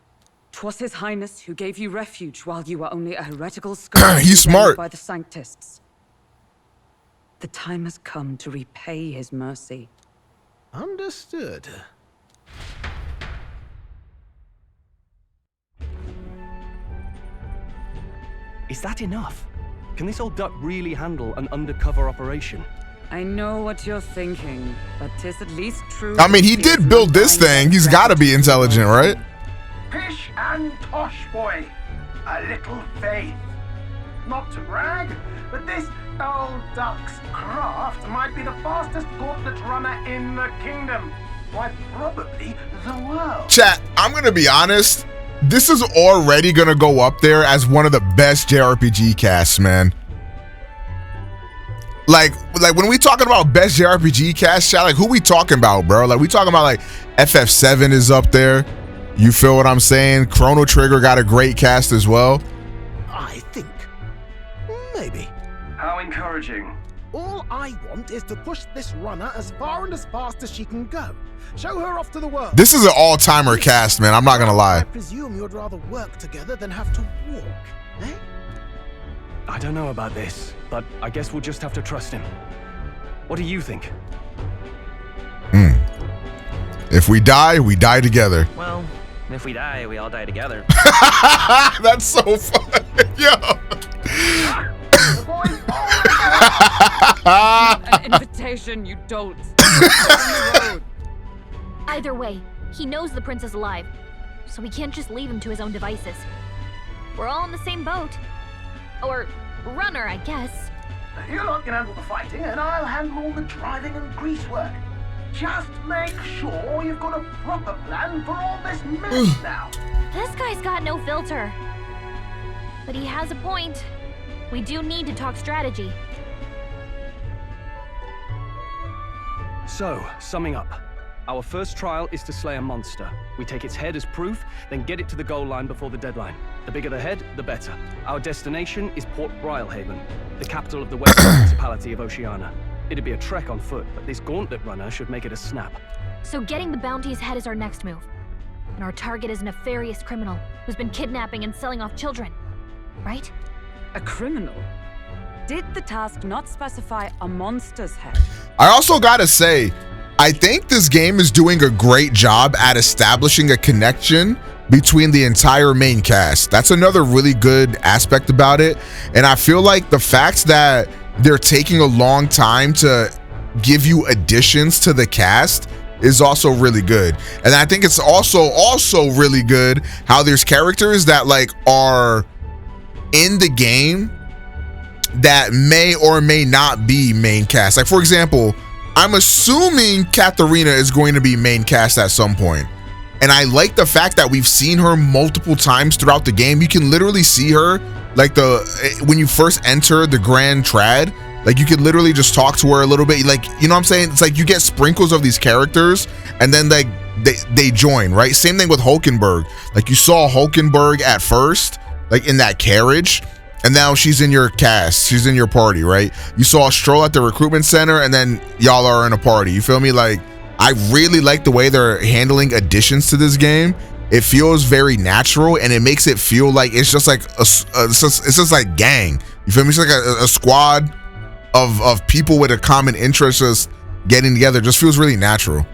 'Twas His Highness who gave you refuge while you were only a heretical scholar. He's smart. By the Sanctists. The time has come to repay his mercy. Understood. Is that enough? Can this old duck really handle an undercover operation? I know what you're thinking, but 'tis at least true. I mean, he did build this thing. He's got to be intelligent, right? Pish and tosh, boy. A little faith. Not to brag, but this old duck's craft might be the fastest gauntlet runner in the kingdom. Why, probably the world. Chat, I'm going to be honest. This is already going to go up there as one of the best JRPG casts, man. Like when we talking about best JRPG cast, chat, like who we talking about, bro? Like we talking about like FF7 is up there. You feel what I'm saying? Chrono Trigger got a great cast as well. I think. Maybe. How encouraging. All I want is to push this runner as far and as fast as she can go. Show her off to the world. This is an all-timer cast, man. I'm not gonna lie. I presume you'd rather work together than have to walk, eh? I don't know about this, but I guess we'll just have to trust him. What do you think? If we die together. Well, if we die, we all die together. That's so fun. Yo. An invitation you don't. Either way, he knows the prince is alive, so we can't just leave him to his own devices. We're all in the same boat. Or runner, I guess. You lot can handle the fighting, and I'll handle all the driving and grease work. Just make sure you've got a proper plan for all this mess now. This guy's got no filter. but he has a point. We do need to talk strategy. So, summing up. Our first trial is to slay a monster. We take its head as proof, then get it to the goal line before the deadline. The bigger the head, the better. Our destination is Port Brylehaven, the capital of the Western Principality of Oceania. It'd be a trek on foot, but this Gauntlet runner should make it a snap. So getting the bounty's head is our next move. And our target is a nefarious criminal who's been kidnapping and selling off children. Right? A criminal? Did the task not specify a monster's head? I also gotta say, I think this game is doing a great job at establishing a connection between the entire main cast. That's another really good aspect about it. And I feel like the fact that they're taking a long time to give you additions to the cast is also really good. And I think it's also really good how there's characters that like are in the game that may or may not be main cast. Like for example, I'm assuming Katharina is going to be main cast at some point. And I like the fact that we've seen her multiple times throughout the game. You can literally see her like when you first enter the Grand Trad, like you could literally just talk to her a little bit. Like, you know what I'm saying? It's like you get sprinkles of these characters and then like they join, right? Same thing with Hulkenberg. Like you saw Hulkenberg at first, like in that carriage, and now she's in your cast, she's in your party, right? You saw Stroll at the recruitment center and then y'all are in a party. You feel me? Like I really like the way they're handling additions to this game. It feels very natural and it makes it feel like it's just like it's just like gang. You feel me? It's like a squad of people with a common interest just getting together. Just feels really natural.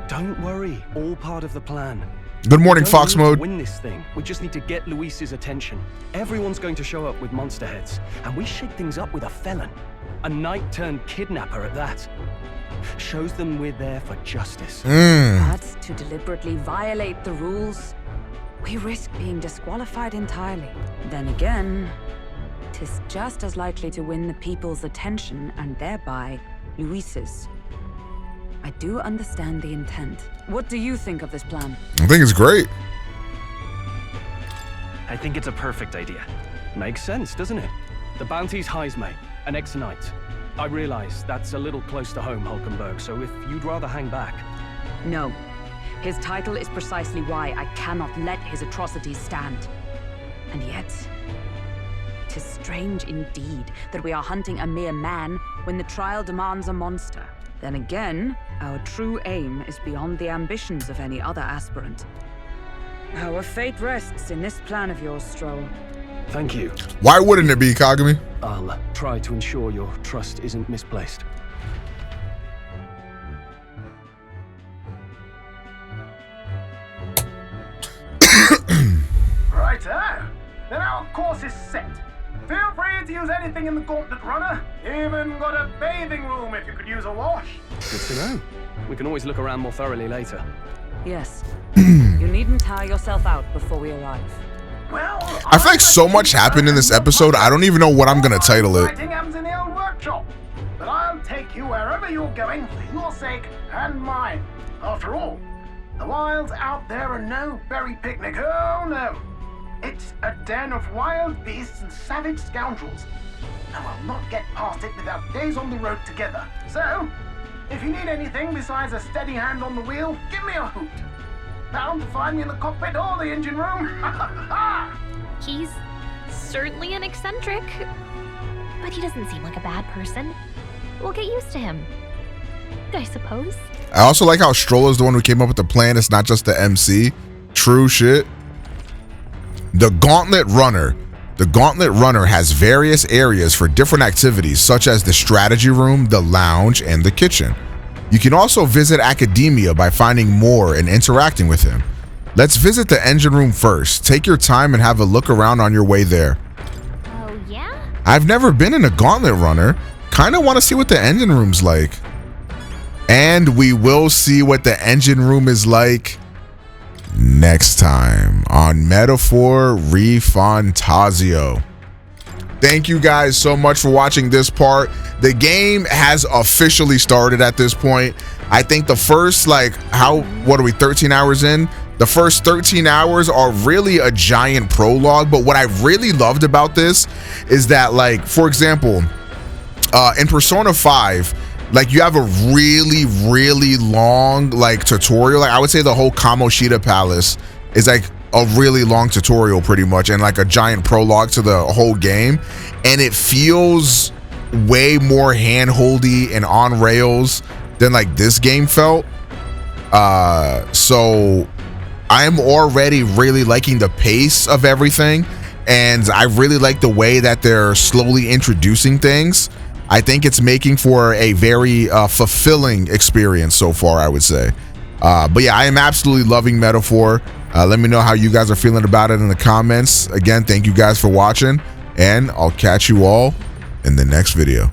Don't worry, all part of the plan. Good morning, Fox Mode. Win this thing. We just need to get Luis's attention. Everyone's going to show up with monster heads, and we shake things up with a felon, a knight-turned-kidnapper at that. Shows them we're there for justice. But to deliberately violate the rules, we risk being disqualified entirely. Then again, 'tis just as likely to win the people's attention and thereby Luis's. I do understand the intent. What do you think of this plan? I think it's great. I think it's a perfect idea. Makes sense, doesn't it? The bounty's Haisme, an ex-knight. I realize that's a little close to home, Hulkenberg, so if you'd rather hang back. No. His title is precisely why I cannot let his atrocities stand. And yet, 'tis strange indeed that we are hunting a mere man when the trial demands a monster. Then again, our true aim is beyond the ambitions of any other aspirant. Our fate rests in this plan of yours, Stroll. Thank you. Why wouldn't it be, Kagami? I'll try to ensure your trust isn't misplaced. Righto. Then our course is set. Feel free to use anything in the Gauntlet runner. Even got a bathing room if you could use a wash. Good to know. We can always look around more thoroughly later. Yes. You needn't tire yourself out before we arrive. Well, I feel like so much happened in this episode, I don't even know what I'm gonna title it. Nightingham's in the old workshop. But I'll take you wherever you're going for your sake and mine. After all, the wilds out there are no berry picnic. Oh no. It's a den of wild beasts and savage scoundrels. And we'll not get past it without days on the road together. So, if you need anything besides a steady hand on the wheel, give me a hoot. Bound to find me in the cockpit or the engine room. He's certainly an eccentric, but he doesn't seem like a bad person. We'll get used to him, I suppose. I also like how Stroll is the one who came up with the plan. It's not just the MC. True shit. The Gauntlet Runner. The Gauntlet Runner has various areas for different activities, such as the strategy room, the lounge, and the kitchen. You can also visit Academia by finding more and interacting with him. Let's visit the engine room first. Take your time and have a look around on your way there. Oh, yeah? I've never been in a Gauntlet Runner. Kind of want to see what the engine room's like. And we will see what the engine room is like next time on Metaphor Refantazio. Thank you guys so much for watching this part. The game has officially started at this point. I think the first, what are we, 13 hours in? The first 13 hours are really a giant prologue, but what I really loved about this is that, like, for example, in Persona 5, like, you have a really, really long, like, tutorial. Like, I would say the whole Kamoshida Palace is like a really long tutorial pretty much, and like a giant prologue to the whole game, and it feels way more hand-holdy and on rails than like this game felt. So I'm already really liking the pace of everything, and I really like the way that they're slowly introducing things. I think it's making for a very fulfilling experience so far, I would say. But yeah, I am absolutely loving Metaphor. Let me know how you guys are feeling about it in the comments. Again, thank you guys for watching, and I'll catch you all in the next video.